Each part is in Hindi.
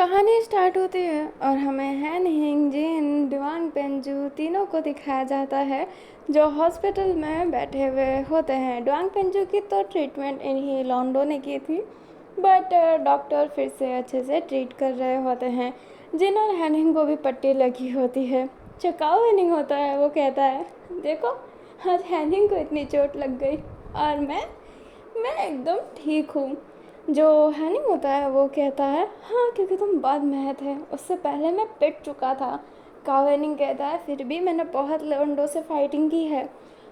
कहानी स्टार्ट होती है और हमें हैन हिंग जिन डुआंग पेंजू तीनों को दिखाया जाता है जो हॉस्पिटल में बैठे हुए होते हैं। डुआंग पेंजू की तो ट्रीटमेंट इन्हीं लॉन्डो ने की थी, बट डॉक्टर फिर से अच्छे से ट्रीट कर रहे होते हैं। जिन और हैन हिंग को भी पट्टी लगी होती है। जो काओ विनिंग होता है वो कहता है, देखो आज हैन हिंग को इतनी चोट लग गई और मैं एकदम ठीक हूँ। जो हैनिंग होता है वो कहता है, हाँ क्योंकि तुम बाद में थे, उससे पहले मैं पिट चुका था। कावेनिंग कहता है, फिर भी मैंने बहुत लंडों से फाइटिंग की है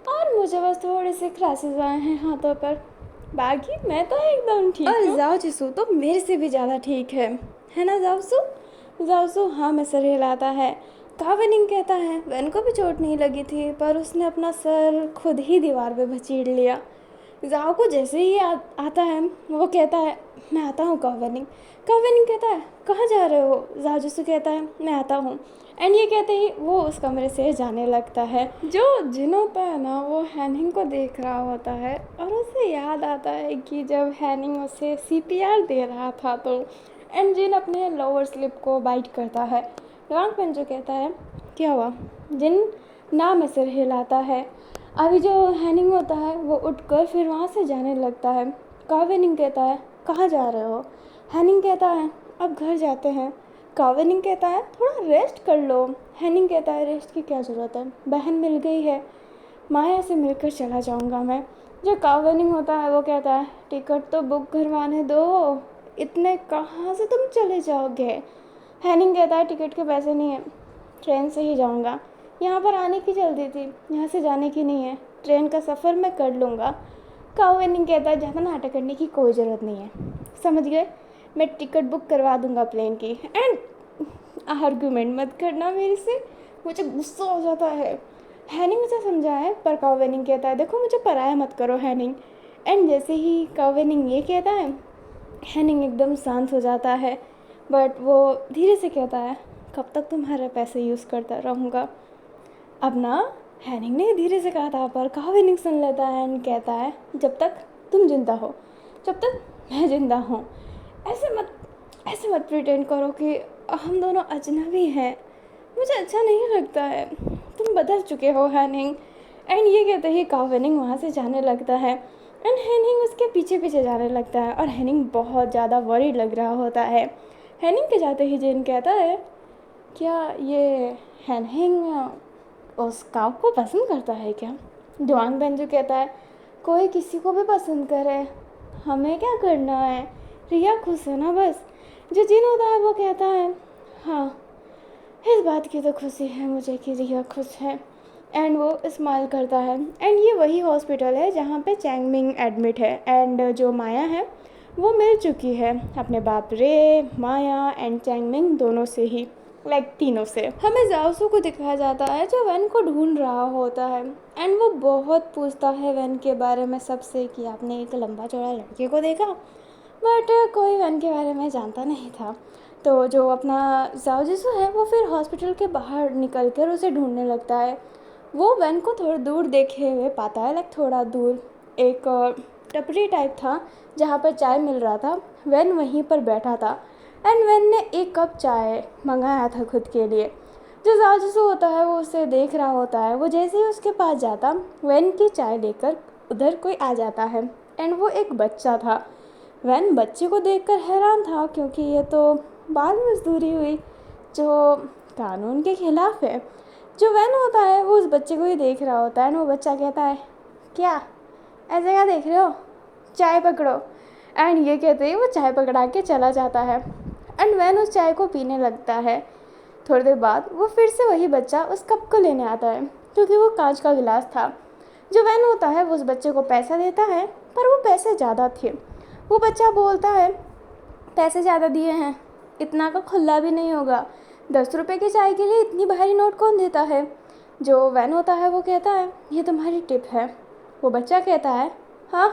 और मुझे बस थोड़े से क्रैसेस आए हैं हाथों पर, बाकी मैं तो एकदम ठीक हूँ। और जाओ जिसू तो मेरे से भी ज़्यादा ठीक है ना जाओसू? जाओसू हाँ में सर हिलाता है। कावेनिंग कहता है, वैन को भी चोट नहीं लगी थी पर उसने अपना सर खुद ही दीवार पे भचीड़ लिया। जाओ को जैसे ही आता है वो कहता है, मैं आता हूँ कावेनिंग। कावेनिंग कहता है, कहाँ जा रहे हो? जाओ जिसू कहता है, मैं आता हूँ। एंड ये कहते ही वो उस कमरे से जाने लगता है। जो जिन होता है ना वो हैनिंग को देख रहा होता है और उसे याद आता है कि जब हैनिंग उसे सीपीआर दे रहा था तो एंड जिन अपने लोअर स्लिप को बाइट करता है। डुआंग पेंजो कहता है, क्या हुआ? जिन ना में सिर हिलाता है। अभी जो हैनिंग होता है वो उठकर फिर वहाँ से जाने लगता है। कावेनिंग कहता है, कहाँ जा रहे हो? हैनिंग कहता है, अब घर जाते हैं। कावेनिंग कहता है, थोड़ा रेस्ट कर लो। हैनिंग कहता है, रेस्ट की क्या ज़रूरत है, बहन मिल गई है, माया से मिलकर चला जाऊँगा मैं। जो कावेनिंग होता है वो कहता है, टिकट तो बुक करवाने दो, इतने कहाँ से तुम चले जाओगे? हैनिंग कहता है, टिकट के पैसे नहीं है, ट्रेन से ही जाऊँगा, यहाँ पर आने की जल्दी थी, यहाँ से जाने की नहीं है, ट्रेन का सफ़र मैं कर लूँगा। कावेनिंग कहता है, ज़्यादा नाटक करने की कोई ज़रूरत नहीं है, समझ गए, मैं टिकट बुक करवा दूँगा प्लेन की। एंड आर्गूमेंट मत करना मेरे से, मुझे गुस्सा हो जाता है। हैनिंग मुझे समझाए पर कावेनिंग कहता है, देखो मुझे पराया मत करो हैनिंग। एंड जैसे ही कावेनिंग ये कहता है हैनिंग एकदम शांत हो जाता है, बट वो धीरे से कहता है, कब तक तुम्हारे पैसे यूज़ करता रहूँगा? अब ना हैनिंग ने धीरे से कहा था पर कावेनिंग सुन लेता है एंड कहता है, जब तक तुम जिंदा हो, जब तक मैं जिंदा हूँ, ऐसे मत प्रिटेंड करो कि हम दोनों अजनबी हैं, मुझे अच्छा नहीं लगता है, तुम बदल चुके हो हैनिंग। एंड ये कहते ही कावेनिंग वहाँ से जाने लगता है एंड हैनिंग उसके पीछे पीछे जाने लगता है और हैनिंग बहुत ज़्यादा वरीड लग रहा होता है। हैनिंग के जाते ही जेन कहता है, क्या ये हैनिंग उस काव को पसंद करता है क्या? डुआंग पेंजू कहता है, कोई किसी को भी पसंद करे, हमें क्या करना है, रिया खुश है ना बस। जो जिन होता है वो कहता है, हाँ इस बात की तो खुशी है मुझे कि रिया खुश है। एंड वो स्माइल करता है। एंड ये वही हॉस्पिटल है जहाँ पे चैंगमिंग एडमिट है एंड जो माया है वो मिल चुकी है अपने बाप रे, माया एंड चैंगमिंग दोनों से ही, लाइक तीनों से। हमें जाओसू को दिखाया जाता है जो वैन को ढूंढ रहा होता है एंड वो बहुत पूछता है वैन के बारे में सबसे कि आपने एक लंबा चौड़ा लड़के को देखा, बट कोई वैन के बारे में जानता नहीं था। तो जो अपना जाओ जिसू है वो फिर हॉस्पिटल के बाहर निकल कर उसे ढूंढने लगता है। वो वैन को थोड़ी दूर देखे हुए पाता है, लाइक थोड़ा दूर एक टपरी टाइप था जहाँ पर चाय मिल रहा था। वैन वहीं पर बैठा था एंड वैन ने एक कप चाय मंगाया था खुद के लिए। जो जाओ जिसू होता है वो उसे देख रहा होता है। वो जैसे ही उसके पास जाता वैन की चाय लेकर उधर कोई आ जाता है एंड वो एक बच्चा था। वैन बच्चे को देखकर हैरान था क्योंकि ये तो बाल मजदूरी हुई जो कानून के खिलाफ है। जो वैन होता है वो उस बच्चे को ही देख रहा होता है एंड वो बच्चा कहता है, क्या ऐसे क्या देख रहे हो, चाय पकड़ो। एंड ये कहते ही वो चाय पकड़ा के चला जाता है एंड वैन उस चाय को पीने लगता है। थोड़ी देर बाद वो फिर से वही बच्चा उस कप को लेने आता है क्योंकि वो कांच का गिलास था। जो वैन होता है वो उस बच्चे को पैसा देता है पर वो पैसे ज़्यादा थे। वो बच्चा बोलता है, पैसे ज़्यादा दिए हैं, इतना का खुला भी नहीं होगा, 10 रुपये की चाय के लिए इतनी भारी नोट कौन देता है? जो वैन होता है वो कहता है, ये तुम्हारी टिप है। वो बच्चा कहता है, हाँ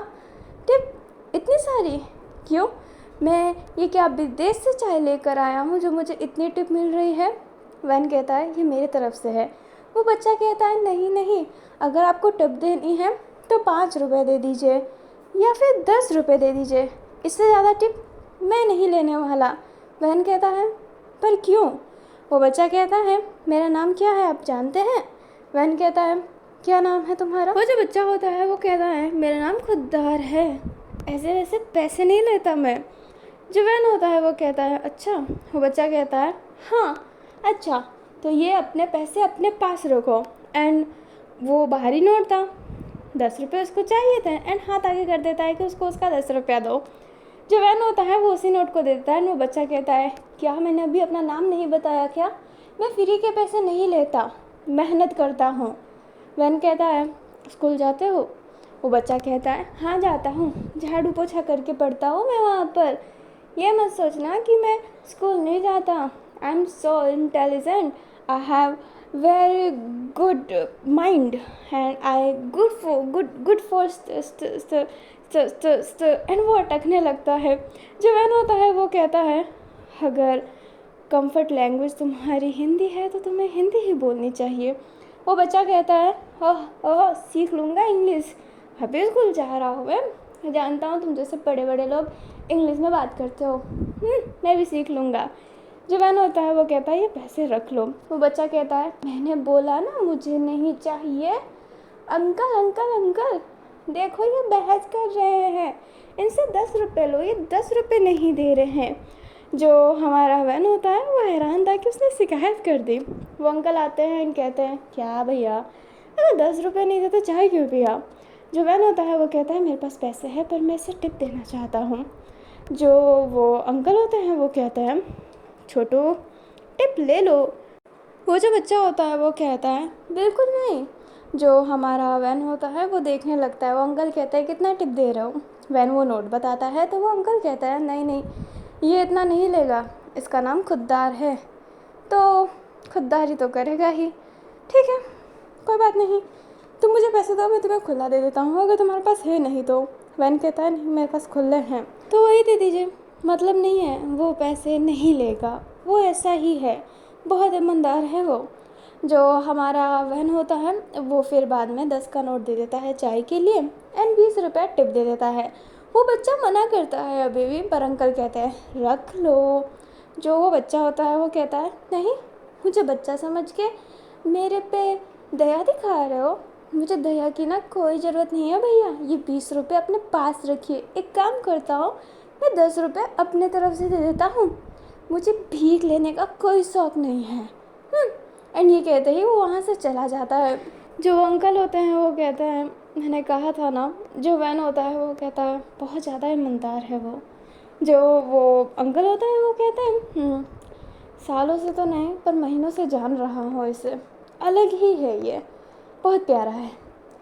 टिप इतनी सारी क्यों, मैं ये क्या विदेश से चाय लेकर आया हूँ जो मुझे इतनी टिप मिल रही है? वैन कहता है, ये मेरी तरफ से है। वो बच्चा कहता है, नहीं नहीं, अगर आपको टिप देनी है तो 5 रुपये दे दीजिए या फिर 10 रुपये दे दीजिए, इससे ज़्यादा टिप मैं नहीं लेने वाला। वैन कहता है पर क्यों? वो बच्चा कहता है मेरा नाम क्या है आप जानते हैं? वैन कहता है क्या नाम है तुम्हारा? वो जो बच्चा होता है वो कहता है मेरा नाम खुद्दार है, ऐसे वैसे पैसे नहीं लेता मैं। जो वैन होता है वो कहता है अच्छा। वो बच्चा कहता है हाँ अच्छा, तो ये अपने पैसे अपने पास रखो। एंड वो बाहरी नोट था, 10 रुपये उसको चाहिए थे एंड हाथ आगे कर देता है कि उसको उसका 10 रुपया दो। जो वैन होता है वो उसी नोट को देता है। वो बच्चा कहता है क्या मैंने अभी अपना नाम नहीं बताया क्या? मैं फ्री के पैसे नहीं लेता, मेहनत करता हूँ। वैन कहता है स्कूल जाते हो? वो बच्चा कहता है हाँ जाता हूँ, झाड़ू पोछा करके पढ़ता हूँ मैं वहाँ पर। ये मत सोचना कि मैं स्कूल नहीं जाता। I am so intelligent, I have very good mind and I good for and वो अटकने लगता है। जो वैन होता है वो कहता है अगर कंफर्ट लैंग्वेज तुम्हारी हिंदी है तो तुम्हें हिंदी ही बोलनी चाहिए। वो बच्चा कहता है ओह ओह सीख लूँगा इंग्लिश, अभी स्कूल जा रहा हूँ मैं जानता हूँ तुम जैसे बड़े बड़े लोग इंग्लिश में बात करते हो, मैं भी सीख लूँगा। जो वैन होता है वो कहता है ये पैसे रख लो। वो बच्चा कहता है मैंने बोला ना मुझे नहीं चाहिए। अंकल अंकल अंकल देखो ये बहस कर रहे हैं, इनसे 10 रुपये लो, ये 10 रुपये नहीं दे रहे हैं। जो हमारा वैन होता है वो हैरान था कि उसने शिकायत कर दी। वो अंकल आते हैं एंड कहते हैं क्या भैया अगर 10 रुपये नहीं देते चाय क्यों पिया? जो वैन होता है वो कहता है मेरे पास पैसे हैं पर मैं इसे टिप देना चाहता हूँ। जो वो अंकल होते हैं वो कहते हैं छोटू टिप ले लो। वो जो बच्चा होता है वो कहता है बिल्कुल नहीं। जो हमारा वैन होता है वो देखने लगता है। वो अंकल कहता है कितना टिप दे रहे हो? वैन वो नोट बताता है तो वो अंकल कहता है नहीं नहीं ये इतना नहीं लेगा, इसका नाम खुद्दार है, तो खुद्दारी तो करेगा ही। ठीक है कोई बात नहीं, तुम मुझे पैसे दो मैं तुम्हें खुला दे देता हूँ, अगर तुम्हारे पास है नहीं तो। वैन कहता है नहीं मेरे पास खुले हैं, तो वही दे दीजिए, मतलब नहीं है वो पैसे नहीं लेगा, वो ऐसा ही है, बहुत ईमानदार है वो। जो हमारा वैन होता है वो फिर बाद में 10 का नोट दे देता है चाय के लिए एंड 20 रुपये टिप दे देता है। वो बच्चा मना करता है अभी भी, पर अंकल कहते हैं रख लो। जो वो बच्चा होता है वो कहता है नहीं, मुझे बच्चा समझ के मेरे पे दया दिखा रहे हो? मुझे दया की ना कोई ज़रूरत नहीं है भैया, ये 20 रुपये अपने पास रखिए। एक काम करता हूँ मैं 10 रुपये अपने तरफ से दे देता हूँ, मुझे भीख लेने का कोई शौक़ नहीं है। एंड ये कहते ही वो वहाँ से चला जाता है। जो अंकल होते हैं वो कहते हैं मैंने कहा था ना। जो वैन होता है वो कहता है बहुत ज़्यादा ईमानदार है वो। जो वो अंकल होता है वो कहते हैं सालों से तो नहीं पर महीनों से जान रहा हूँ इसे, अलग ही है ये, बहुत प्यारा है।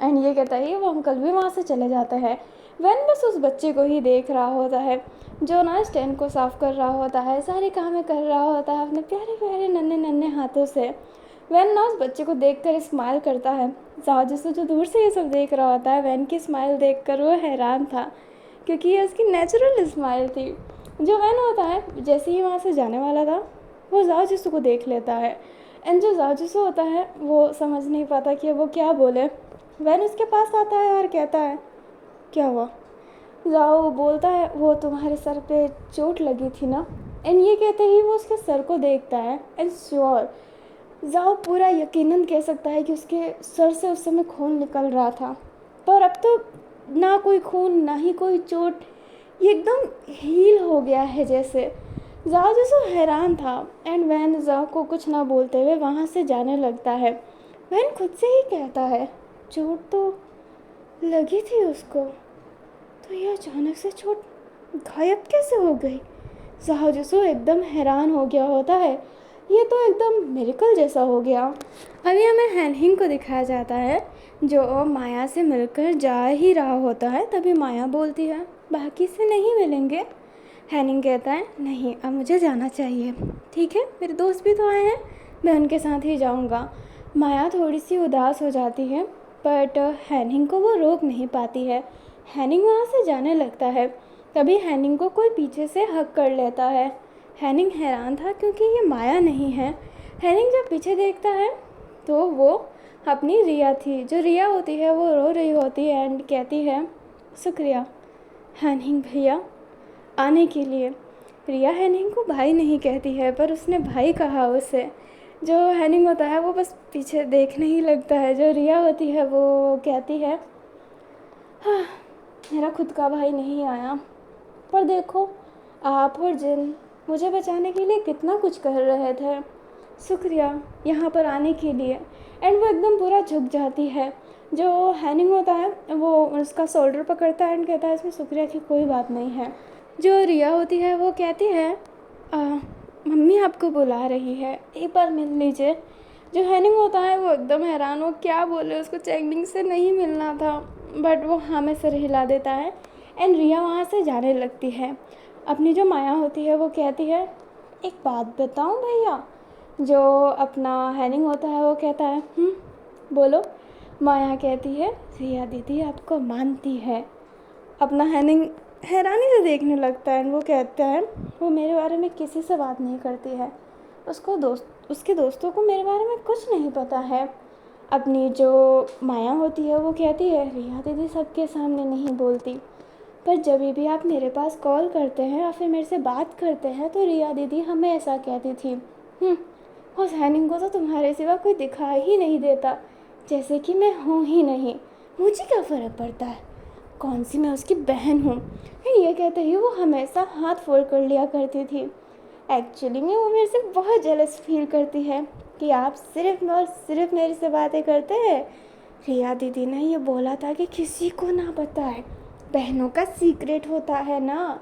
एंड ये कहता है वो अंकल भी वहाँ से चले जाते हैं। वैन बस उस बच्चे को ही देख रहा होता है जो ना स्टैंड को साफ़ कर रहा होता है, सारे काम कर रहा होता है अपने प्यारे प्यारे नन्हे नन्हे हाथों से। वैन ना उस बच्चे को देखकर स्माइल करता है। जाजिसो जो दूर से ये सब देख रहा होता है वैन की स्माइल देखकर वो हैरान था क्योंकि ये उसकी नेचुरल स्माइल थी। जो वैन होता है जैसे ही वहाँ से जाने वाला था वो जाजिसो को देख लेता है एंड जो जाजिसो होता है वो समझ नहीं पाता कि वो क्या बोले। वैन उसके पास आता है और कहता है क्या हुआ? जाओ बोलता है वो तुम्हारे सर पे चोट लगी थी ना। एंड ये कहते ही वो उसके सर को देखता है एंड श्योर जाओ पूरा यकीनन कह सकता है कि उसके सर से उस समय खून निकल रहा था, पर अब तो ना कोई खून ना ही कोई चोट, ये एकदम हील हो गया है जैसे। जाओ जैसे हैरान था एंड वैन जाओ को कुछ ना बोलते हुए वहाँ से जाने लगता है। वैन खुद से ही कहता है चोट तो लगी थी उसको, तो ये अचानक से चोट गायब कैसे हो गई? जाओ एकदम हैरान हो गया होता है, ये तो एकदम मिरेकल जैसा हो गया। अभी हमें हैनहिंग को दिखाया जाता है जो माया से मिलकर जा ही रहा होता है, तभी माया बोलती है बाकी से नहीं मिलेंगे। हैनिंग कहता है नहीं अब मुझे जाना चाहिए। ठीक है मेरे दोस्त भी तो आए हैं, मैं उनके साथ ही जाऊंगा। माया थोड़ी सी उदास हो जाती है बट हैनिंग को वो रोक नहीं पाती है। हैनिंग वहाँ से जाने लगता है, तभी हैनिंग को कोई पीछे से हक कर लेता है। हैनिंग हैरान था क्योंकि ये माया नहीं है। हैनिंग जब पीछे देखता है तो वो अपनी रिया थी। जो रिया होती है वो रो रही होती है एंड कहती है शुक्रिया हैनिंग भैया आने के लिए। रिया हैनिंग को भाई नहीं कहती है, पर उसने भाई कहा उसे। जो हैनिंग होता है वो बस पीछे देखने ही लगता है। जो रिया होती है वो कहती है, हाँ, मेरा खुद का भाई नहीं आया, पर देखो आप और जिन मुझे बचाने के लिए कितना कुछ कर रहे थे, शुक्रिया यहाँ पर आने के लिए। एंड वो एकदम पूरा झुक जाती है। जो हैनिंग होता है वो उसका शोल्डर पकड़ता है एंड कहता है इसमें शुक्रिया की कोई बात नहीं है। जो रिया होती है वो कहती है, मम्मी आपको बुला रही है, एक बार मिल लीजिए। जो हैनिंग होता है वो एकदम हैरान, वो क्या बोले, उसको चैंगमिंग से नहीं मिलना था, बट वो हाँ में सिर हिला देता है एंड रिया वहाँ से जाने लगती है। अपनी जो माया होती है वो कहती है, एक बात बताऊँ भैया। जो अपना हैनिंग होता है वो कहता है, बोलो। माया कहती है, रिया दीदी आपको मानती है। अपना हैनिंग हैरानी से देखने लगता है। वो कहता है, वो मेरे बारे में किसी से बात नहीं करती है, उसके दोस्तों को मेरे बारे में कुछ नहीं पता है। अपनी जो माया होती है वो कहती है, रिया दीदी सबके सामने नहीं बोलती, पर जब भी आप मेरे पास कॉल करते हैं या फिर मेरे से बात करते हैं तो रिया दीदी हमें ऐसा कहती थी। उस हैनिंग को तो तुम्हारे सिवा कोई दिखाई ही नहीं देता, जैसे कि मैं हूँ ही नहीं। मुझे क्या फ़र्क पड़ता है कौन सी मैं उसकी बहन हूँ। ये कहते ही वो हमेशा हाथ फोड़ कर लिया करती थी। एक्चुअली में वो मेरे से बहुत जेलस फील करती है कि आप सिर्फ और सिर्फ मेरे से बातें करते हैं। रिया दीदी ने ये बोला था कि किसी को ना बताए, बहनों का सीक्रेट होता है ना,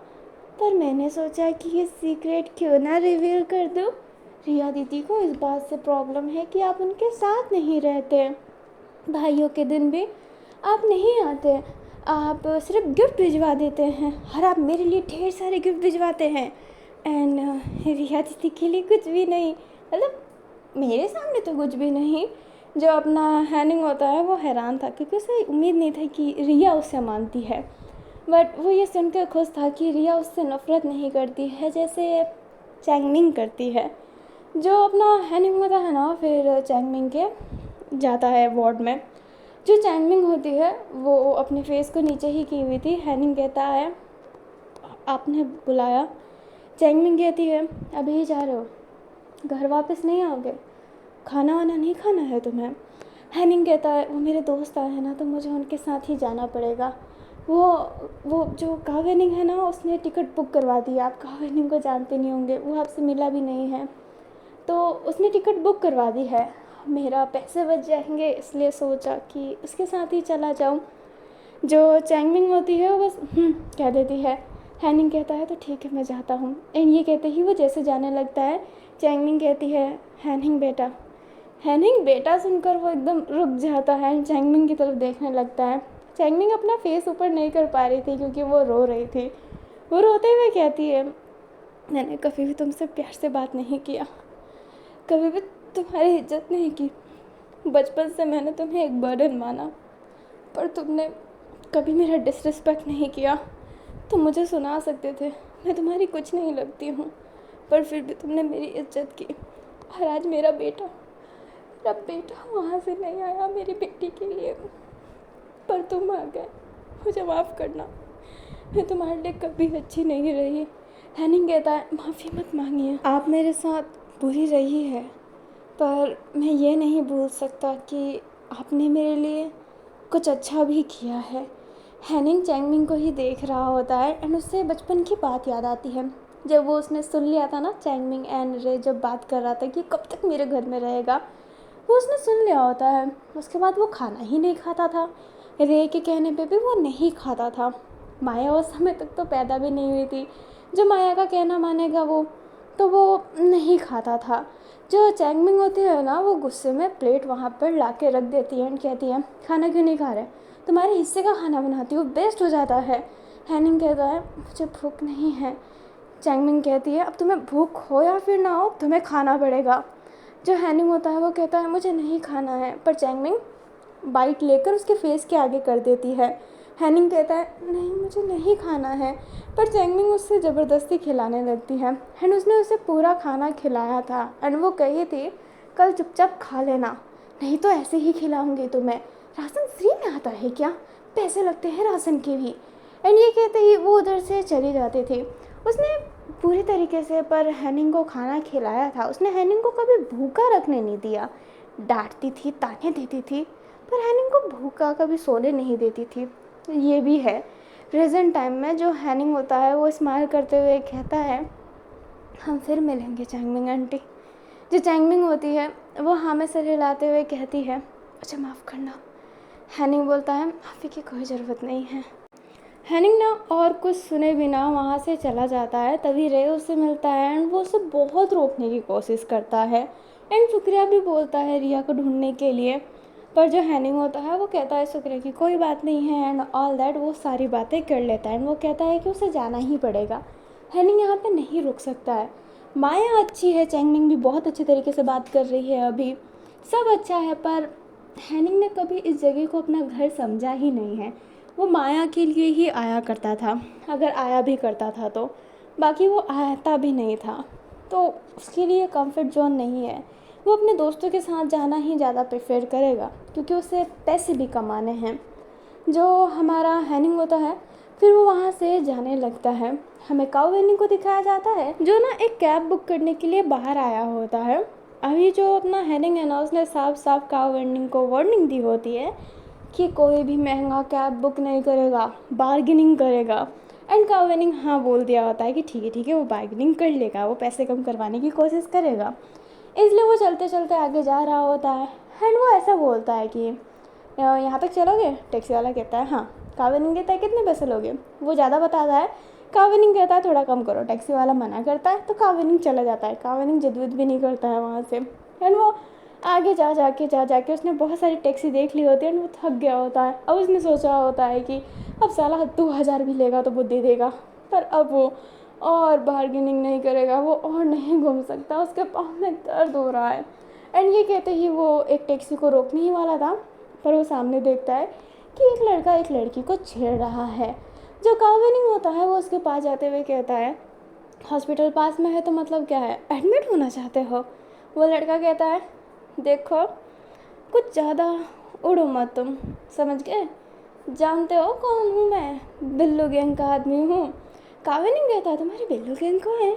पर मैंने सोचा कि ये सीक्रेट क्यों ना रिवील कर दूँ। रिया दीदी को इस बात से प्रॉब्लम है कि आप उनके साथ नहीं रहते, भाइयों के दिन भी आप नहीं आते, आप सिर्फ गिफ्ट भिजवा देते हैं और आप मेरे लिए ढेर सारे गिफ्ट भिजवाते हैं एंड रिया दीदी के लिए कुछ भी नहीं, मतलब मेरे सामने तो कुछ भी नहीं। जो अपना हैनिंग होता है वो हैरान था क्योंकि उसे उम्मीद नहीं था कि रिया उससे मानती है, बट वो ये सुनकर खुश था कि रिया उससे नफ़रत नहीं करती है जैसे चैंगमिंग करती है। जो अपना हैनिंग होता है ना फिर चैंगमिंग के जाता है वार्ड में। जो चैंगमिंग होती है वो अपने फेस को नीचे ही की हुई थी। हैनिंग कहता है, आपने बुलाया। चैंगमिंग कहती है, अभी ही जा रहे हो, घर वापस नहीं आओगे, खाना वाना नहीं खाना है तुम्हें। हैनिंग कहता है, वो मेरे दोस्त आए हैं ना तो मुझे उनके साथ ही जाना पड़ेगा। वो जो कावेनिंग है ना उसने टिकट बुक करवा दी। आप कावेनिंग को जानते नहीं होंगे, वो आपसे मिला भी नहीं है, तो उसने टिकट बुक करवा दी है। मेरा पैसे बच जाएंगे इसलिए सोचा कि उसके साथ ही चला जाऊं। जो चैंगमिंग होती है वो बस कह देती है। हैनिंग कहता है तो ठीक है मैं जाता हूँ एंड ये कहते ही वो जैसे जाने लगता है चैंगमिंग कहती है, हैनिंग बेटा। हैनिंग बेटा सुनकर वो एकदम रुक जाता है एंड चैंगमिंग की तरफ देखने लगता है। चैंगमिंग अपना फेस ऊपर नहीं कर पा रही थी क्योंकि वो रो रही थी। वो रोते हुए कहती है, मैंने कभी भी तुमसे प्यार से बात नहीं किया, कभी भी तुम्हारी इज्जत नहीं की। बचपन से मैंने तुम्हें एक बर्डन माना, पर तुमने कभी मेरा डिसरिस्पेक्ट नहीं किया। तुम मुझे सुना सकते थे मैं तुम्हारी कुछ नहीं लगती हूँ, पर फिर भी तुमने मेरी इज्जत की। और आज मेरा बेटा वहाँ से नहीं आया मेरी बेटी के लिए, पर तुम आ गए। मुझे माफ़ करना, मैं तुम्हारे लिए कभी अच्छी नहीं रही। हैनिंग कहता है, माफ़ी मत मांगिए, आप मेरे साथ बुरी रही है, पर मैं ये नहीं भूल सकता कि आपने मेरे लिए कुछ अच्छा भी किया है। हैनिंग चैंगमिंग को ही देख रहा होता है एंड उससे बचपन की बात याद आती है। जब वो उसने सुन लिया था ना, चैंगमिंग एंड रे जब बात कर रहा था कि कब तक मेरे घर में रहेगा, वो उसने सुन लिया होता है। उसके बाद वो खाना ही नहीं खाता था। रे के कहने पे भी वो नहीं खाता था। माया उस समय तक तो पैदा भी नहीं हुई थी, जो माया का कहना मानेगा वो, तो वो नहीं खाता था। जो चैंगमिंग होती है ना वो गुस्से में प्लेट वहाँ पर ला के रख देती है एंड कहती है, खाना क्यों नहीं खा रहे, तुम्हारे हिस्से का खाना बनाती हूँ, वेस्ट हो जाता है। हैनिंग कहता है, मुझे भूख नहीं है। चैंगमिंग कहती है, अब तुम्हें भूख हो या फिर ना हो तुम्हें खाना पड़ेगा। जो हैनिंग होता है वो कहता है, मुझे नहीं खाना है, पर चैंगमिंग बाइट लेकर उसके फेस के आगे कर देती है। हैनिंग कहता है, नहीं मुझे नहीं खाना है, पर चैंगमिंग उससे ज़बरदस्ती खिलाने लगती है एंड उसने उसे पूरा खाना खिलाया था एंड वो कही थी, कल चुपचाप खा लेना, नहीं तो ऐसे ही खिलाऊंगी तुम्हें। राशन फ्री में आता है क्या, पैसे लगते हैं राशन के भी। एंड ये कहते ही वो उधर से चली जाती थी। उसने पूरी तरीके से पर हैनिंग को खाना खिलाया था। उसने हैनिंग को कभी भूखा रखने नहीं दिया। डांटती थी, ताने देती थी, पर हैनिंग को भूखा कभी सोने नहीं देती थी। ये भी है। प्रेजेंट टाइम में जो हैनिंग होता है वो स्माइल करते हुए कहता है, हम फिर मिलेंगे चैंगमिंग आंटी। जो चैंगमिंग होती है वो हाँ में सिर हिलाते हुए कहती है, मुझे माफ़ करना। हैनिंग बोलता है, माफ़ी की कोई ज़रूरत नहीं है। हैनिंग ना और कुछ सुने बिना वहाँ से चला जाता है। तभी रे उससे मिलता है एंड वो उसे बहुत रोकने की कोशिश करता है। एंड शुक्रिया भी बोलता है रिया को ढूंढने के लिए, पर जो हैनिंग होता है वो कहता है शुक्रिया की कोई बात नहीं है एंड ऑल दैट। वो सारी बातें कर लेता है एंड वो कहता है कि उसे जाना ही पड़ेगा। हैनिंग यहाँ पे नहीं रुक सकता है। माया अच्छी है, चैंगमिंग भी बहुत अच्छे तरीके से बात कर रही है, अभी सब अच्छा है, पर हैनिंग ने कभी इस जगह को अपना घर समझा ही नहीं है। वो माया के लिए ही आया करता था, अगर आया भी करता था तो, बाकी वो आता भी नहीं था। तो उसके लिए कंफर्ट जोन नहीं है। वो अपने दोस्तों के साथ जाना ही ज़्यादा प्रेफर करेगा क्योंकि उसे पैसे भी कमाने हैं। जो हमारा हैनिंग होता है फिर वो वहाँ से जाने लगता है। हमें काउ वेनिंग को दिखाया जाता है जो ना एक कैब बुक करने के लिए बाहर आया होता है। अभी जो अपना हैनिंग है ना उसने साफ साफ काउ वेनिंग को वार्निंग दी होती है कि कोई भी महंगा कैब बुक नहीं करेगा, बार्गेनिंग करेगा। एंड काउ वेनिंग हाँ बोल दिया होता है कि ठीक है वो बार्गेनिंग कर लेगा, वो पैसे कम करवाने की कोशिश करेगा। इसलिए वो चलते चलते आगे जा रहा होता है एंड वो ऐसा बोलता है कि यहाँ तक चलोगे? टैक्सी वाला कहता है हाँ। काउ वेनिंग कहता है कितने पैसे लोगे? वो ज़्यादा बताता है। काउ वेनिंग कहता है थोड़ा कम करो। टैक्सी वाला मना करता है तो काउ वेनिंग चला जाता है। काउ वेनिंग जिद भी नहीं करता है वहाँ से। एंड वो आगे जा जाके उसने बहुत सारी टैक्सी देख ली होती है एंड वो थक गया होता है। अब उसने सोचा होता है कि अब साला 2000 भी लेगा तो वो दे देगा, पर अब वो और बार्गेनिंग नहीं करेगा, वो और नहीं घूम सकता, उसके पाँव में दर्द हो रहा है। एंड ये कहते ही वो एक टैक्सी को रोकने ही वाला था, पर वो सामने देखता है कि एक लड़का एक लड़की को छेड़ रहा है। जो काउ वेनिंग होता है वो उसके पास जाते हुए कहता है, हॉस्पिटल पास में है तो मतलब क्या है, एडमिट होना चाहते हो? वो लड़का कहता है, देखो कुछ ज़्यादा उड़ो मत तुम, समझ गए? जानते हो कौन हूँ मैं? बिल्लू गैंग का आदमी हूँ। काउ वेनिंग कहता है, तुम्हारी बिल्लू गैंग को है?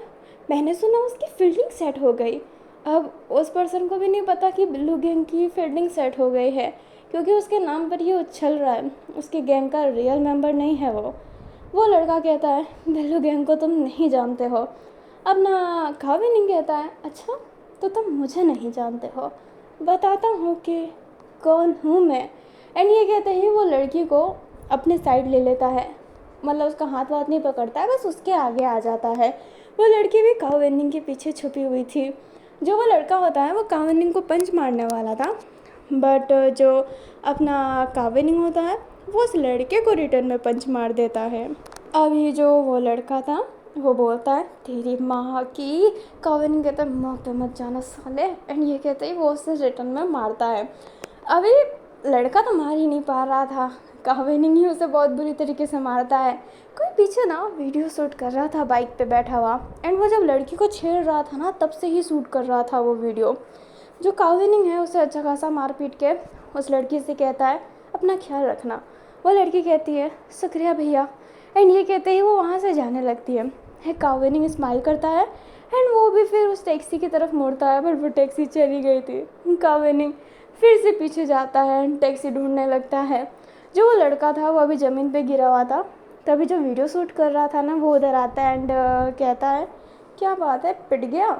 मैंने सुना उसकी फील्डिंग सेट हो गई। अब उस पर्सन को भी नहीं पता कि बिल्लू गैंग की फील्डिंग सेट हो गई है, क्योंकि उसके नाम पर ही उछल रहा है, उसके गैंग का रियल मेंबर नहीं है वो लड़का कहता है, बिल्लू गैंग को तुम नहीं जानते हो। अब ना काउ वेनिंग कहता है, अच्छा तो तुम मुझे नहीं जानते हो, बताता हूँ कि कौन हूँ मैं। एंड ये कहते ही वो लड़की को अपने साइड ले लेता है, मतलब उसका हाथ वाथ नहीं पकड़ता है, बस उसके आगे आ जाता है। वो लड़की भी काउ वेनिंग के पीछे छुपी हुई थी। जो वो लड़का होता है वो काउ वेनिंग को पंच मारने वाला था, बट जो अपना काउ वेनिंग होता है वो उस लड़के को रिटर्न में पंच मार देता है। अभी जो वो लड़का था वो बोलता है, तेरी माँ की। काउ वेनिंग कहता है, माँ पे मत जाना साले। एंड ये कहते ही वो उसे रिटर्न में मारता है। अभी लड़का तो मार ही नहीं पा रहा था, काउ वेनिंग ही उसे बहुत बुरी तरीके से मारता है। कोई पीछे ना वीडियो शूट कर रहा था बाइक पे बैठा हुआ, एंड वो जब लड़की को छेड़ रहा था ना तब से ही शूट कर रहा था वो वीडियो। जो काउ वेनिंग है उसे अच्छा खासा मार पीट के उस लड़की से कहता है, अपना ख्याल रखना। वो लड़की कहती है, शुक्रिया भैया। एंड ये कहते ही वो वहाँ से जाने लगती है। काउ वेनिंग स्माइल करता है एंड वो भी फिर उस टैक्सी की तरफ मुड़ता है, पर वो टैक्सी चली गई थी। काउ वेनिंग फिर से पीछे जाता है एंड टैक्सी ढूंढने लगता है। जो वो लड़का था वो अभी ज़मीन पे गिरा हुआ था, तभी जो वीडियो शूट कर रहा था ना वो उधर आता है एंड कहता है, क्या बात है, पिट गया?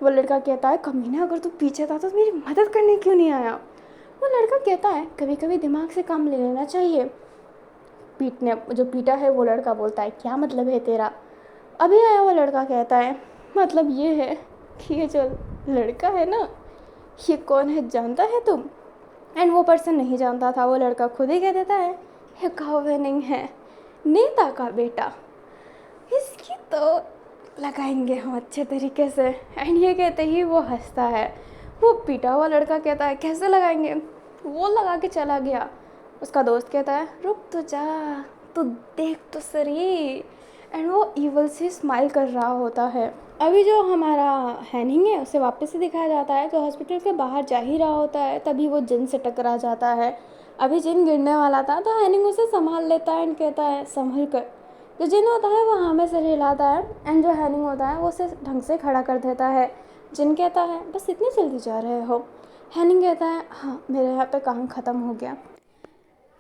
वो लड़का कहता है, कमीना अगर तू पीछे था तो मेरी मदद करने क्यों नहीं आया? वो लड़का कहता है, कभी कभी दिमाग से काम ले लेना चाहिए। पीटने जो पीटा है वो लड़का बोलता है, क्या मतलब है तेरा? अभी आया वो लड़का कहता है, मतलब ये है कि ये जो लड़का है ना ये कौन है, जानता है तुम? एंड वो पर्सन नहीं जानता था। वो लड़का खुद ही कह देता है, ये काउ वेनिंग है, नेता का बेटा, इसकी तो लगाएंगे हम अच्छे तरीके से। एंड ये कहते ही वो हंसता है। वो पीटा हुआ लड़का कहता है, कैसे लगाएंगे? वो लगा के चला गया। उसका दोस्त कहता है, रुक तो जा, तू देख तो सही। एंड वो ईवल से स्माइल कर रहा होता है। अभी जो हमारा हैनिंग है उसे वापस से दिखाया जाता है, जो हॉस्पिटल के बाहर जा ही रहा होता है, तभी वो जिन से टकरा जाता है। अभी जिन गिरने वाला था तो हैनिंग उसे संभाल लेता है एंड कहता है, संभल कर, जो जिन होता है वो हाँ में सिर हिलाता है एंड जो हैनिंग होता है वो उसे ढंग से खड़ा कर देता है। जिन कहता है बस इतनी जल्दी जा रहे हो। हैनिंग कहता है हाँ मेरे यहाँ पे काम ख़त्म हो गया।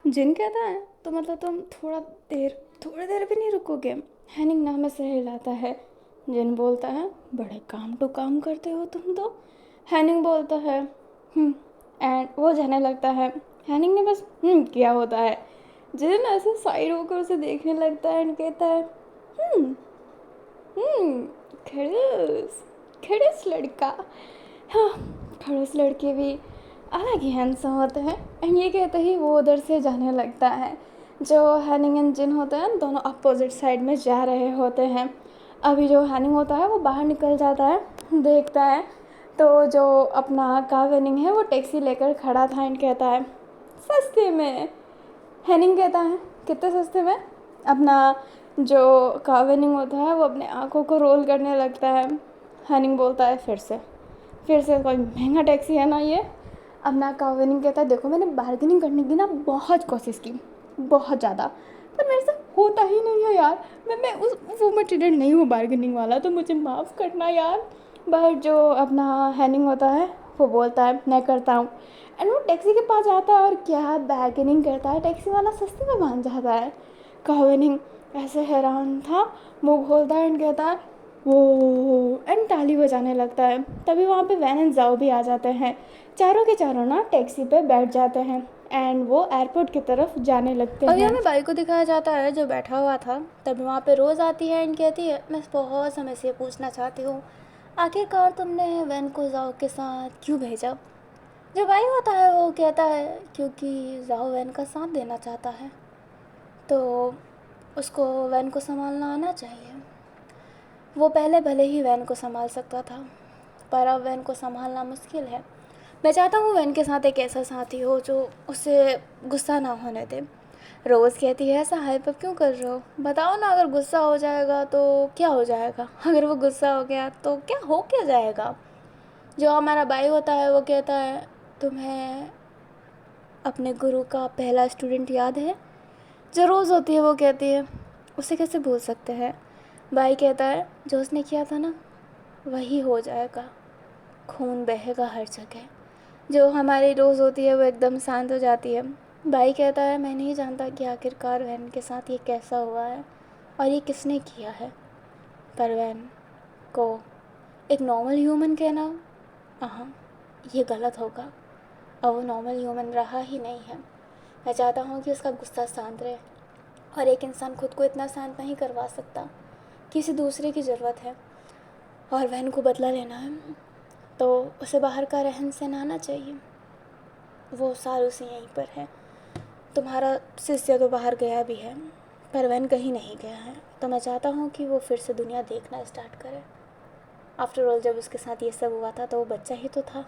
जिन कहता है तो मतलब तुम थोड़ी देर भी नहीं रुकोगे। हैनिंग ना में सिर हिलाता है। जिन बोलता है बड़े काम टू काम करते हो तुम तो। हैनिंग बोलता है एंड वो जाने लगता है। हैनिंग ने बस किया होता है। जिन ऐसे साइड होकर उसे देखने लगता है एंड कहता है हम्म हम्म खड़ूस खड़ूस लड़का। हाँ खड़ूस लड़के भी अलग ही हैंडसम होते हैं। एंड ये कहते ही वो उधर से जाने लगता है। जो हैनिंग एंड जिन होते हैं दोनों अपोजिट साइड में जा रहे होते हैं। अभी जो हैनिंग होता है वो बाहर निकल जाता है, देखता है तो जो अपना कावेनिंग है वो टैक्सी लेकर खड़ा था एंड कहता है सस्ते में। हैनिंग कहता है कितने सस्ते में। अपना जो कावेनिंग होता है वो अपने आँखों को रोल करने लगता है। हैनिंग बोलता है फिर से कोई महंगा टैक्सी है ना ये। अपना कावेनिंग कहता है देखो मैंने बार्गेनिंग करने की ना बहुत कोशिश की, बहुत ज़्यादा, पर मेरे से होता ही नहीं है यार। मैं वो मटेरियल नहीं हूँ बार्गेनिंग वाला, तो मुझे माफ़ करना यार। बट जो अपना हैनिंग होता है वो बोलता है मैं करता हूँ। एंड वो टैक्सी के पास जाता है और क्या बार्गेनिंग करता है, टैक्सी वाला सस्ते में मान जाता है। कावेनिंग ऐसे हैरान था, मुँह खोलता है एंड कहता है वो एंड ताली बजाने लगता है। तभी वहाँ पे वैन एंड जाओ भी आ जाते हैं। चारों के चारों ना टैक्सी पे बैठ जाते हैं एंड वो एयरपोर्ट की तरफ जाने लगते हैं। अभी हमें बाई को दिखाया जाता है जो बैठा हुआ था। तभी वहाँ पे रोज़ आती है एंड कहती है मैं बहुत समय से पूछना चाहती हूँ आखिरकार तुमने वैन को जाओ के साथ क्यों भेजा। जो भाई होता है वो कहता है क्योंकि जाओ वैन का साथ देना चाहता है तो उसको वैन को संभालना आना चाहिए। वो पहले भले ही वैन को संभाल सकता था पर अब वैन को संभालना मुश्किल है। मैं चाहता हूँ वैन के साथ एक ऐसा साथी हो जो उससे गुस्सा ना होने दे। रोज़ कहती है ऐसा हाइपर क्यों कर रहे हो, बताओ ना, अगर गुस्सा हो जाएगा तो क्या हो जाएगा, अगर वो गुस्सा हो गया तो क्या जाएगा। जो हमारा भाई होता है वो कहता है तुम्हें अपने गुरु का पहला स्टूडेंट याद है। जो रोज़ होती है वो कहती है उसे कैसे भूल सकते हैं। भाई कहता है जो उसने किया था ना वही हो जाएगा, खून बहेगा हर जगह। जो हमारी रोज़ होती है वो एकदम शांत हो जाती है। भाई कहता है मैं नहीं जानता कि आखिरकार वैन के साथ ये कैसा हुआ है और ये किसने किया है, पर वैन को एक नॉर्मल ह्यूमन कहना हाँ ये गलत होगा और वो नॉर्मल ह्यूमन रहा ही नहीं है। मैं चाहता हूँ कि उसका गुस्सा शांत रहे और एक इंसान खुद को इतना शांत नहीं करवा सकता, किसी दूसरे की ज़रूरत है और वैन को बदला लेना है तो उसे बाहर का रहन सहन आना चाहिए। वो सालों से यहीं पर है। तुम्हारा शिष्य तो बाहर गया भी है पर वैन कहीं नहीं गया है, तो मैं चाहता हूँ कि वो फिर से दुनिया देखना स्टार्ट करे। आफ्टर ऑल जब उसके साथ ये सब हुआ था तो वो बच्चा ही तो था,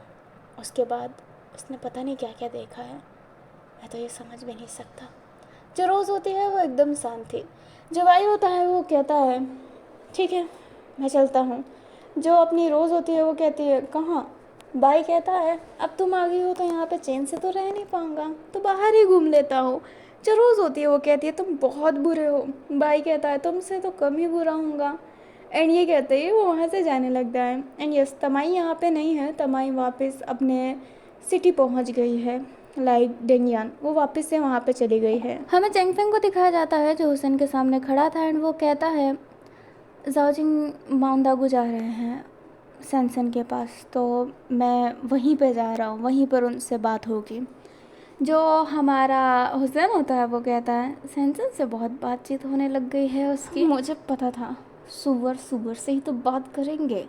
उसके बाद उसने पता नहीं क्या क्या देखा है, मैं तो ये समझ भी नहीं सकता। जो रोज़ होती है वो एकदम शांत थी। जो भाई होता है वो कहता है ठीक है मैं चलता हूँ। जो अपनी रोज़ होती है वो कहती है कहाँ। भाई कहता है अब तुम आ गई हो तो यहाँ पे चैन से तो रह नहीं पाऊँगा, तो बाहर ही घूम लेता हूँ। जो रोज़ होती है वो कहती है तुम बहुत बुरे हो। भाई कहता है तुमसे तो कम ही बुरा हूँगा। एंड ये कहते ही वो वहाँ से जाने लगता है। एंड यस तमाई यहाँ पे नहीं है, तमाई वापस अपने सिटी पहुँच गई है। लाइक डेंगियान वो वापस से वहाँ पे चली गई है। हमें चेंगफेंग को दिखाया जाता है जो हुसैन के सामने खड़ा था एंड वो कहता है जाओजिंग माउंडागू जा रहे हैं सैनसन के पास, तो मैं वहीं पे जा रहा हूँ, वहीं पर उनसे बात होगी। जो हमारा हुसैन होता है वो कहता है सैनसन से बहुत बातचीत होने लग गई है उसकी, मुझे पता था सुअर से ही तो बात करेंगे।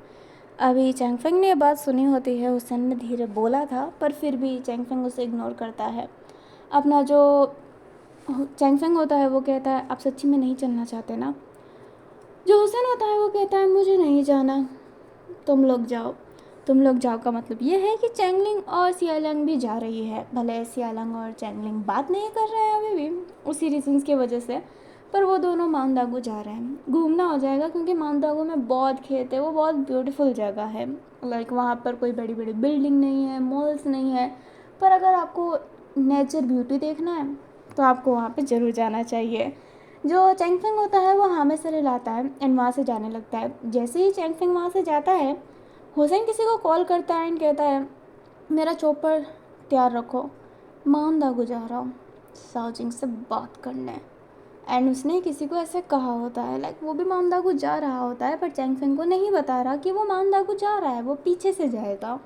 अभी चैंगफेंग ने ये बात सुनी होती है, हुसैन ने धीरे बोला था पर फिर भी चैंगफेंग उसे इग्नोर करता है। अपना जो चैंगफेंग होता है वो कहता है आप सच्ची में नहीं चलना चाहते ना। जो हुसैन होता है वो कहता है मुझे नहीं जाना, तुम लोग जाओ। तुम लोग जाओ का मतलब ये है कि चैंगलिंग और सियालंग भी जा रही है। भले सियालंग और चैंगलिंग बात नहीं कर रहे हैं अभी भी उसी रीजन्स की वजह से, पर वो दोनों माउंट जा रहे हैं। घूमना हो जाएगा क्योंकि माउंट में बहुत खेत है, वो बहुत ब्यूटीफुल जगह है। लाइक वहाँ पर कोई बड़ी बड़ी बिल्डिंग नहीं है, मॉल्स नहीं है, पर अगर आपको नेचर ब्यूटी देखना है तो आपको वहाँ पे ज़रूर जाना चाहिए। जो चैंगफेंग होता है वो हाँ में सर हिलाता है एंड वहाँ से जाने लगता है। जैसे ही चैंगफेंग वहाँ से जाता है, हुसैन किसी को कॉल करता है एंड कहता है मेरा चॉपर तैयार रखो, मांदा गुजारा हूँ साउजिंग से बात करने। एंड उसने किसी को ऐसे कहा होता है, लाइक वो भी मांदागु जा रहा होता है, पर चैंगफेंग को नहीं बता रहा कि वो मांदागु जा रहा है, वो पीछे से जाएगा।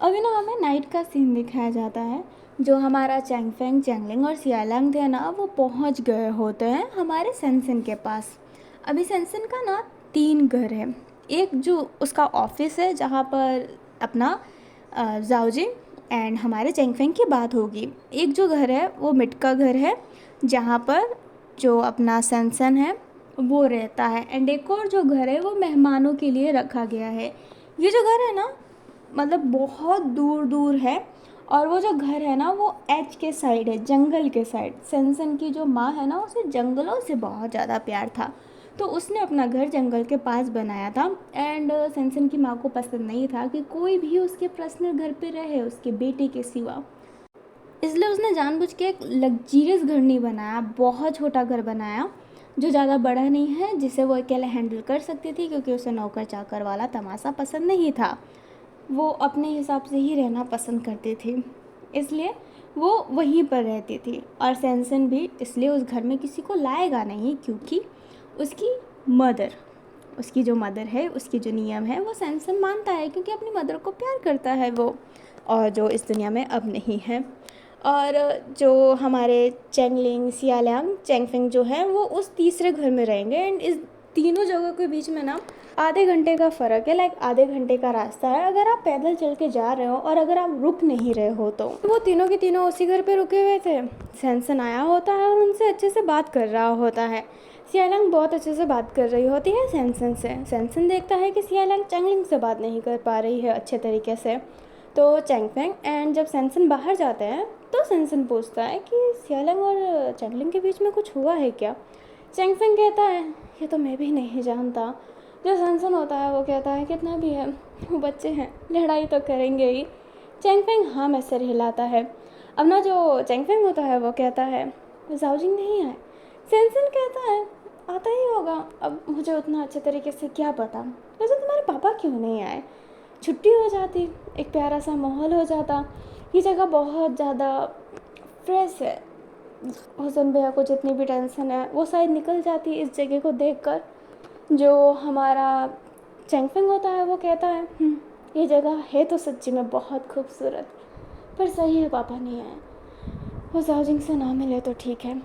अभी ना हमें नाइट का सीन दिखाया जाता है। जो हमारा चैंगफेंग, चैंगलिंग और सियालंग थे ना, वो पहुंच गए होते हैं हमारे सेंसन के पास। अभी सेंसन का ना 3 घर है। एक जो उसका ऑफिस है जहाँ पर अपना जाओजिंग एंड हमारे चैंगफेंग की बात होगी। एक जो घर है वो मिट का घर है जहाँ पर जो अपना सेंसन है वो रहता है। एंड एक और जो घर है वो मेहमानों के लिए रखा गया है। ये जो घर है ना, मतलब बहुत दूर दूर है, और वो जो घर है ना वो एच के साइड है, जंगल के साइड। सेंसन की जो माँ है ना, उसे जंगलों से बहुत ज़्यादा प्यार था, तो उसने अपना घर जंगल के पास बनाया था। एंड सेंसन की माँ को पसंद नहीं था कि कोई भी उसके पर्सनल घर पे रहे उसके बेटे के सिवा, इसलिए उसने जानबूझ के एक लग्जीरियस घर नहीं बनाया, बहुत छोटा घर बनाया जो ज़्यादा बड़ा नहीं है, जिसे वो अकेले हैंडल कर सकती थी, क्योंकि उसे नौकर चाकर वाला तमाशा पसंद नहीं था। वो अपने हिसाब से ही रहना पसंद करती थी, इसलिए वो वहीं पर रहती थी। और सेंसन भी इसलिए उस घर में किसी को लाएगा नहीं, क्योंकि उसकी मदर, उसकी जो मदर है, उसकी जो नियम है वो सेंसन मानता है, क्योंकि अपनी मदर को प्यार करता है वो, और जो इस दुनिया में अब नहीं है। और जो हमारे चैंगलिंग, सियालैंग, चैंगफेंग जो है वो उस तीसरे घर में रहेंगे। एंड इस तीनों जगह के बीच में ना आधे घंटे का फ़र्क है, लाइक आधे घंटे का रास्ता है अगर आप पैदल चल के जा रहे हो और अगर आप रुक नहीं रहे हो तो। वो तीनों के तीनों उसी घर पे रुके हुए थे। सेंसन आया होता है और उनसे अच्छे से बात कर रहा होता है। सियालैंग बहुत अच्छे से बात कर रही होती है सेंसन से। सेंसन देखता है कि सियालैंग चैंगलिंग से बात नहीं कर पा रही है अच्छे तरीके से, तो चैंगफेंग एंड जब सेंसन बाहर जाते हैं तो सेंसन पूछता है कि सियालैंग और चैंगलिंग के बीच में कुछ हुआ है क्या। चैंगफेंग कहता है ये तो मैं भी नहीं जानता। जो सेंसन होता है वो कहता है कितना भी है वो बच्चे हैं, लड़ाई तो करेंगे ही। चैंगफेंग हाँ में सिर हिलाता है। अब ना जो चैंगफेंग होता है वो कहता है जाओजिंग नहीं आए। सेंसन कहता है आता ही होगा, अब मुझे उतना अच्छे तरीके से क्या पता। वैसे तुम्हारे पापा क्यों नहीं आए, छुट्टी हो जाती, एक प्यारा सा माहौल हो जाता, ये जगह बहुत ज़्यादा फ्रेश है। हुसैन भैया को जितनी भी टेंशन है वो शायद निकल जाती इस जगह को देखकर। जो हमारा चैंगफेंग होता है वो कहता है ये जगह है तो सच्ची में बहुत खूबसूरत, पर सही है पापा नहीं आए, वो जाओजिंग से ना मिले तो ठीक है।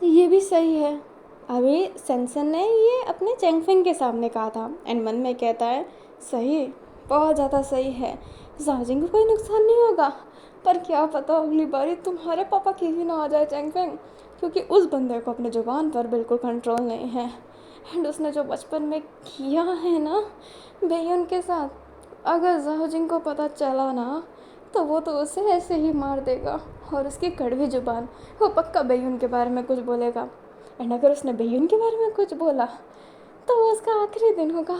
ये भी सही है। अभी सेंसन ने ये अपने चैंगफेंग के सामने कहा था एंड मन में कहता है सही, बहुत ज़्यादा सही है, जाओजिंग को कोई नुकसान नहीं होगा। पर क्या पता अगली बारी तुम्हारे पापा की ही ना आ जाए चैंगफेंग, क्योंकि उस बंदे को अपने ज़ुबान पर बिल्कुल कंट्रोल नहीं है। एंड उसने जो बचपन में किया है ना बेयुन के साथ, अगर जाओजिंग को पता चला ना तो वो तो उसे ऐसे ही मार देगा, और उसकी कड़वी ज़ुबान, वो पक्का बेयुन के बारे में कुछ बोलेगा। एंड अगर उसने बेयुन के बारे में कुछ बोला तो वो उसका आखिरी दिन होगा।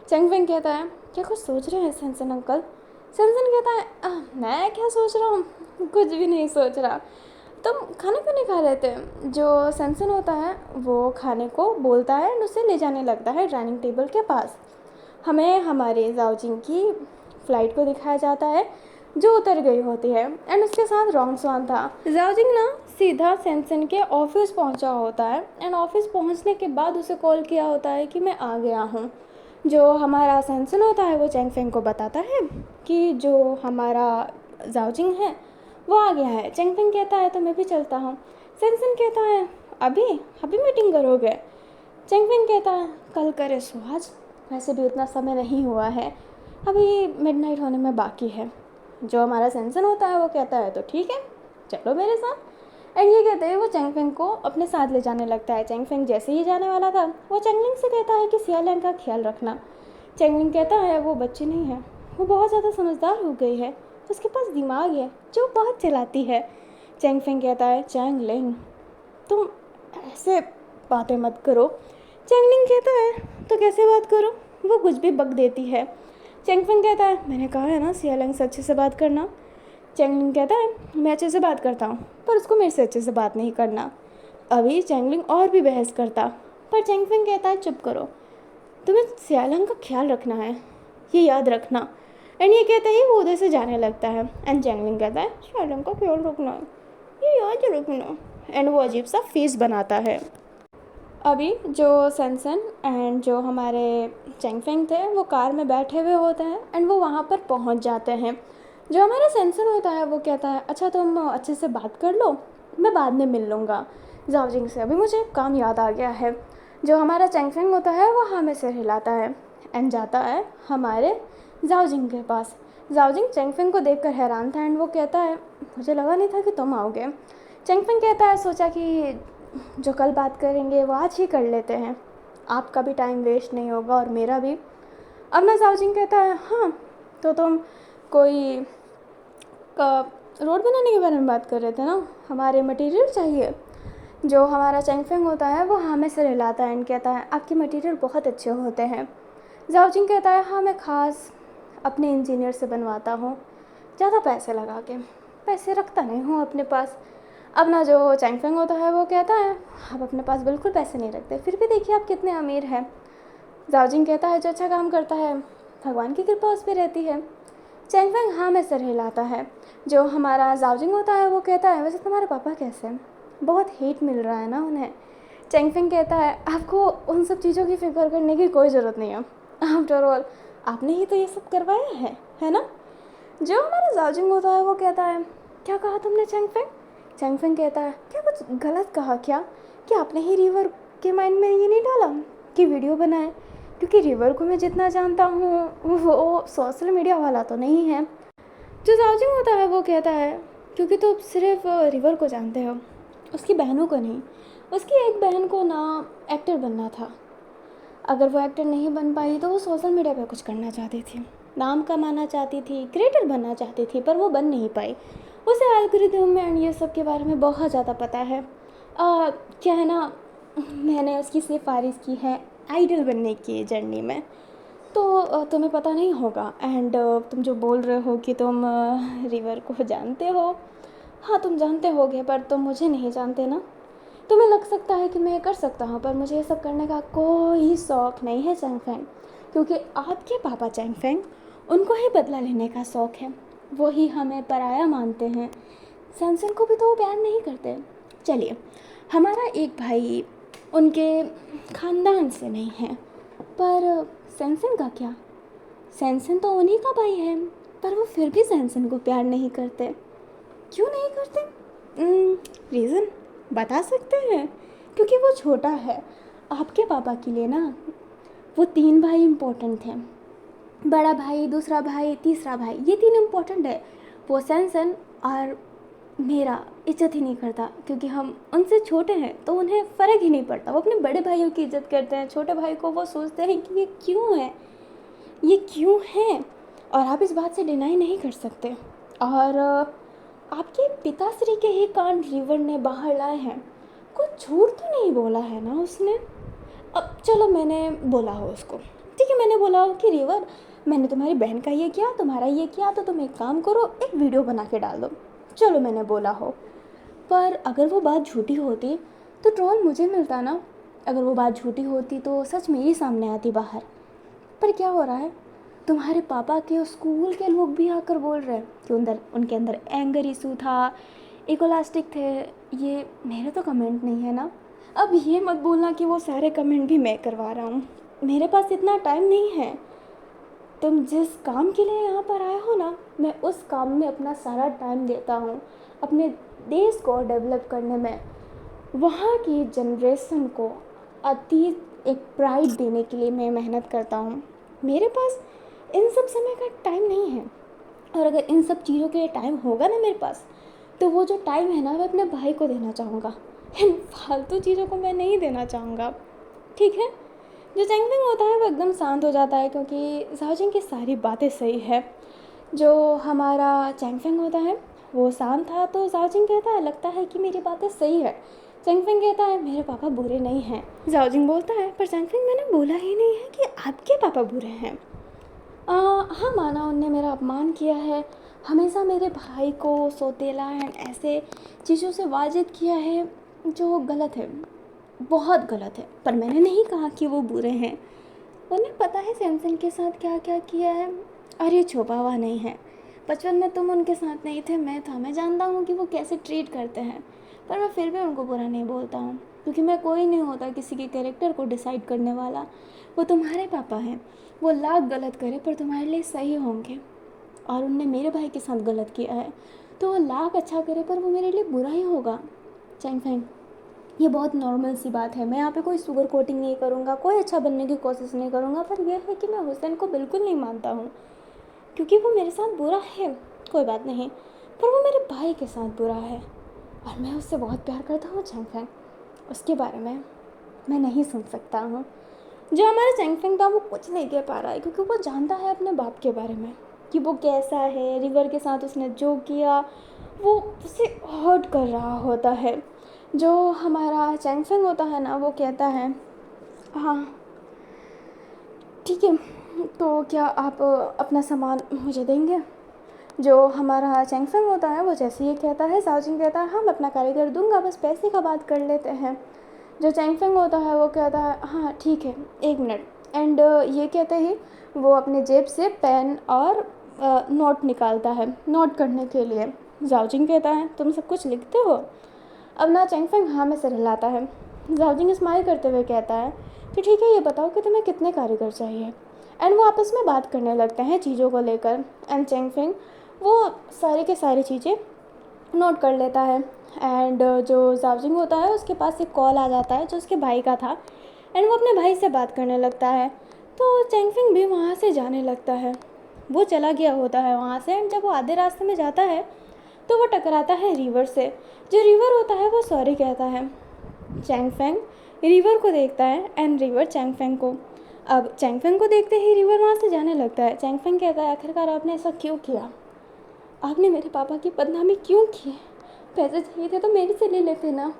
चैंगफेंग कहता है क्या कुछ सोच रहे हैं सेंसन अंकल। सेंसन कहता है मैं क्या सोच रहा हूँ, कुछ भी नहीं सोच रहा, तुम खाना क्यों नहीं खा रहे थे। जो सेंसन होता है वो खाने को बोलता है एंड उसे ले जाने लगता है डाइनिंग टेबल के पास। हमें हमारे जाओजिंग की फ़्लाइट को दिखाया जाता है जो उतर गई होती है एंड उसके साथ रॉन्ग स्वान था। जाओजिंग ना सीधा सेंसन के ऑफिस पहुंचा होता है एंड ऑफिस पहुंचने के बाद उसे कॉल किया होता है कि मैं आ गया हूं। जो हमारा सेंसन होता है वो चैंगफेंग को बताता है कि जो हमारा जाओजिंग है वो आ गया है। चैंगफेंग कहता है तो मैं भी चलता हूँ। सेंसन कहता है अभी अभी मीटिंग करोगे। चैंगफेंग कहता है कल करे सो आज, वैसे भी उतना समय नहीं हुआ है, अभी मिडनाइट होने में बाकी है। जो हमारा सेंसन होता है वो कहता है तो ठीक है चलो मेरे साथ। एंड ये कहते हैं वो चैंगफेंग को अपने साथ ले जाने लगता है। चैंगफेंग जैसे ही जाने वाला था वो चैंगलिंग से कहता है कि सियालैंग का ख्याल रखना। चैंगलिंग कहता है वो बच्ची नहीं है, वो बहुत ज़्यादा समझदार हो गई है, उसके पास दिमाग है, जो बहुत चलाती है। चैंगफेंग कहता है चैंगलिंग तुम ऐसे बातें मत करो। चैंगलिंग कहता है तो कैसे बात करो, वो कुछ भी बक देती है। चैंगफेंग कहता है मैंने कहा है ना सियालैंग से अच्छे से बात करना। चैंगलिंग कहता है मैं अच्छे से बात करता हूँ पर उसको मेरे से अच्छे से बात नहीं करना। अभी चैंगलिंग और भी बहस करता, पर चैंगफेंग कहता है चुप करो, तुम्हें सियालंग का ख्याल रखना है, ये याद रखना। एंड ये कहता है वो उधर से जाने लगता है। एंड चैंगलिंग कहता है सियालंग का ख्याल रखना है, ये याद रखना। एंड वो अजीब सा फेस बनाता है। अभी जो सनसन एंड जो हमारे चैंगफेंग थे वो कार में बैठे हुए होते हैं एंड वो वहाँ पर पहुँच जाते हैं। जो हमारा सनसन होता है वो कहता है अच्छा तुम अच्छे से बात कर लो, मैं बाद में मिल लूँगा जाओजिंग से, अभी मुझे काम याद आ गया है। जो हमारा चैंगफेंग होता है वो हाँ में सिर हिलाता है एंड जाता है हमारे जाओजिंग के पास। जाओजिंग चैंगफेंग को देखकर हैरान था एंड वो कहता है मुझे लगा नहीं था कि तुम आओगे। चैंगफेंग कहता है सोचा कि जो कल बात करेंगे वो आज ही कर लेते हैं, आपका भी टाइम वेस्ट नहीं होगा और मेरा भी। अब ना जाओजिंग कहता है हाँ तो तुम कोई रोड बनाने के बारे में बात कर रहे थे ना, हमारे मटेरियल चाहिए। जो हमारा चैंगफेंग होता है वो हाँ में सिर हिलाता है एंड कहता है आपके मटेरियल बहुत अच्छे होते हैं। जाओजिंग कहता है हाँ मैं ख़ास अपने इंजीनियर से बनवाता हूँ, ज़्यादा पैसे लगा के, पैसे रखता नहीं हूँ अपने पास। अब ना जो चैंगफेंग होता है वो कहता है आप अपने पास बिल्कुल पैसे नहीं रखते, फिर भी देखिए आप कितने अमीर हैं। जाओजिंग कहता है जो अच्छा काम करता है भगवान की कृपा उस पर रहती है। चैंगफेंग हाँ में सिर हिलाता है। जो हमारा जाओजिंग होता है वो कहता है वैसे तुम्हारे पापा कैसे हैं, बहुत हेट मिल रहा है ना उन्हें। चैंगफेंग कहता है आपको उन सब चीज़ों की फिक्र करने की कोई ज़रूरत नहीं है, आफ्टर ऑल आपने ही तो ये सब करवाया है ना। जो हमारा जाओजिंग होता है वो कहता है क्या कहा तुमने चैंगफेंग। चैंगफेंग कहता है क्या कुछ गलत कहा क्या आपने ही रिवर के माइंड में ये नहीं डाला कि वीडियो बनाए, क्योंकि रिवर को मैं जितना जानता हूँ वो सोशल मीडिया वाला तो नहीं है। जो जाओजिंग होता है वो कहता है क्योंकि तुम सिर्फ रिवर को जानते हो, उसकी बहनों को नहीं। उसकी एक बहन को ना एक्टर बनना था, अगर वो एक्टर नहीं बन पाई तो वो सोशल मीडिया पे कुछ करना चाहती थी, नाम कमाना चाहती थी, क्रिएटर बनना चाहती थी, पर वो बन नहीं पाई। उसे एल्गोरिथम में एंड ये सब के बारे में बहुत ज़्यादा पता है। क्या है ना, मैंने उसकी सिफारिश की है आइडल बनने की जर्नी में, तो तुम्हें पता नहीं होगा। एंड तुम जो बोल रहे हो कि तुम रिवर को जानते हो, हाँ तुम जानते होगे पर तुम मुझे नहीं जानते ना। तुम्हें लग सकता है कि मैं कर सकता हूँ पर मुझे ये सब करने का कोई शौक़ नहीं है चैंगफेंग, क्योंकि आपके पापा चैंगफेंग उनको ही बदला लेने का शौक़ है, वो ही हमें पराया मानते हैं, सैनसन को भी तो वो प्यार नहीं करते। चलिए हमारा एक भाई उनके ख़ानदान से नहीं है, पर सैनसन का क्या, सैनसन तो उन्हीं का भाई है, पर वो फिर भी सैनसन को प्यार नहीं करते। क्यों नहीं करते? रीज़न बता सकते हैं, क्योंकि वो छोटा है। आपके पापा के लिए ना वो 3 भाई इम्पोर्टेंट थे, बड़ा भाई, दूसरा भाई, तीसरा भाई, ये 3 इम्पोर्टेंट है। वो सैनसन और मेरा इज्जत ही नहीं करता, क्योंकि हम उनसे छोटे हैं तो उन्हें फ़र्क ही नहीं पड़ता, वो अपने बड़े भाइयों की इज्जत करते हैं, छोटे भाई को वो सोचते हैं कि ये क्यों है, ये क्यों है, और आप इस बात से डिनाई नहीं कर सकते। और आपके पिताश्री के ही कान रिवर ने बाहर लाए हैं, कुछ झूठ तो नहीं बोला है ना उसने। अब चलो मैंने बोला हो उसको, ठीक है मैंने बोला हो कि रिवर मैंने तुम्हारी बहन का ये किया, तुम्हारा ये किया, तो तुम एक काम करो एक वीडियो बना के डाल दो, चलो मैंने बोला हो। पर अगर वो बात झूठी होती तो ट्रोल मुझे मिलता ना, अगर वो बात झूठी होती तो सच मेरे सामने आती बाहर। पर क्या हो रहा है, तुम्हारे पापा के स्कूल के लोग भी आकर बोल रहे हैं कि उनके अंदर एंगर इशू था, इकोलास्टिक थे, ये मेरे तो कमेंट नहीं है ना। अब ये मत बोलना कि वो सारे कमेंट भी मैं करवा रहा हूँ, मेरे पास इतना टाइम नहीं है। तुम जिस काम के लिए यहाँ पर आए हो ना, मैं उस काम में अपना सारा टाइम देता हूँ, अपने देश को डेवलप करने में, वहाँ की जनरेशन को अतीत एक प्राइड देने के लिए मैं मेहनत करता हूँ। मेरे पास इन सब समय का टाइम नहीं है, और अगर इन सब चीज़ों के लिए टाइम होगा ना मेरे पास, तो वो जो टाइम है ना मैं अपने भाई को देना चाहूँगा, इन फालतू चीज़ों को मैं नहीं देना चाहूँगा, ठीक है। जो चैंगफेंग होता है वो एकदम शांत हो जाता है, क्योंकि जाओजिंग की सारी बातें सही है। जो हमारा चैंगफेंग होता है वो शांत था, तो जाओजिंग कहता है लगता है कि मेरी बातें सही है। चैंगफेंग कहता है मेरे पापा बुरे नहीं हैं। जाओजिंग बोलता है पर चैंगफेंग मैंने बोला ही नहीं है कि आपके पापा बुरे हैं। हाँ माना उनने मेरा अपमान किया है, हमेशा मेरे भाई को सौतेला एंड ऐसे चीज़ों से वाजिद किया है, जो गलत है, बहुत गलत है। पर मैंने नहीं कहा कि वो बुरे हैं। उन्हें पता है सैमसंग के साथ क्या क्या किया है, और ये छुपा हुआ नहीं है। बचपन में तुम उनके साथ नहीं थे, मैं था। मैं जानता हूँ कि वो कैसे ट्रीट करते हैं, पर मैं फिर भी उनको बुरा नहीं बोलता हूँ, क्योंकि मैं कोई नहीं होता किसी के कैरेक्टर को डिसाइड करने वाला। वो तुम्हारे पापा हैं, वो लाख गलत करे पर तुम्हारे लिए सही होंगे। और उनने मेरे भाई के साथ गलत किया है, तो वो लाख अच्छा करे पर वो मेरे लिए बुरा ही होगा। चैंग फैंग, ये बहुत नॉर्मल सी बात है। मैं यहाँ पे कोई शुगर कोटिंग नहीं करूँगा, कोई अच्छा बनने की कोशिश नहीं करूँगा, पर यह है कि मैं हुसैन को बिल्कुल नहीं मानता हूँ, क्योंकि वो मेरे साथ बुरा है। कोई बात नहीं, पर वो मेरे भाई के साथ बुरा है, और मैं उससे बहुत प्यार करता हूँ। चैंग फैंग, उसके बारे में मैं नहीं सुन सकता हूँ। जो हमारा चैंग फैंग था वो कुछ नहीं कह पा रहा है, क्योंकि वो जानता है अपने बाप के बारे में कि वो कैसा है। रिवर के साथ उसने जो किया वो उसे हर्ट कर रहा होता है। जो हमारा चैंग फैंग होता है ना, वो कहता है हाँ ठीक है, तो क्या आप अपना सामान मुझे देंगे। जो हमारा चैंग फैंग होता है वो जैसे ये कहता है, साओजिंग कहता है हाँ मैं अपना कारीगर दूंगा, बस पैसे का बात कर लेते हैं। जो चैंग फैंग होता है वो कहता है हाँ ठीक है, 1 मिनट। एंड ये कहते ही वो अपने जेब से पेन और नोट निकालता है नोट करने के लिए। जाओजिंग कहता है तुम सब कुछ लिखते हो। अब ना चैंग फैंग हाँ में सिर हिलाता है। जाओजिंग स्माइल करते हुए कहता है कि ठीक है, ये बताओ कि तुम्हें कितने कारीगर चाहिए। एंड वो आपस में बात करने लगते हैं चीज़ों को लेकर। एंड चैंग फैंग वो सारी के सारी चीज़ें नोट कर लेता है। एंड जो जाओजिंग होता है उसके पास एक कॉल आ जाता है जो उसके भाई का था, एंड वो अपने भाई से बात करने लगता है। तो चैंग फैंग भी वहाँ से जाने लगता है। वो चला गया होता है वहाँ से, एंड जब वो आधे रास्ते में जाता है तो वो टकराता है रिवर से। जो रिवर होता है वो सॉरी कहता है। चैंग फैंग रिवर को देखता है, एंड रिवर चैंग फैंग को। अब चैंग फैंग को देखते ही रिवर वहाँ से जाने लगता है। चैंग फैंग कहता है आखिरकार आपने ऐसा क्यों किया, आपने मेरे पापा की बदनामी क्यों की, पैसे चाहिए थे तो मेरे से ले लेते ना।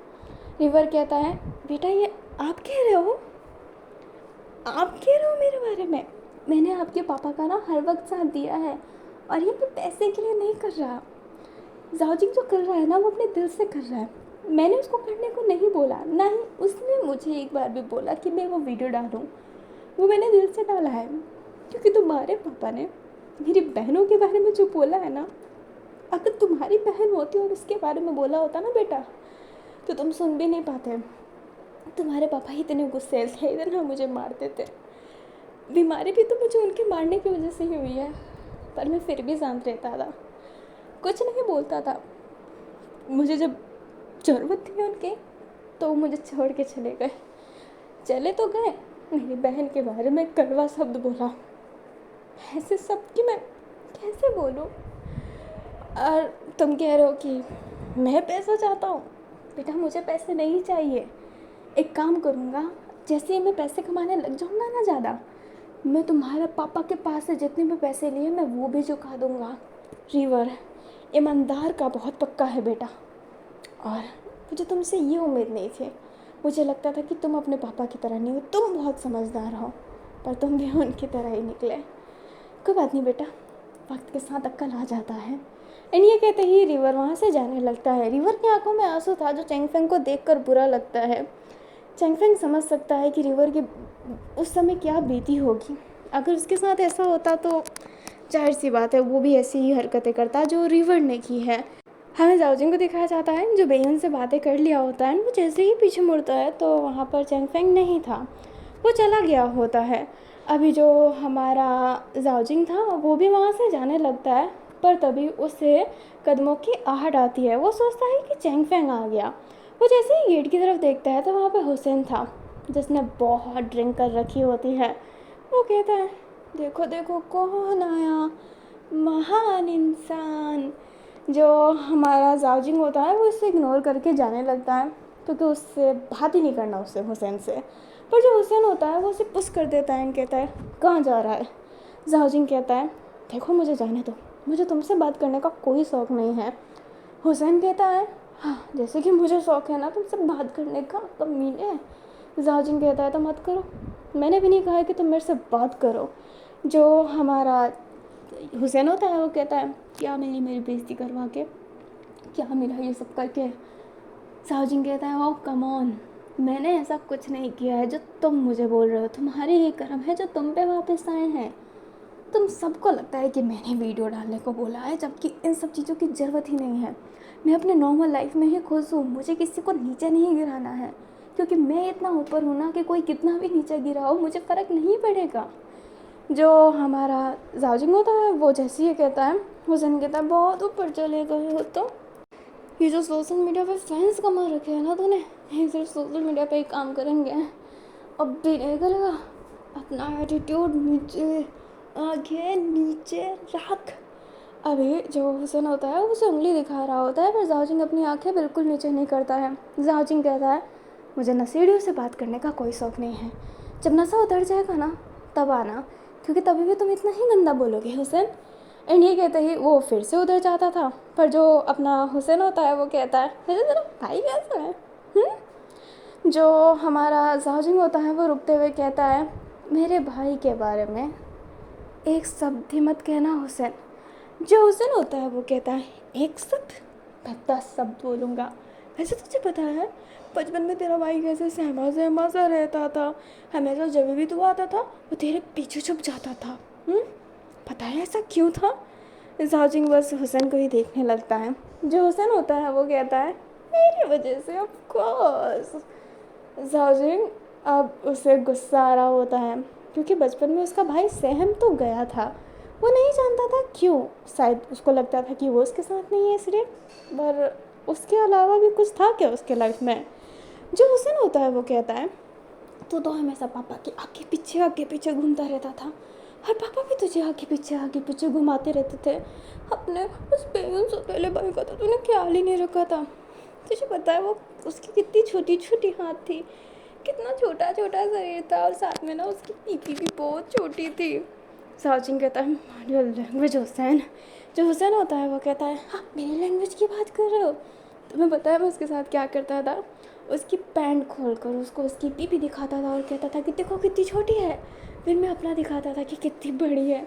रिवर कहता है बेटा ये आप कह रहे हो, आप कह रहे हो मेरे बारे में। मैंने आपके पापा का ना हर वक्त साथ दिया है, और ये मैं पैसे के लिए नहीं कर रहा। जाओजिंग जो कर रहा है ना वो अपने दिल से कर रहा है। मैंने उसको करने को नहीं बोला, ना ही उसने मुझे एक बार भी बोला कि मैं वो वीडियो डालूं। वो मैंने दिल से डाला है, क्योंकि तुम्हारे पापा ने मेरी बहनों के बारे में जो बोला है ना, अगर तुम्हारी बहन होती और उसके बारे में बोला होता ना बेटा, तो तुम सुन भी नहीं पाते। तुम्हारे पापा ही इतने गुस्से थे, इतना मुझे मारते थे। बीमारी भी तो मुझे उनके मारने की वजह से ही हुई है, पर मैं फिर भी शांत रहता था, कुछ नहीं बोलता था। मुझे जब ज़रूरत थी उनके तो वो मुझे छोड़ के चले गए। चले तो गए, मेरी बहन के बारे में कड़वा शब्द बोला। ऐसे सब कि मैं कैसे बोलूँ। और तुम कह रहे हो कि मैं पैसा चाहता हूँ। बेटा मुझे पैसे नहीं चाहिए। एक काम करूँगा, जैसे ही मैं पैसे कमाने लग जाऊँगा ना ज़्यादा, मैं तुम्हारे पापा के पास से जितने भी पैसे लिए मैं वो भी चुका दूँगा। रिवर ईमानदार का बहुत पक्का है बेटा, और मुझे तुमसे ये उम्मीद नहीं थी। मुझे लगता था कि तुम अपने पापा की तरह नहीं हो, तुम बहुत समझदार हो, पर तुम भी उनकी तरह ही निकले। कोई बात नहीं बेटा, वक्त के साथ अक्ल आ जाता है। एंड ये कहते ही रिवर वहाँ से जाने लगता है। रिवर की आंखों में आंसू था जो चैंग फैंग को देखकर बुरा लगता है। चैंग फैंग समझ सकता है कि रिवर की उस समय क्या बीती होगी। अगर उसके साथ ऐसा होता तो जाहिर सी बात है वो भी ऐसी ही हरकतें करता जो रिवर ने की है। हमें जाओजिंग को दिखाया जाता है जो बेयन से बातें कर लिया होता है। वो जैसे ही पीछे मुड़ता है तो वहाँ पर चैंग फैंग नहीं था, वो चला गया होता है। अभी जो हमारा जाओजिंग था वो भी वहाँ से जाने लगता है, पर तभी उसे कदमों की आहट आती है। वो सोचता है कि चैंग फैंग आ गया। वो जैसे ही गेट की तरफ देखता है तो वहाँ पे हुसैन था, जिसने बहुत ड्रिंक कर रखी होती है। वो कहता है देखो देखो कौन आया, महान इंसान। जो हमारा जाओजिंग होता है वो इसे इग्नोर करके जाने लगता है, क्योंकि उससे बात ही नहीं करना उससे, हुसैन से। पर जो हुसैन होता है वो उसे पुश कर देता है एंड कहता है कहाँ जा रहा है। जाओजिंग कहता है देखो मुझे जाने दो, मुझे तुमसे बात करने का कोई शौक़ नहीं है। हुसैन कहता है हाँ जैसे कि मुझे शौक़ है ना तुमसे बात करने का, कमीने। जाओजिंग कहता है तो मत करो, मैंने भी नहीं कहा है कि तुम मेरे से बात करो। जो हमारा हुसैन होता है वो कहता है क्या मिली मेरी बेइज्जती करवा के, क्या मिला ये सब करके। साजिन कहता है, ओह कम ऑन, मैंने ऐसा कुछ नहीं किया है जो तुम मुझे बोल रहे हो, तुम्हारे ही कर्म है जो तुम पे वापस आए हैं। तुम सबको लगता है कि मैंने वीडियो डालने को बोला है, जबकि इन सब चीज़ों की ज़रूरत ही नहीं है। मैं अपने नॉर्मल लाइफ में ही खुश हूँ, मुझे किसी को नीचे नहीं गिराना है, क्योंकि मैं इतना ऊपर हूँ ना कि कोई कितना भी नीचे गिरा हो मुझे फ़र्क नहीं पड़ेगा। जो हमारा जाजिंग होता है वो जैसे ये कहता है, हुसैन कहता है, बहुत ऊपर चले गए हो तो। ये जो सोशल मीडिया पे फैंस कमा रखे हैं ना तूने, ये सिर्फ सोशल मीडिया पे ही काम करेंगे, अब भी नहीं करेगा। अपना एटीट्यूड नीचे, आंखें नीचे रख। अभी जो हुसैन होता है उसे उंगली दिखा रहा होता है, पर जाजिंग अपनी आंखें बिल्कुल नीचे नहीं करता है। जाजिंग कहता है, मुझे नशेड़ियों से बात करने का कोई शौक़ नहीं है, जब नशा उतर जाएगा ना तब आना, क्योंकि तभी भी तुम इतना ही गंदा बोलोगे हुसैन। एंड ये कहते ही वो फिर से उधर जाता था, पर जो अपना हुसैन होता है वो कहता है, अरे तेरा भाई कैसा है? जो हमारा जाजिंग होता है वो रुकते हुए कहता है, मेरे भाई के बारे में एक शब्द भी मत कहना हुसैन। जो हुसैन होता है वो कहता है, एक शब्द? मैं 10 शब्द बोलूँगा। वैसे तुझे पता है बचपन में तेरा भाई कैसे सहमा सहमा सा रहता था, हमेशा जब भी तू आता था वो तेरे पीछे छुप जाता था। पता है ऐसा क्यों था? जाजिंग बस हुसैन को ही देखने लगता है। जो हुसैन होता है वो कहता है, मेरी वजह से, ऑफ कोर्स। जाजिंग अब उसे गुस्सा आ रहा होता है, क्योंकि बचपन में उसका भाई सहम तो गया था, वो नहीं जानता था क्यों, शायद उसको लगता था कि वो उसके साथ नहीं है इसलिए, पर उसके अलावा भी कुछ था क्या उसके लाइफ में। जो हुसैन होता है वो कहता है, तू तो हमेशा पापा के आगे पीछे घूमता रहता था, और पापा भी तुझे आगे पीछे घुमाते रहते थे। अपने उस बेगम से पहले भाई का तो तूने ख्याल ही नहीं रखा था। तुझे पता है वो उसकी कितनी छोटी छोटी हाथ थी, कितना छोटा छोटा शरीर था, और साथ में ना उसकी पीपी भी बहुत छोटी थी। साजिंग कहता है, माय लैंग्वेज हुसैन। जो हुसैन होता है वो कहता है, हाँ मेरी लैंग्वेज की बात कर रहे हो? तुम्हें पता है मैं उसके साथ क्या करता था? उसकी पैंट खोल कर उसको उसकी पीपी दिखाता था और कहता था कि देखो कितनी छोटी है। फिर मैं अपना दिखाता था कि कितनी बड़ी है।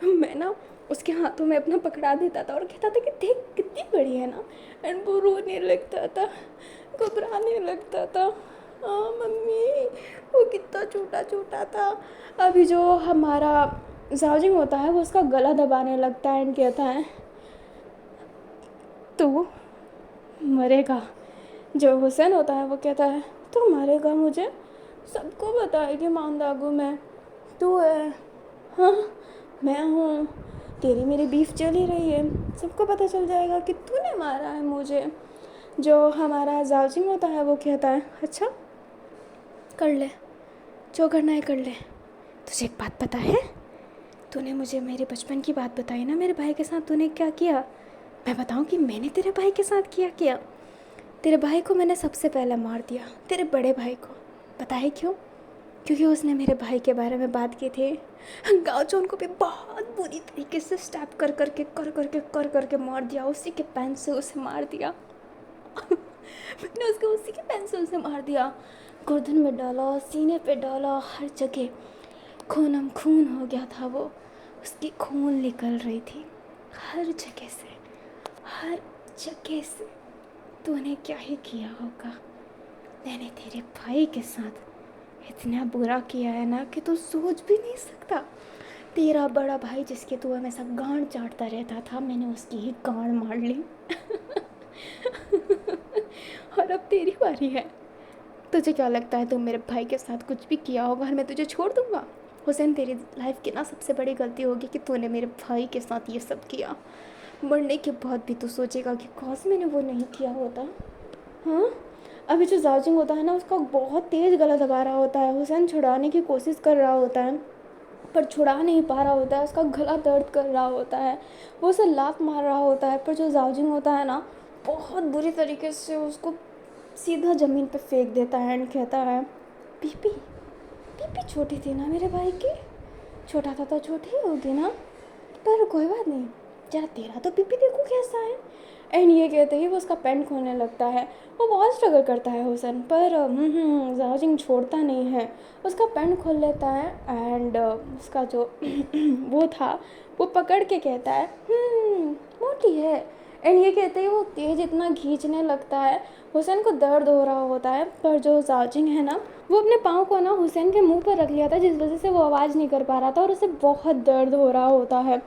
मैं ना उसके हाथों में अपना पकड़ा देता था और कहता था कि देख कितनी बड़ी है ना। एंड वो रोने लगता था, घबराने लगता था, हाँ मम्मी वो कितना छोटा छोटा था। अभी जो हमारा जाजिंग होता है वो उसका गला दबाने लगता है एंड कहता है, तू मरेगा। जो हुसैन होता है वो कहता है, तू मरेगा? मुझे सबको बताएगी मांदागू में तू है, हाँ मैं हूँ, तेरी मेरी बीफ चली रही है, सबको पता चल जाएगा कि तूने मारा है मुझे। जो हमारा जाजिंग होता है वो कहता है, अच्छा कर ले, जो करना है कर ले। तुझे एक बात पता है? तूने मुझे मेरे बचपन की बात बताई ना, मेरे भाई के साथ तूने क्या किया? मैं बताऊँ कि मैंने तेरे भाई के साथ क्या किया? तेरे भाई को मैंने सबसे पहले मार दिया, तेरे बड़े भाई को। पता है क्यों? क्योंकि उसने मेरे भाई के बारे में बात की थी। गाँव को भी बहुत बुरी तरीके से स्टैप कर करके मार दिया, उसी के पेन से उसे मार दिया। मैंने उसको उसी के पेन से उसे मार दिया, गर्दन में डाला, सीने पे डाला, हर जगह खूनम खून हो गया था वो, उसकी खून निकल रही थी हर जगह से, हर जगह से। तूने क्या ही किया होगा? मैंने तेरे भाई के साथ इतना बुरा किया है ना कि तू सोच भी नहीं सकता। तेरा बड़ा भाई जिसके तू हमेशा गांड चाटता रहता था, मैंने उसकी ही गांड मार ली। और अब तेरी बारी है। तुझे क्या लगता है तू मेरे भाई के साथ कुछ भी किया होगा और मैं तुझे छोड़ दूँगा? हुसैन तेरी लाइफ की ना सबसे बड़ी गलती होगी कि तूने मेरे भाई के साथ ये सब किया। मरने के बाद भी तू सोचेगा कि काश मैंने वो नहीं किया होता। हाँ, अभी जो जाजिंग होता है ना उसका बहुत तेज़ गला दबा रहा होता है, हुसैन छुड़ाने की कोशिश कर रहा होता है पर छुड़ा नहीं पा रहा होता है, उसका गला दर्द कर रहा होता है, वो उसे लात मार रहा होता है, पर जो जाजिंग होता है ना बहुत बुरी तरीके से उसको सीधा ज़मीन पे फेंक देता है एंड कहता है, पीपी पीपी छोटी थी ना मेरे भाई की, छोटा था तो छोटी ही होगी ना, पर कोई बात नहीं, जरा तेरा तो पीपी देखो कैसा है। एंड ये कहते ही वो उसका पेंट खोलने लगता है। वो बहुत स्ट्रगल करता है हुसैन, पर जाजिंग छोड़ता नहीं है, उसका पेंट खोल लेता है एंड उसका जो वो था वो पकड़ के कहता है, मोटी है। एंड ये कहते ही वो तेज़ इतना खींचने लगता है, हुसैन को दर्द हो रहा होता है, पर जो जाओजिंग है ना वो अपने पाँव को ना हुसैन के मुंह पर रख लिया था, जिस वजह से वो आवाज़ नहीं कर पा रहा था और उसे बहुत दर्द हो रहा होता है।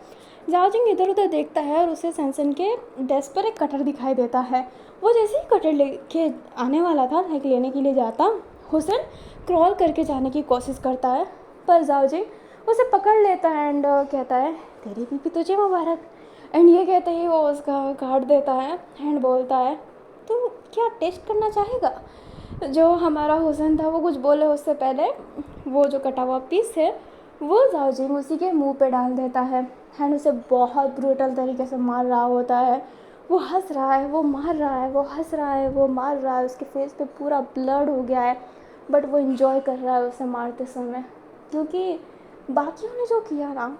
जाओजिंग इधर उधर देखता है और उसे सैनसन के डेस्क पर एक कटर दिखाई देता है। वो जैसे ही कटर लेके आने वाला था, लाइक लेने के लिए जाता, हुसैन क्रॉल करके जाने की कोशिश करता है, पर जाओजिंग उसे पकड़ लेता है एंड कहता है तेरी बीबी तुझे मुबारक। एंड ये कहते ही वो उसका काट देता है एंड बोलता है तो क्या टेस्ट करना चाहेगा। जो हमारा हुसैन था वो कुछ बोले उससे पहले वो जो कटा हुआ पीस है वो जाओजिंग उसी के मुंह पे डाल देता है एंड उसे बहुत ब्रूटल तरीके से मार रहा होता है। वो हंस रहा है, वो मार रहा है, वो हंस रहा है, वो मार रहा है, उसके फेस पे पूरा ब्लड हो गया है, बट वो इन्जॉय कर रहा है उसे मारते समय, क्योंकि बाकियों ने जो किया ना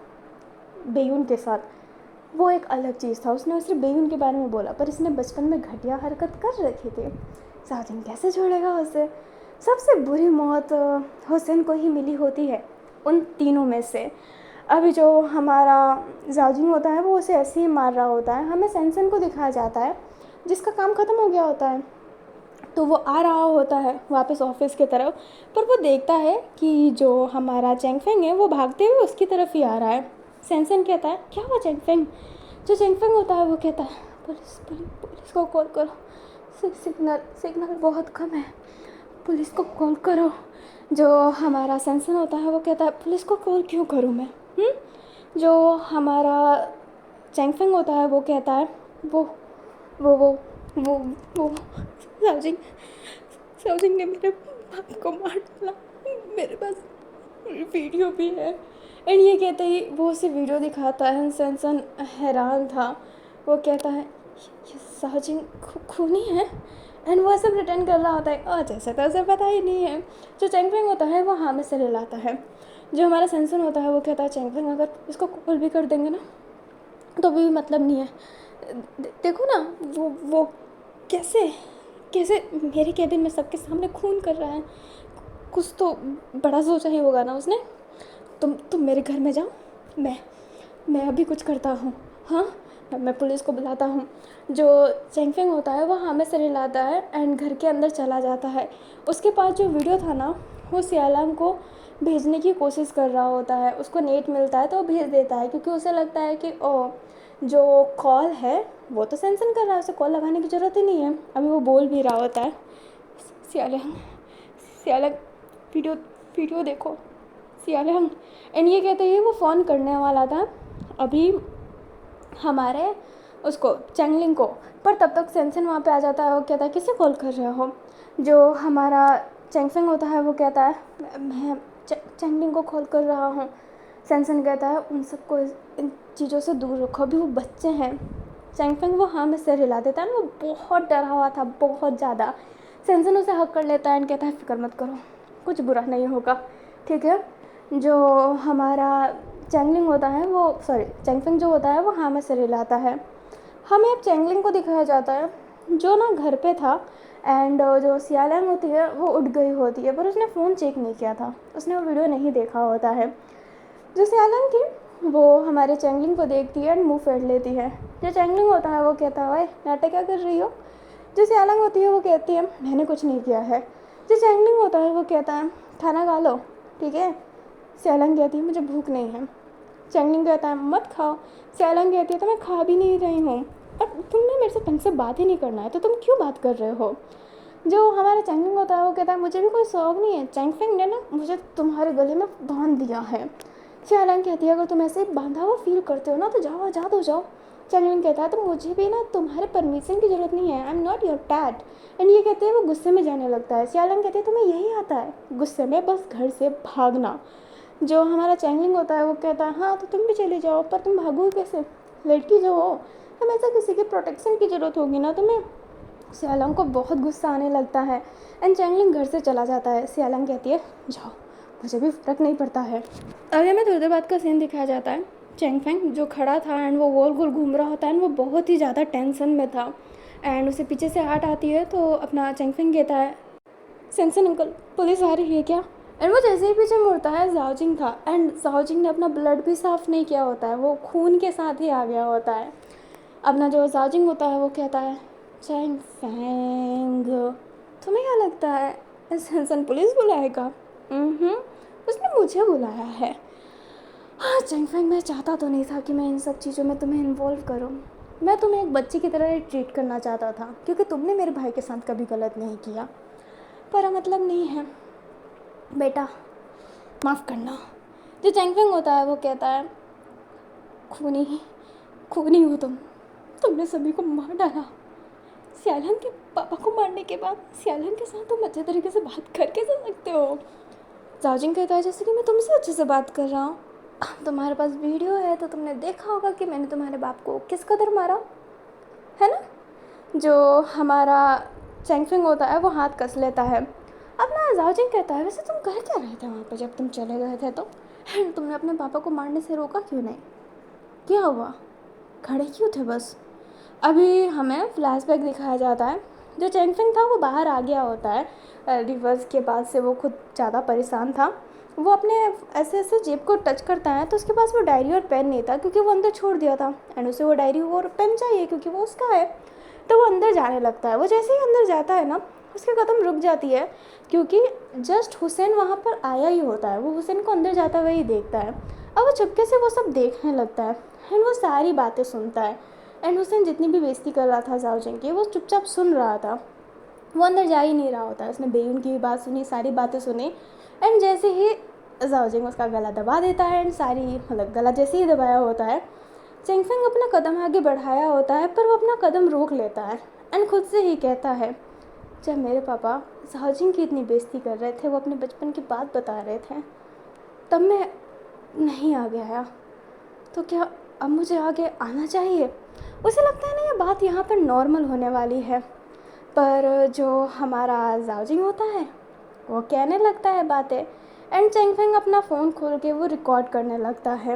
बेयून के साथ वो एक अलग चीज़ था। उसने सिर्फ बेयून के बारे में बोला, पर इसने बचपन में घटिया हरकत कर रखी थी। जाओजिंग कैसे छोड़ेगा उसे। सबसे बुरी मौत हुसैन को ही मिली होती है उन तीनों में से। अभी जो हमारा जाओजिंग होता है वो उसे ऐसे ही मार रहा होता है। हमें सैनसन को दिखाया जाता है जिसका काम ख़त्म हो गया होता है, तो वो आ रहा होता है वापस ऑफिस की तरफ, पर वो देखता है कि जो हमारा चेंगफेंग है वो भागते हुए उसकी तरफ ही आ रहा है। सैनसन कहता है क्या हुआ चेंगफेंग। जो चेंगफेंग होता है वो कहता है पुलिस को कॉल करो, सिग्नल बहुत कम है, पुलिस को कॉल करो। जो हमारा सैनसन होता है वो कहता है पुलिस को कॉल क्यों करूँ मैं। जो हमारा चेंगफेंग होता है वो कहता है वो जाओजिंग ने मेरे बाप को मार डाला, मेरे पास वीडियो भी है। एंड ये कहते ही वो उसे वीडियो दिखाता है। सैनसन हैरान था, वो कहता है ये जाओजिंग खूनी है, एंड वो ऐसे प्रिटेंड कर रहा होता है और जैसे तो उसे पता ही नहीं है। जो चेंगफेंग होता है वो हाँ में से लाता है। जो हमारा सैनसन होता है वो कहता है चेंगफेंग अगर इसको कॉल भी कर देंगे ना तो भी मतलब नहीं है, देखो ना वो कैसे मेरे केबिन में सबके सामने खून कर रहा है, कुछ तो बड़ा सोचा ही होगा ना उसने। तुम मेरे घर में जाओ, मैं अभी कुछ करता हूँ, हाँ मैं पुलिस को बुलाता हूँ। जो चेंगफेंग होता है वो हाँ में से लाता है एंड घर के अंदर चला जाता है। उसके पास जो वीडियो था ना वो सियालंग को भेजने की कोशिश कर रहा होता है। उसको नेट मिलता है तो वो भेज देता है, क्योंकि उसे लगता है कि जो कॉल है वो तो सैनसन कर रहा है, उसे कॉल लगाने की ज़रूरत ही नहीं है। अभी वो बोल भी रहा होता है सियालंग वीडियो देखो सियालंग। एंड ये कहते ही वो फ़ोन करने वाला था अभी हमारे उसको चैंगलिंग को, पर तब तक सैनसन वहाँ पे आ जाता है। वो कहता है किसे कॉल कर रहे हो। जो हमारा चेंगफेंग होता है वो कहता है मैं चैंगलिंग को कॉल कर रहा हूँ। सैनसन कहता है उन सबको इन चीज़ों से दूर रखो, अभी वो बच्चे हैं। चेंगफेंग वो हाँ में सिर हिला देता है, वो बहुत डरा हुआ था, बहुत ज़्यादा। सैनसन उसे हक कर लेता है एंड कहता है फिक्र मत करो, कुछ बुरा नहीं होगा, ठीक है। जो हमारा चैंगलिंग होता है वो चेंगफेंग जो होता है वो हाँ में सिर हिलाता है। हमें अब चैंगलिंग को दिखाया जाता है जो ना घर पे था एंड जो सियालंग होती है वो उठ गई होती है, पर उसने फ़ोन चेक नहीं किया था, उसने वो वीडियो नहीं देखा होता है। जो सियालंग थी वो हमारे चैंगलिंग को देखती है एंड मुंह फेर लेती है। जो चैंगलिंग होता है वो कहता है ओए नाटक क्या कर रही हो। जो सियालंग होती है वो कहती है मैंने कुछ नहीं किया है। जो चैंगलिंग होता है वो कहता है खाना खा लो, ठीक है। सियालंग कहती है मुझे भूख नहीं है। चैंगलिंग कहता है मत खाओ। सियालंग कहती है तो मैं खा भी नहीं रही हूँ, और तुमने मेरे से ढंग से बात ही नहीं करना है तो तुम क्यों बात कर रहे हो। जो हमारा चैंगलिंग होता है वो कहता है मुझे भी कोई शौक नहीं है, चेंगफेंग ने ना मुझे तुम्हारे गले में बांध दिया है। सियालंग कहती है अगर तुम ऐसे बांधा हुआ फील करते हो ना तो जाओ आज़ाद हो जाओ। चैंगलिंग कहता है तो मुझे भी ना तुम्हारे परमिशन की ज़रूरत नहीं है, I am not your PAT. And ये कहते हैं वो गुस्से में जाने लगता है। सियालंग कहती है तुम्हें यही आता है गुस्से में बस घर से भागना। जो हमारा चैंगलिंग होता है वो कहता है हाँ तो तुम भी चले जाओ, पर तुम भागोगे कैसे, लड़की जो हो हमेशा किसी की प्रोटेक्शन की ज़रूरत होगी ना तुम्हें। सियालंग को बहुत गुस्सा आने लगता है एंड चैंगलिंग घर से चला जाता है। सियालंग कहती है जाओ मुझे भी फ़र्क नहीं पड़ता है। अभी हमें थोड़ी देर बाद का सीन दिखाया जाता है। चेंगफेंग जो खड़ा था एंड वो गोल गोल घूम रहा होता है एंड वो बहुत ही ज़्यादा टेंशन में था एंड उसे पीछे से हार्ट आती है तो अपना चेंगफेंग कहता है सैनसन अंकल पुलिस आ रही है क्या। एंड वो जैसे ही पीछे मुड़ता है जाओजिंग था एंड जाओजिंग ने अपना ब्लड भी साफ़ नहीं किया होता है, वो खून के साथ ही आ गया होता है। अपना जो जाजिंग होता है वो कहता है चैंग फैंग, तुम्हें क्या लगता है इस इंसान पुलिस बुलाएगा? उसने मुझे बुलाया है। हाँ चैंग फैंग, मैं चाहता तो नहीं था कि मैं इन सब चीज़ों में तुम्हें इन्वॉल्व करूँ। मैं तुम्हें एक बच्चे की तरह ट्रीट करना चाहता था क्योंकि तुमने मेरे भाई के साथ कभी गलत नहीं किया। पर मतलब नहीं है बेटा, माफ़ करना। जो चैंग फैंग होता है वो कहता है खूनी खूनी हो तुमने सभी को मार डाला। सियालन के पापा को मारने के बाद सियालन के साथ तुम अच्छे तरीके से बात करके जा सकते हो। जाजिंग कहता है जैसे कि मैं तुमसे अच्छे से बात कर रहा हूँ। तुम्हारे पास वीडियो है तो तुमने देखा होगा कि मैंने तुम्हारे बाप को किस कदर मारा है ना। जो हमारा चैंग फैंग होता है वो हाथ कस लेता है। अब ना जाजिंग कहता है वैसे तुम कर क्या रहे थे वहाँ पर जब तुम चले गए थे, तो तुमने अपने पापा को मारने से रोका क्यों नहीं? क्या हुआ, खड़े क्यों थे बस? अभी हमें फ्लैशबैक दिखाया जाता है। जो चैंग फैंग था वो बाहर आ गया होता है रिवर्स के बाद से। वो खुद ज़्यादा परेशान था। वो अपने ऐसे ऐसे जेब को टच करता है तो उसके पास वो डायरी और पेन नहीं था क्योंकि वो अंदर छोड़ दिया था, एंड उसे वो डायरी और पेन चाहिए क्योंकि वो उसका है। तो वो अंदर जाने लगता है। वो जैसे ही अंदर जाता है ना उसकी कदम रुक जाती है क्योंकि जस्ट हुसैन वहाँ पर आया ही होता है। वो हुसैन को अंदर जाता हुआ ही देखता है। अब वो चुपके से वो सब देखने लगता है एंड वो सारी बातें सुनता है। एंड हुसैन जितनी भी बेइज्जती कर रहा था जाओजिंग की वो चुपचाप सुन रहा था। वो अंदर जा ही नहीं रहा होता है। उसने बेयून की भी बात सुनी, सारी बातें सुनी। एंड जैसे ही जाओजिंग उसका गला दबा देता है एंड सारी मतलब गला जैसे ही दबाया होता है, चैंग फैंग अपना कदम आगे बढ़ाया होता है पर वो अपना कदम रोक लेता है एंड खुद से ही कहता है जब मेरे पापा जाओजिंग की इतनी बेइज्जती कर रहे थे, वो अपने बचपन की बात बता रहे थे, तब मैं नहीं आगे आया, तो क्या अब मुझे आगे आना चाहिए? उसे लगता है ना ये बात यहाँ पर नॉर्मल होने वाली है। पर जो हमारा जाओजिंग होता है वो कहने लगता है बातें। एंड चैंग फैंग अपना फ़ोन खोल के वो रिकॉर्ड करने लगता है।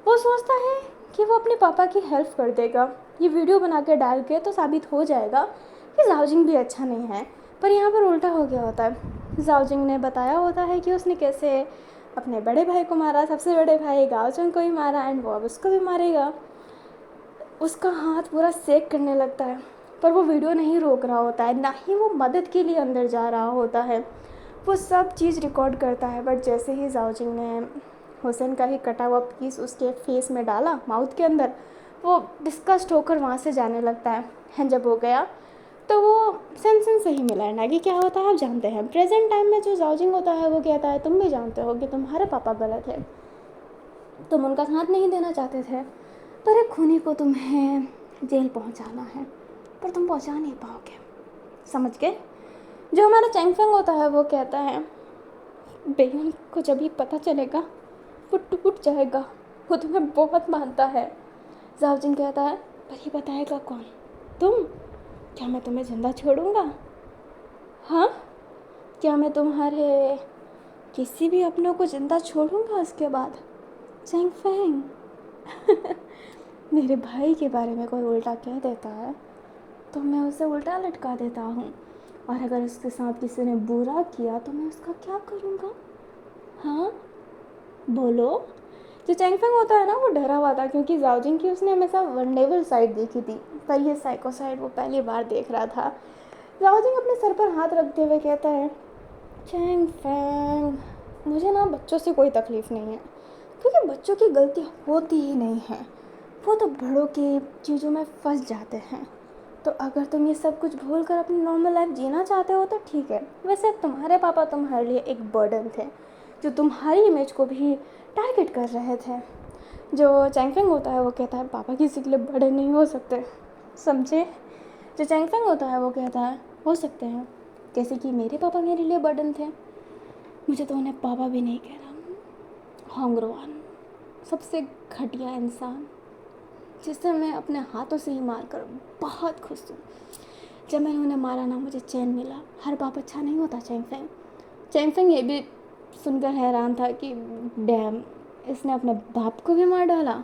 वो सोचता है कि वो अपने पापा की हेल्प कर देगा, ये वीडियो बना के डाल के तो साबित हो जाएगा कि जाओजिंग भी अच्छा नहीं है। पर यहाँ पर उल्टा हो गया होता है। जाओजिंग ने बताया होता है कि उसने कैसे अपने बड़े भाई को मारा, सबसे बड़े भाई गाओचंग को ही मारा, एंड वो अब उसको भी मारेगा। उसका हाथ पूरा सेक करने लगता है पर वो वीडियो नहीं रोक रहा होता है, ना ही वो मदद के लिए अंदर जा रहा होता है। वो सब चीज़ रिकॉर्ड करता है। बट जैसे ही जाओजिंग ने हुसैन का ही कटा हुआ पीस उसके फेस में डाला, माउथ के अंदर, वो डिस्कस्ट होकर वहाँ से जाने लगता है। एंड जब हो गया तो वो सेंसन से ही मिला। एंड आगे क्या होता है आप जानते हैं। प्रेजेंट टाइम में जो जाओजिंग होता है वो कहता है तुम भी जानते हो कि तुम्हारे पापा गलत है, तुम उनका साथ नहीं देना चाहते थे, पर एक खूनी को तुम्हें जेल पहुंचाना है, पर तुम पहुंचा नहीं पाओगे, समझ गए? जो हमारा चैंग फैंग होता है वो कहता है बेयुन को जब भी पता चलेगा वो टूट जाएगा, वो तुम्हें बहुत मानता है। जाओजिंग कहता है पर ये बताएगा कौन? तुम? क्या मैं तुम्हें जिंदा छोड़ूंगा? हाँ, क्या मैं तुम्हारे किसी भी अपनों को जिंदा छोड़ूंगा उसके बाद? चैंग फैंग मेरे भाई के बारे में कोई उल्टा कह देता है तो मैं उसे उल्टा लटका देता हूँ, और अगर उसके साथ किसी ने बुरा किया तो मैं उसका क्या करूँगा? हाँ बोलो। जो चैंग फैंग होता है ना वो डरा हुआ था क्योंकि जाओजिंग की उसने हमेशा वनडेबल साइड देखी थी, पर ये साइको साइड वो पहली बार देख रहा था। जाओजिंग अपने सर पर हाथ रखते हुए कहता है चैंग फैंग मुझे ना बच्चों से कोई तकलीफ़ नहीं है क्योंकि बच्चों की गलती होती ही नहीं है, वो तो बड़ों की चीज़ों में फंस जाते हैं। तो अगर तुम ये सब कुछ भूल कर अपनी नॉर्मल लाइफ जीना चाहते हो तो ठीक है। वैसे तुम्हारे पापा तुम्हारे लिए एक बर्डन थे जो तुम्हारी इमेज को भी टारगेट कर रहे थे। जो चैंग फैंग होता है वो कहता है पापा किसी के लिए बर्डन नहीं हो सकते, समझे? जो चैंग फैंग होता है वो कहता है हो सकते हैं, जैसे कि मेरे पापा मेरे लिए बर्डन थे। मुझे तो उन्हें पापा भी नहीं कह रहा, होंगरवान सबसे घटिया इंसान जिसे मैं अपने हाथों से ही मार कर बहुत खुश हूँ। जब मैंने उन्हें मारा ना मुझे चैन मिला। हर बाप अच्छा नहीं होता चैंग फैंग। चैंग फैंग ये भी सुनकर हैरान था कि डैम इसने अपने बाप को भी मार डाला।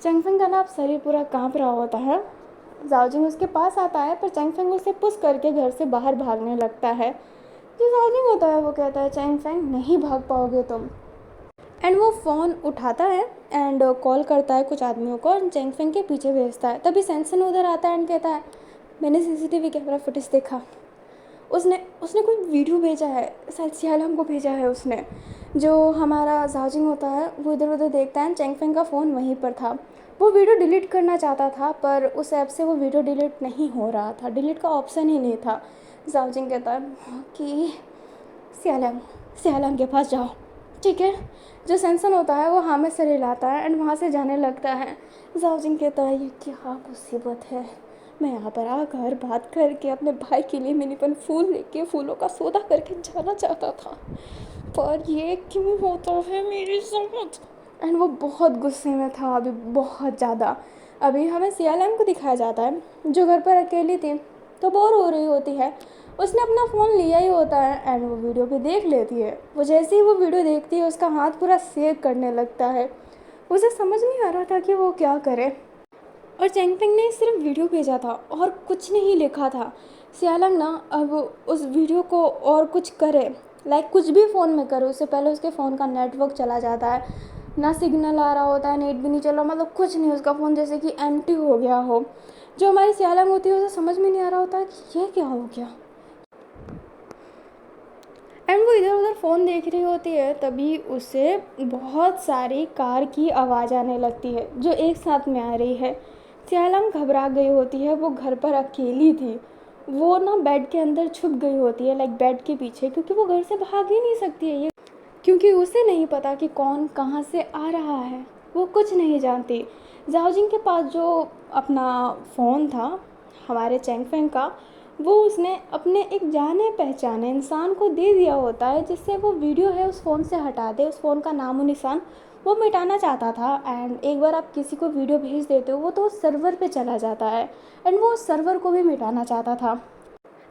चैंग फैंग का ना शरीर पूरा कांप रहा होता है। जाओजिंग उसके पास आता है पर चैंग फैंग उसे पुश करके घर से बाहर भागने लगता है। जो जाओजिंग होता है वो कहता है चैंग फैंग नहीं भाग पाओगे तुम, एंड वो फ़ोन उठाता है एंड कॉल करता है कुछ आदमियों को और चेंग फेंग के पीछे भेजता है। तभी सैनसन उधर आता है एंड कहता है मैंने सीसीटीवी कैमरा फुटेज देखा। उसने उसने कोई वीडियो भेजा है, शायद सियालम को भेजा है उसने। जो हमारा जाओजिंग होता है वो इधर उधर देखता है, चेंग फेंग का फ़ोन वहीं पर था। वो वीडियो डिलीट करना चाहता था पर उस ऐप से वो वीडियो डिलीट नहीं हो रहा था, डिलीट का ऑप्शन ही नहीं था। जाओजिंग कहता है कि सियालम सियालम के पास जाओ, ठीक है। जो सैनसन होता है वो हाँ में सिर हिलाता है एंड वहाँ से जाने लगता है। जाओजिंग कहता है ये क्या मुसीबत है, मैं यहाँ पर आकर बात करके अपने भाई के लिए मिनीपन फूल लेके फूलों का सौदा करके जाना चाहता था, पर ये क्यों होता है मेरे साथ। एंड वो बहुत गुस्से में था अभी, बहुत ज़्यादा। अभी हमें सियालम को दिखाया जाता है जो घर पर अकेली थी तो बोर हो रही होती है। उसने अपना फ़ोन लिया ही होता है एंड वो वीडियो भी देख लेती है। वो जैसे ही वो वीडियो देखती है उसका हाथ पूरा सेक करने लगता है। उसे समझ नहीं आ रहा था कि वो क्या करे। और चेंग फेंग ने सिर्फ वीडियो भेजा था और कुछ नहीं लिखा था। सियालंग ना अब उस वीडियो को और कुछ करे, लाइक कुछ भी फ़ोन में करे उससे पहले उसके फ़ोन का नेटवर्क चला जाता है, ना सिग्नल आ रहा होता है, नेट भी नहीं चल रहा, मतलब कुछ नहीं, उसका फ़ोन जैसे कि एम्प्टी हो गया हो। जो हमारी सियालंग होती है उसे समझ में नहीं आ रहा होता है कि ये क्या हो गया। एंड वो इधर उधर फ़ोन देख रही होती है तभी उसे बहुत सारी कार की आवाज़ आने लगती है जो एक साथ में आ रही है। सियालंग घबरा गई होती है, वो घर पर अकेली थी। वो ना बेड के अंदर छुप गई होती है, लाइक बेड के पीछे, क्योंकि वो घर से भाग ही नहीं सकती है ये, क्योंकि उसे नहीं पता कि कौन कहाँ से आ रहा है, वो कुछ नहीं जानती। जाओजिंग के पास जो अपना फ़ोन था हमारे चेंग फेंग का, वो उसने अपने एक जाने पहचाने इंसान को दे दिया होता है जिससे वो वीडियो है उस फ़ोन से हटा दे, उस फ़ोन का नामो निशान वो मिटाना चाहता था। एंड एक बार आप किसी को वीडियो भेज देते हो वो तो सर्वर पे चला जाता है एंड वो उस सर्वर को भी मिटाना चाहता था,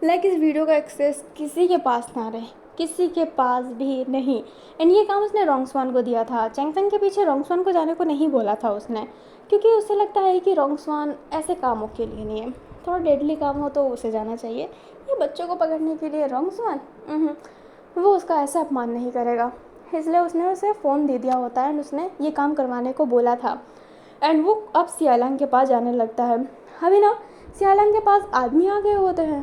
लाइक इस वीडियो का एक्सेस किसी के पास ना रहे, किसी के पास भी नहीं। एंड ये काम उसने रोंगस्वान को दिया था। चेंग फेंग के पीछे रोंगस्वान को जाने को नहीं बोला था उसने, क्योंकि उसे लगता है कि रोंगस्वान ऐसे कामों के लिए नहीं है, थोड़ा डेडली काम हो तो उसे जाना चाहिए। ये बच्चों को पकड़ने के लिए रोंगस्वान, वो उसका ऐसा अपमान नहीं करेगा, इसलिए उसने उसे फ़ोन दे दिया होता है एंड उसने ये काम करवाने को बोला था। एंड वो अब सियालंग के पास जाने लगता है। अभी ना सियालंग के पास आदमी आ गए होते हैं।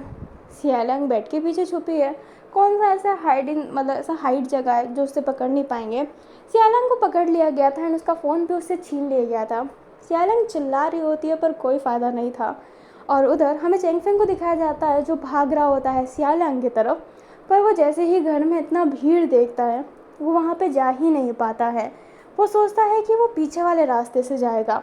सियालंग बेड के पीछे छुपी है, कौन सा ऐसा हाइडिंग, मतलब ऐसा हाइड जगह है जो उससे पकड़ नहीं पाएंगे। सियालंग को पकड़ लिया गया था एंड उसका फ़ोन भी उससे छीन लिया गया था। सियालंग चिल्ला रही होती है पर कोई फ़ायदा नहीं था। और उधर हमें चेंग फेंग को दिखाया जाता है जो भाग रहा होता है सियालंग की तरफ, पर वो जैसे ही घर में इतना भीड़ देखता है वो वहाँ पे जा ही नहीं पाता है। वो सोचता है कि वो पीछे वाले रास्ते से जाएगा,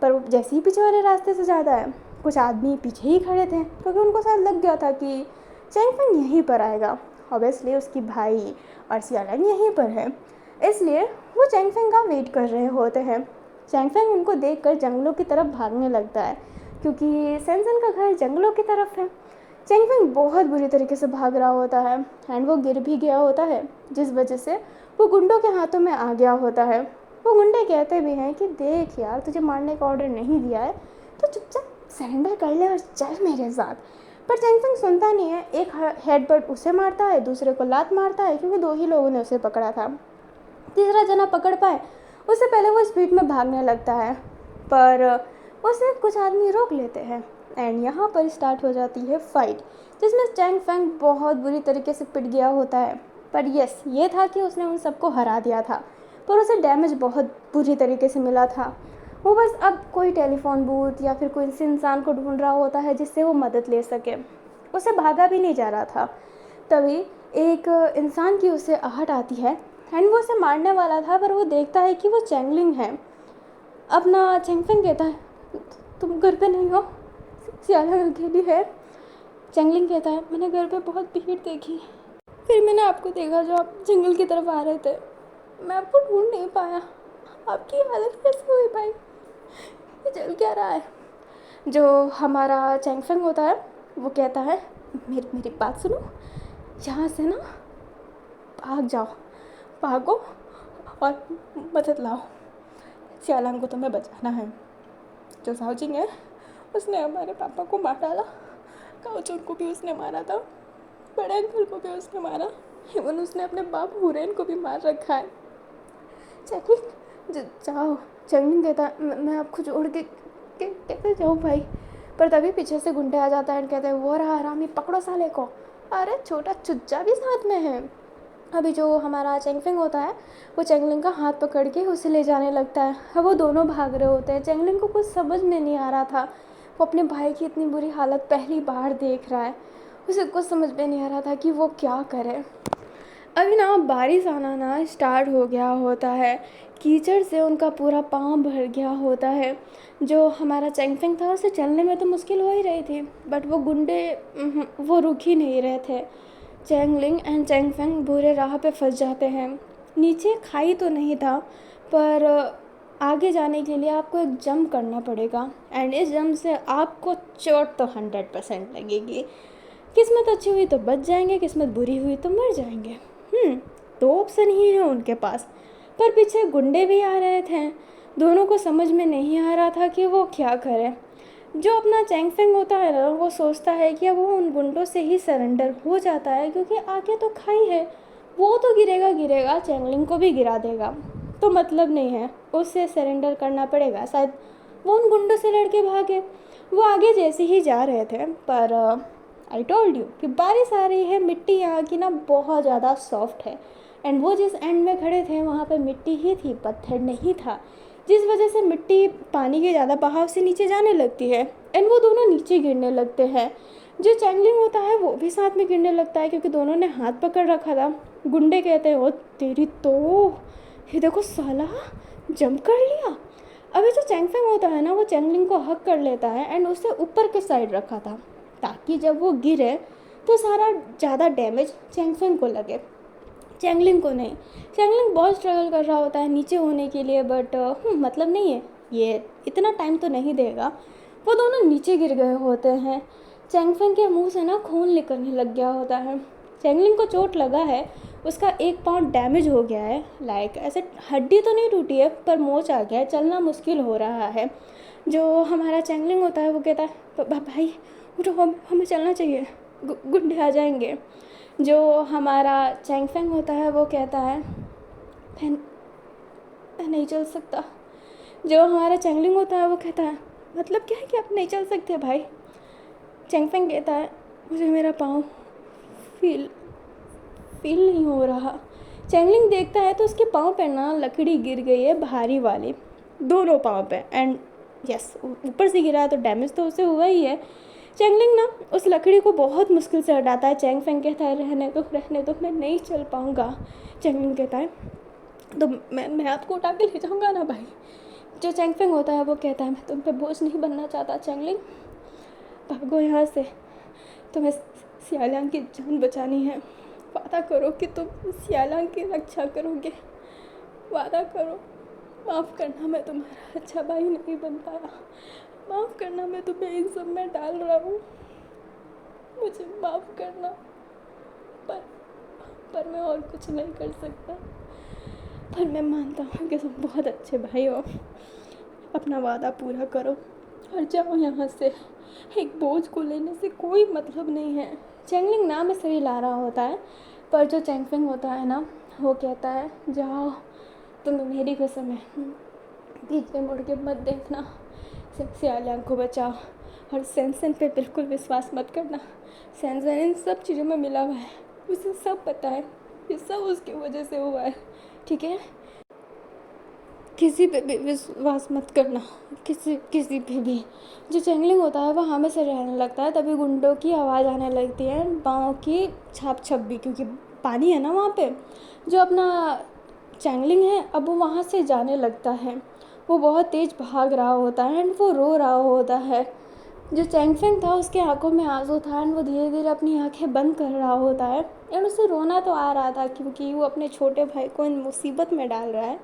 पर वो जैसे ही पीछे वाले रास्ते से जाता है कुछ आदमी पीछे ही खड़े थे, क्योंकि उनको शायद लग गया था कि चेंग फेंग यहीं पर आएगा। ऑब्वियसली उसकी भाई और सियालंग यहीं पर है, इसलिए वो चेंग फेंग का वेट कर रहे होते हैं। चेंग फेंग उनको देखकर जंगलों की तरफ भागने लगता है, क्योंकि सैनसन का घर जंगलों की तरफ है। चेंग फेंग बहुत बुरी तरीके से भाग रहा होता है एंड वो गिर भी गया होता है, जिस वजह से वो गुंडों के हाथों में आ गया होता है। वो गुंडे कहते भी हैं कि देख यार, तुझे मारने का ऑर्डर नहीं दिया है तो चुपचाप सरेंडर कर ले और चल मेरे साथ। पर चेंग फेंग सुनता नहीं है, एक हेडबट उसे मारता है, दूसरे को लात मारता है, क्योंकि दो ही लोगों ने उसे पकड़ा था। तीसरा जना पकड़ पाए उससे पहले वो स्पीड में भागने लगता है, पर उसे कुछ आदमी रोक लेते हैं एंड यहाँ पर स्टार्ट हो जाती है फाइट, जिसमें चेंग फेंग बहुत बुरी तरीके से पिट गया होता है। पर यस, ये था कि उसने उन सबको हरा दिया था, पर उसे डैमेज बहुत बुरी तरीके से मिला था। वो बस अब कोई टेलीफोन बूथ या फिर कोई इंसान को ढूंढ रहा होता है जिससे वो मदद ले सके। उसे भागा भी नहीं जा रहा था। तभी एक इंसान की उसे आहट आती है एंड वो उसे मारने वाला था, पर वो देखता है कि वो चैंगलिंग है। अपना चेंग फेंग कहता है तुम घर पे नहीं हो, सियालंग अकेली है। चैंगलिंग कहता है मैंने घर पे बहुत भीड़ देखी, फिर मैंने आपको देखा जो आप जंगल की तरफ आ रहे थे, मैं आपको ढूंढ नहीं पाया, आपकी हालत कैसे हुई भाई, ये चल क्या रहा है। जो हमारा चेंग फेंग होता है वो कहता है मेरी मेरी बात सुनो, यहाँ से ना भाग जाओ, भागो और मदद लाओ, सियालंग को तुम्हें बचाना है। जो जाओजिंग है उसने हमारे पापा को मार डाला, काओचुन को भी उसने मारा था, बड़े अंकल को भी उसने मारा, इवन उसने अपने बाप हुरेन को भी मार रखा है। चैंगलिंग जाओ। चैंगलिंग कहता है मैं आपको छोड़ के कैसे जाऊँ भाई। पर तभी पीछे से गुंडे आ जाता है एंड कहते हैं वो रहा हरामी, पकड़ो साले को। अरे छोटा चुच्चा भी साथ में है। अभी जो हमारा चैंगफेंग होता है वो चैंगलिंग का हाथ पकड़ के उसे ले जाने लगता है। अब वो दोनों भाग रहे होते हैं। चैंगलिंग को कुछ समझ में नहीं आ रहा था, वो अपने भाई की इतनी बुरी हालत पहली बार देख रहा है। उसे कुछ समझ में नहीं आ रहा था कि वो क्या करे। अभी ना बारिश आना ना स्टार्ट हो गया होता है। कीचड़ से उनका पूरा पाँव भर गया होता है। जो हमारा चैंगफेंग था उसे चलने में तो मुश्किल हो ही रही थी, बट वो गुंडे वो रुक ही नहीं रहे थे। चैंगलिंग एंड चैंगफेंग बुरे राह पे फंस जाते हैं। नीचे खाई तो नहीं था, पर आगे जाने के लिए आपको एक जंप करना पड़ेगा एंड इस जंप से आपको चोट तो 100% लगेगी। किस्मत अच्छी हुई तो बच जाएंगे, किस्मत बुरी हुई तो मर जाएंगे। दो ऑप्शन ही है उनके पास। पर पीछे गुंडे भी आ रहे थे। दोनों को समझ में नहीं आ रहा था कि वो क्या करे। जो अपना चैंगफेंग होता है ना, वो सोचता है कि अब वो उन गुंडों से ही सरेंडर हो जाता है, क्योंकि आगे तो खाई है, वो तो गिरेगा चैंगलिंग को भी गिरा देगा, तो मतलब नहीं है, उससे सरेंडर करना पड़ेगा। शायद वो उन गुंडों से लड़के भागे। वो आगे जैसे ही जा रहे थे, पर आई टोल्ड यू कि बारिश आ रही है। मिट्टी यहाँ की ना बहुत ज़्यादा सॉफ्ट है एंड वो जिस एंड में खड़े थे वहाँ पे मिट्टी ही थी, पत्थर नहीं था, जिस वजह से मिट्टी पानी के ज़्यादा बहाव से नीचे जाने लगती है एंड वो दोनों नीचे गिरने लगते हैं। जो चैंगलिंग होता है वो भी साथ में गिरने लगता है, क्योंकि दोनों ने हाथ पकड़ रखा था। गुंडे कहते हैं ओ तेरी तो, ये देखो साला जंप कर लिया। अभी जो चैंगफेंग होता है ना, वो चैंगलिंग को हक कर लेता है एंड उसे ऊपर के साइड रखा था, ताकि जब वो गिरे तो सारा ज़्यादा डैमेज चैंगफेंग को लगे, चैंगलिंग को नहीं। चैंगलिंग बहुत स्ट्रगल कर रहा होता है नीचे होने के लिए, बट मतलब नहीं है, ये इतना टाइम तो नहीं देगा। वो दोनों नीचे गिर गए होते हैं। चैंगफेंग के मुंह से ना खून निकलने लग गया होता है। चैंगलिंग को चोट लगा है, उसका एक पाँव डैमेज हो गया है, लाइक ऐसे हड्डी तो नहीं टूटी है पर मोच आ गया है, चलना मुश्किल हो रहा है। जो हमारा चैंगलिंग होता है वो कहता है भाई उठो, हमें चलना चाहिए, गुंडे आ जाएंगे। जो हमारा चैंगफेंग होता है वो कहता है मैं नहीं चल सकता। जो हमारा चैंगलिंग होता है वो कहता है मतलब क्या है कि आप नहीं चल सकते भाई। चैंगफेंग कहता है मुझे मेरा पाँव फील नहीं हो रहा। चैंगलिंग देखता है तो उसके पाँव पर ना लकड़ी गिर गई है, भारी वाली, दोनों पाँव पे, एंड यस ऊपर से गिरा है तो डैमेज तो उसे हुआ ही है। चैंगलिंग ना उस लकड़ी को बहुत मुश्किल से हटाता है। चैंगफेंग कहता है रहने दो, मैं नहीं चल पाऊँगा। चैंगलिंग कहता है तो मैं आपको उठा के ले जाऊँगा ना भाई। जो चैंगफेंग होता है वो कहता है मैं तुम पे बोझ नहीं बनना चाहता चैंगलिंग, भागो यहाँ से, तुम्हें सियालांग की जान बचानी है। वादा करो कि तुम सियालांग की रक्षा करोगे, वादा करो। माफ़ करना मैं तुम्हारा अच्छा भाई नहीं बन पाया, माफ़ करना मैं तुम्हें इन सब में डाल रहा हूँ, मुझे माफ़ करना। पर मैं और कुछ नहीं कर सकता। पर मैं मानता हूँ कि तुम बहुत अच्छे भाई हो। अपना वादा पूरा करो और जाओ यहाँ से। एक बोझ को लेने से कोई मतलब नहीं है। चैंगलिंग ना में सही ला रहा होता है, पर जो चैंगफेंग होता है ना वो कहता है जाओ, तुम्हें मेरी कसम है, पीछे मुड़ के मत देखना, सियालांग को बचाओ। और सैनसन पे बिल्कुल विश्वास मत करना, सैनसन इन सब चीज़ों में मिला हुआ है, उसे सब पता है, ये सब उसकी वजह से हुआ है, ठीक है। किसी पे भी विश्वास मत करना, किसी पे भी। जो चैंगलिंग होता है वो हमें से रहने लगता है। तभी गुंडों की आवाज़ आने लगती है, पाँव की छाप भी, क्योंकि पानी है ना वहाँ पे। जो अपना चैंगलिंग है अब वो वहाँ से जाने लगता है। वो बहुत तेज़ भाग रहा होता है एंड वो रो रहा होता है। जो चैंगफेंग था उसके आंखों में आंसू था एंड वो धीरे धीरे अपनी आंखें बंद कर रहा होता है एंड उसे रोना तो आ रहा था, क्योंकि वो अपने छोटे भाई को इन मुसीबत में डाल रहा है।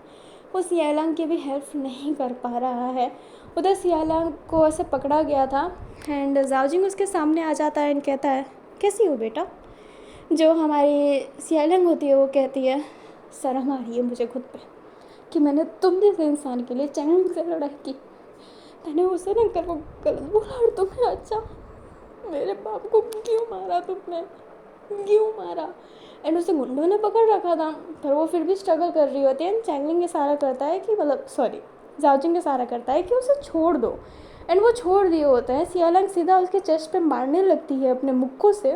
वो सियालांग की भी हेल्प नहीं कर पा रहा है। उधर सियालांग को ऐसे पकड़ा गया था एंड जाओजिंग उसके सामने आ जाता है एंड कहता है कैसी हो बेटा। जो हमारी सियालांग होती है वो कहती है शर्म आ रही है मुझे खुद पे कि मैंने तुम जैसे इंसान के लिए चैंगलिंग से लड़ाई की। मैंने उसे ना कर वो गलत बोला और तुम्हें अच्छा, मेरे बाप को क्यों मारा तुमने, क्यों मारा। एंड उसे गुंडों ने पकड़ रखा था, पर वो फिर भी स्ट्रगल कर रही होती है। एंड चैंगलिंग इशारा करता है कि मतलब सॉरी जाओजिंग इशारा करता है कि उसे छोड़ दो, एंड वो छोड़ दिए होते हैं। सियालैंग सीधा उसके चेस्ट पे मारने लगती है अपने मुक्कों से,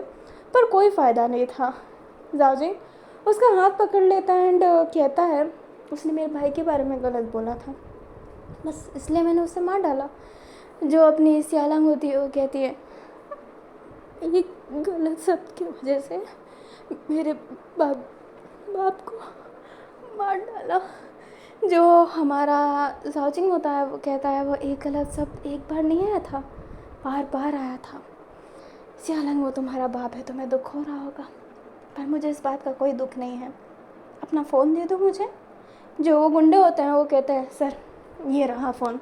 पर कोई फ़ायदा नहीं था। जाओजिंग उसका हाथ पकड़ लेता है एंड कहता है उसने मेरे भाई के बारे में गलत बोला था, बस इसलिए मैंने उसे मार डाला। जो अपनी सियालैंग होती है वो कहती है एक गलत शब्द की वजह से मेरे बाप को मार डाला। जो हमारा जाओजिंग होता है वो कहता है वो एक गलत शब्द एक बार नहीं आया था, बार बार आया था। सियालैंग वो तुम्हारा बाप है, तुम्हें दुख हो रहा होगा, पर मुझे इस बात का कोई दुख नहीं है, अपना फ़ोन दे दो मुझे। जो वो गुंडे होते हैं वो कहते हैं सर ये रहा फ़ोन।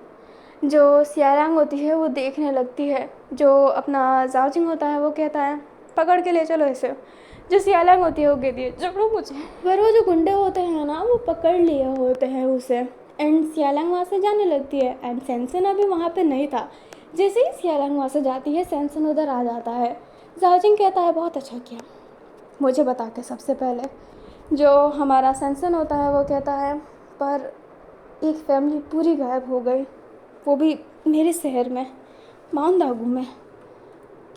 जो सियालैंग होती है वो देखने लगती है। जो अपना जाओजिंग होता है वो कहता है पकड़ के ले चलो इसे। जो सियालैंग होती है वो कहती है छोड़ो मुझे। पर वो जो गुंडे होते हैं ना वो पकड़ लिए होते हैं उसे, एंड सियालैंग वहाँ से जाने लगती है। एंड सैनसन अभी वहाँ पे नहीं था। जैसे ही सियालैंग वहाँ से जाती है सैनसन उधर आ जाता है। जाओजिंग कहता है बहुत अच्छा किया मुझे बता के सबसे पहले। जो हमारा सैनसन होता है वो कहता है पर एक फैमिली पूरी गायब हो गई, वो भी मेरे शहर में माउंट दागू में,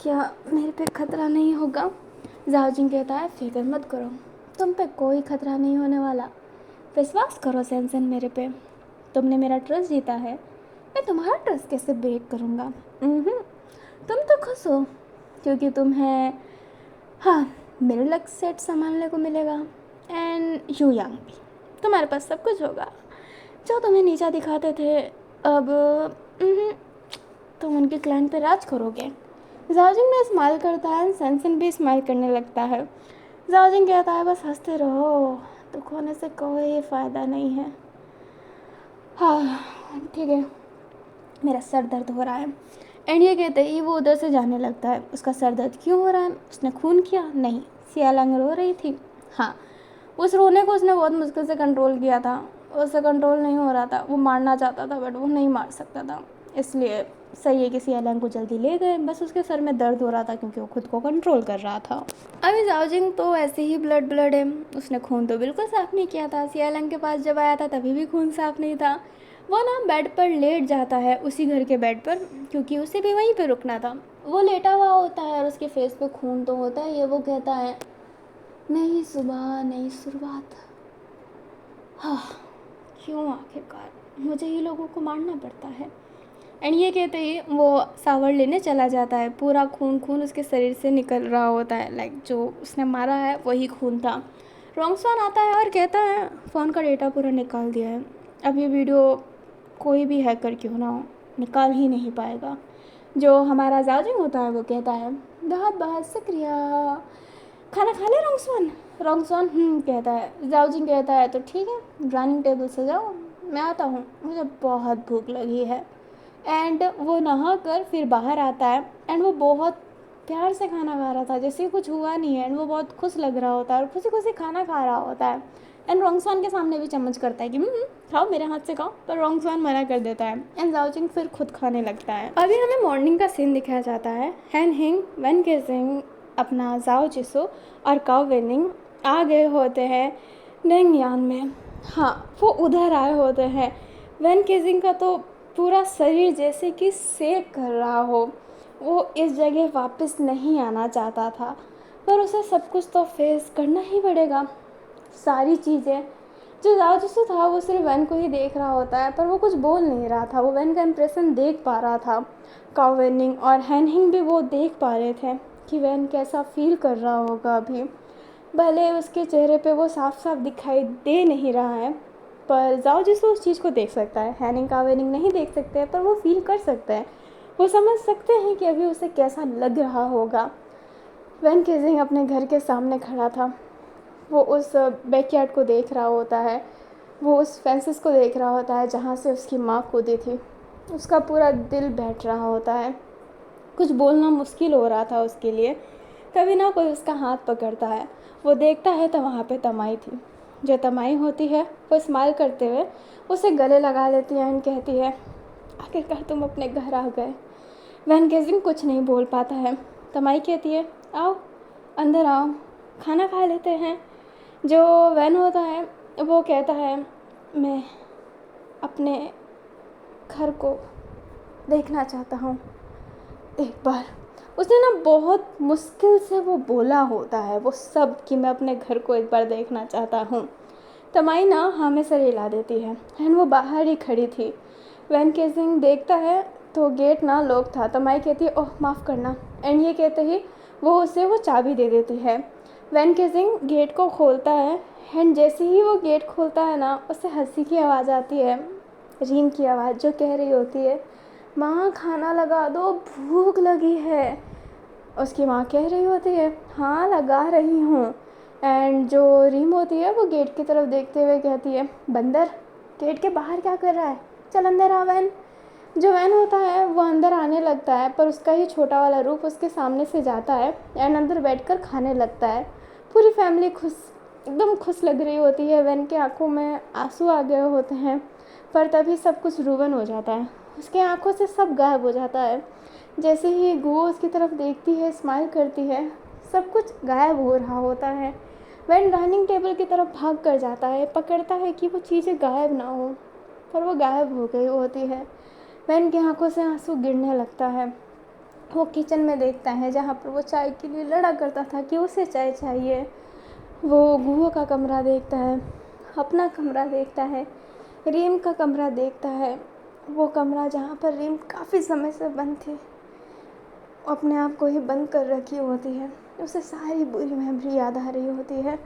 क्या मेरे पे खतरा नहीं होगा? जाओजिंग कहता है फिक्र मत करो, तुम पे कोई खतरा नहीं होने वाला, विश्वास करो सैनसन मेरे पे, तुमने मेरा ट्रस्ट जीता है, मैं तुम्हारा ट्रस्ट कैसे ब्रेक करूँगा? तुम तो खुश हो क्योंकि तुम्हें हाँ मेरे लक सेट संभालने को मिलेगा, एंड यू यंग भी, तुम्हारे पास सब कुछ होगा। जो तुम्हें नीचा दिखाते थे अब तुम उनके क्लैन पे राज करोगे। जाओजिंग ने स्माइल करता है, सैनसन भी स्माइल करने लगता है। जाओजिंग कहता है बस हंसते रहो, दुख होने से कोई फ़ायदा नहीं है। हाँ ठीक है, मेरा सर दर्द हो रहा है। एंड ये कहते ही वो उधर से जाने लगता है। उसका सर दर्द क्यों हो रहा है? उसने खून किया? नहीं, सियालैंग रो रही थी। हाँ, उस रोने को उसने बहुत मुश्किल से कंट्रोल किया था, उससे कंट्रोल नहीं हो रहा था। वो मारना चाहता था बट वो नहीं मार सकता था, इसलिए सही है कि सियालैंग को जल्दी ले गए। बस उसके सर में दर्द हो रहा था क्योंकि वो खुद को कंट्रोल कर रहा था। अभी जाओजिंग तो ऐसे ही ब्लड है, उसने खून तो बिल्कुल साफ़ नहीं किया था। सियालैंग के पास जब आया था तभी भी खून साफ़ नहीं था। वो ना बेड पर लेट जाता है, उसी घर के बेड पर, क्योंकि उसे भी वहीं पे रुकना था। वो लेटा हुआ होता है और उसके फेस पे खून तो होता है। ये वो कहता है नई सुबह नई शुरुआत। हाँ क्यों आखिरकार मुझे ही लोगों को मारना पड़ता है। एंड ये कहते ही वो सावर लेने चला जाता है। पूरा खून उसके शरीर से निकल रहा होता है, लाइक जो उसने मारा है वही खून था। रोंगसवान आता है और कहता है फ़ोन का डेटा पूरा निकाल दिया है, अब ये वीडियो कोई भी हैकर क्यों ना हो निकाल ही नहीं पाएगा। जो हमारा जाओजिंग होता है वो कहता है बहुत बहुत शुक्रिया, खाना खा ले रोंगसवान? रोंगसवान कहता है। जाओजिंग कहता है तो ठीक है डाइनिंग टेबल से जाओ, मैं आता हूँ, मुझे बहुत भूख लगी है। एंड वो नहा कर फिर बाहर आता है। एंड वो बहुत प्यार से खाना खा रहा था, जैसे कुछ हुआ नहीं है। एंड वो बहुत खुश लग रहा होता है और खुशी खुशी खाना खा रहा होता है। एंड रोंगसवान के सामने भी चम्मच करता है कि खाओ मेरे हाथ से खाओ, पर रोंगसवान मना कर देता है। एंड जाओजिंग फिर खुद खाने लगता है। अभी हमें मॉर्निंग का सीन दिखाया जाता है। हैन हिंग, वेन केजिंग, अपना जाओ जिसो और काओ वेनिंग आ गए होते हैं नेंगयान में। हाँ वो उधर आए होते हैं। वेन केजिंग का तो पूरा शरीर जैसे कि सेक कर रहा हो, वो इस जगह वापस नहीं आना चाहता था, पर उसे सब कुछ तो फेस करना ही पड़ेगा। सारी चीज़ें जो जाओजिसु था वो सिर्फ वैन को ही देख रहा होता है, पर वो कुछ बोल नहीं रहा था। वो वैन का इम्प्रेशन देख पा रहा था। काओ वेनिंग और हैनहिंग भी वो देख पा रहे थे कि वैन कैसा फील कर रहा होगा अभी। भले उसके चेहरे पे वो साफ साफ दिखाई दे नहीं रहा है, पर जाओजिसु उस चीज़ को देख सकता है। हैनिंग काओ वेनिंग नहीं देख सकते हैं, पर वो फील कर सकते हैं। वो समझ सकते हैं कि अभी उसे कैसा लग रहा होगा। वैन केजिंग अपने घर के सामने खड़ा था। वो उस बैकयार्ड को देख रहा होता है, वो उस फेंसेस को देख रहा होता है जहाँ से उसकी माँ कूदी थी। उसका पूरा दिल बैठ रहा होता है, कुछ बोलना मुश्किल हो रहा था उसके लिए। तभी ना कोई उसका हाथ पकड़ता है। वो देखता है तो वहाँ पे तमाई थी। जो तमाई होती है वो स्माइल करते हुए उसे गले लगा लेती है एंड कहती है आखिरकार तुम अपने घर आ गए। वैन गेजिंग कुछ नहीं बोल पाता है। तमाई कहती है आओ अंदर आओ, खाना खा लेते हैं। जो वैन होता है वो कहता है मैं अपने घर को देखना चाहता हूँ एक बार। उसने ना बहुत मुश्किल से वो बोला होता है वो सब कि मैं अपने घर को एक बार देखना चाहता हूँ। तमाई ना हमें सर हिला देती है एंड वो बाहर ही खड़ी थी। वैन केसिंग देखता है तो गेट ना लॉक था। तमाई कहती है ओह माफ़ करना एंड ये कहते ही वो उसे वो चाबी दे देती है। वैन केसिंग गेट को खोलता है एंड जैसे ही वो गेट खोलता है ना उससे हंसी की आवाज़ आती है, रीम की आवाज़ जो कह रही होती है माँ खाना लगा दो भूख लगी है। उसकी माँ कह रही होती है हाँ लगा रही हूँ। एंड जो रीम होती है वो गेट की तरफ देखते हुए कहती है बंदर गेट के बाहर क्या कर रहा है, चल अंदर आ वैन। जो वैन होता है वो अंदर आने लगता है पर उसका ही छोटा वाला रूप उसके सामने से जाता है एंड अंदर बैठकर खाने लगता है। पूरी फैमिली खुश, एकदम खुश लग रही होती है। वैन की आंखों में आंसू आ गए होते हैं पर तभी सब कुछ रुबन हो जाता है, उसके आंखों से सब गायब हो जाता है। जैसे ही गुओ उसकी तरफ देखती है स्माइल करती है सब कुछ गायब हो रहा होता है। वैन डाइनिंग टेबल की तरफ भाग कर जाता है, पकड़ता है कि वो चीज़ें गायब ना हो पर वो गायब हो गई होती है। वैन की आंखों से आंसू गिरने लगता है। वो किचन में देखता है जहाँ पर वो चाय के लिए लड़ा करता था कि उसे चाय चाहिए। वो गुओ का कमरा देखता है, अपना कमरा देखता है, रीम का कमरा देखता है, वो कमरा जहाँ पर रीम काफ़ी समय से बंद थी, अपने आप को ही बंद कर रखी होती है। उसे सारी बुरी मेमोरी याद आ रही होती है,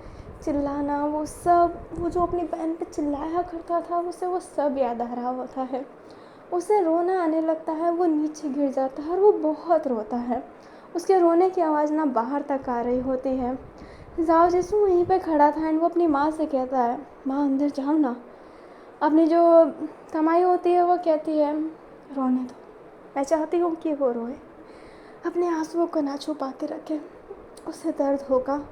चिल्लाना वो सब, वो जो अपनी बहन पे चिल्लाया करता था उसे वो सब याद आ रहा होता है। उसे रोना आने लगता है, वो नीचे गिर जाता है और वो बहुत रोता है। उसके रोने की आवाज़ ना बाहर तक आ रही होती है। जाओ जिसू वहीं पे खड़ा था एंड वो अपनी माँ से कहता है माँ अंदर जाओ ना। अपनी जो तमाई होती है वो कहती है रोने दो, मैं चाहती हूँ कि वो रोए, अपने आंसुओं को ना छुपा के रखे, उसे दर्द होगा।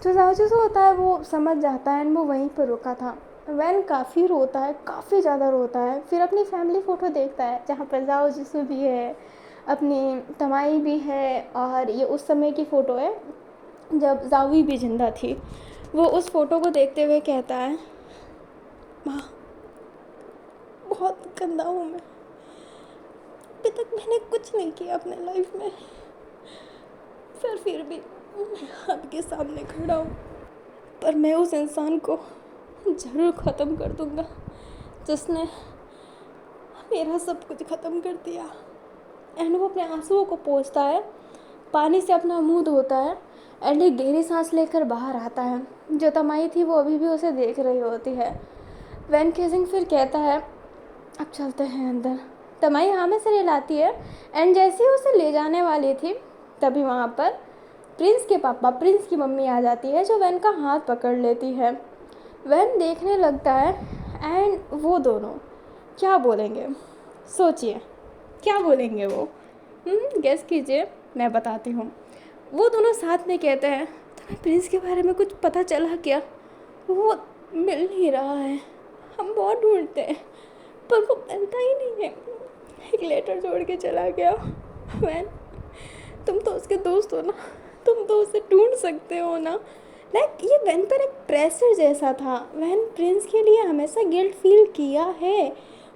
जो जाओ जिसू होता है वो समझ जाता है एंड वो वहीं पर रुका था। वैन काफ़ी रोता है, काफ़ी ज़्यादा रोता है। फिर अपनी फैमिली फ़ोटो देखता है जहाँ पर जाओ जिसू भी है, अपनी तमाई भी है और ये उस समय की फ़ोटो है जब जावी भी जिंदा थी। वो उस फ़ोटो को देखते हुए कहता है माँ बहुत गंदा हूँ मैं, अभी तक मैंने कुछ नहीं किया अपने लाइफ में, फिर भी आपके सामने खड़ा हूँ। पर मैं उस इंसान को ज़रूर ख़त्म कर दूँगा जिसने मेरा सब कुछ ख़त्म कर दिया। एंड वो अपने आंसुओं को पोंछता है, पानी से अपना मुंह धोता है एंड एक गहरी सांस लेकर बाहर आता है। जो तमाई थी वो अभी भी उसे देख रही होती है। वैन केसिंग फिर कहता है अब चलते हैं अंदर। तमाई हाँ में से लाती है एंड जैसे ही उसे ले जाने वाली थी तभी वहाँ पर प्रिंस के पापा, प्रिंस की मम्मी आ जाती है जो वैन का हाथ पकड़ लेती है। वैन देखने लगता है एंड वो दोनों क्या बोलेंगे, सोचिए क्या बोलेंगे वो, गेस कीजिए, मैं बताती हूँ। वो दोनों साथ में कहते हैं तुम्हें प्रिंस के बारे में कुछ पता चला क्या, वो मिल नहीं रहा है, हम बहुत ढूंढते हैं पर वो मिलता ही नहीं है, एक लेटर छोड़ के चला गया। वैन तुम तो उसके दोस्त हो ना, तुम तो उसे ढूंढ सकते हो ना। लाइक ये वैन पर एक प्रेशर जैसा था। वैन प्रिंस के लिए हमेशा गिल्ट फील किया है,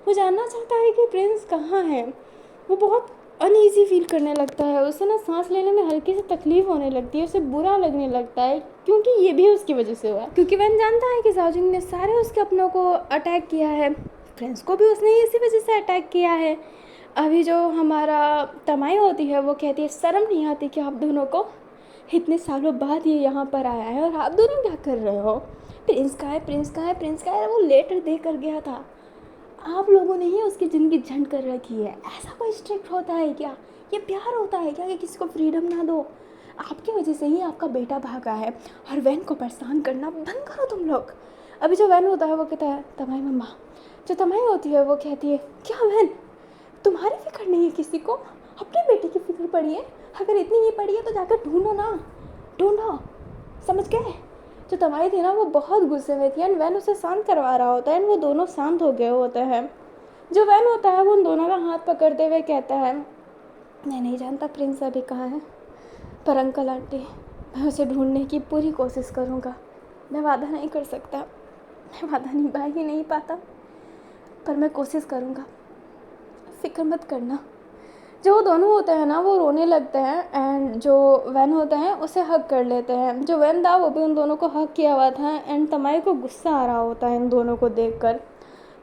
वो जानना चाहता है कि प्रिंस कहाँ है। वो बहुत अनईजी फील करने लगता है, उसे ना सांस लेने में हल्की सी तकलीफ़ होने लगती है, उसे बुरा लगने लगता है क्योंकि ये भी उसकी वजह से हुआ, क्योंकि वैन जानता है कि जाओजिंग ने सारे उसके अपनों को अटैक किया है, प्रिंस को भी उसने इसी वजह से अटैक किया है। अभी जो हमारा तमाई होती है वो कहती है शर्म नहीं आती कि आप दोनों को, इतने सालों बाद ये यहाँ पर आया है और आप दोनों क्या कर रहे हो, प्रिंस कहाँ है, प्रिंस कहाँ है, प्रिंस कहाँ है, वो लेटर दे कर गया था, आप लोगों ने ही उसकी ज़िंदगी झंड कर रखी है। ऐसा कोई स्ट्रिक्ट होता है क्या, ये प्यार होता है क्या कि किसी को फ्रीडम ना दो, आपकी वजह से ही आपका बेटा भागा है और वैन को परेशान करना बंद करो तुम लोग। अभी जो वैन होता है वो कहता है तमाई मम्मा। जो तमाई होती है वो कहती है क्या वैन तुम्हारी फिक्र नहीं है किसी को, अपने बेटे की फिक्र पड़ी है, अगर इतनी ही पड़ी है तो जाकर ढूंढो ना, ढूंढो, समझ गए। जो तमाई थी ना वो बहुत गुस्से में थी एंड वैन उसे शांत करवा रहा होता है एंड वो दोनों शांत हो गए होते हैं। जो वैन होता है वो उन दोनों का हाथ पकड़ते हुए कहता है मैं नहीं जानता प्रिंस अभी कहाँ है, पर अंकल आंटी मैं उसे ढूंढने की पूरी कोशिश करूँगा। मैं वादा नहीं कर सकता, मैं वादा निभा ही नहीं पाता, पर मैं कोशिश करूँगा। फ़िक्र मत करना। जो दोनों होते हैं ना वो रोने लगते हैं एंड जो वैन होते हैं उसे हग कर लेते हैं। जो वैन था वो भी उन दोनों को हग किया हुआ था एंड तमाई को गुस्सा आ रहा होता है इन दोनों को देखकर।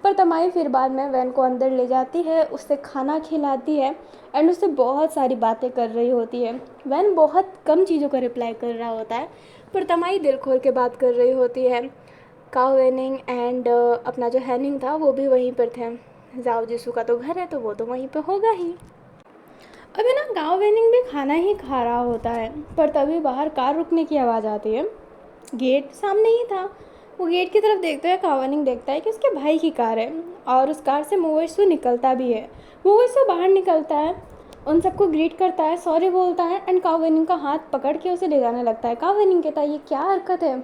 पर तमाई फिर बाद में वैन को अंदर ले जाती है, उससे खाना खिलाती है एंड उससे बहुत सारी बातें कर रही होती है। वैन बहुत कम चीज़ों का रिप्लाई कर रहा होता है पर तमाई दिल खोल के बात कर रही होती है। काओ वेनिंग एंड अपना जो हैनिंग था वो भी वहीं पर थे। जाओ जिसू का तो घर है तो वो तो वहीं पर होगा ही। अभी ना गाँव वेनिंग भी खाना ही खा रहा होता है पर तभी बाहर कार रुकने की आवाज़ आती है। गेट सामने ही था। वो गेट की तरफ देखता है, कावनिंग देखता है कि उसके भाई की कार है और उस कार से मोवेशु निकलता भी है। मोवेशु बाहर निकलता है, उन सबको ग्रीट करता है, सॉरी बोलता है एंड कावनिंग का हाथ पकड़ के उसे ले जाने लगता है। कावनिंग कहता है ये क्या हरकत है,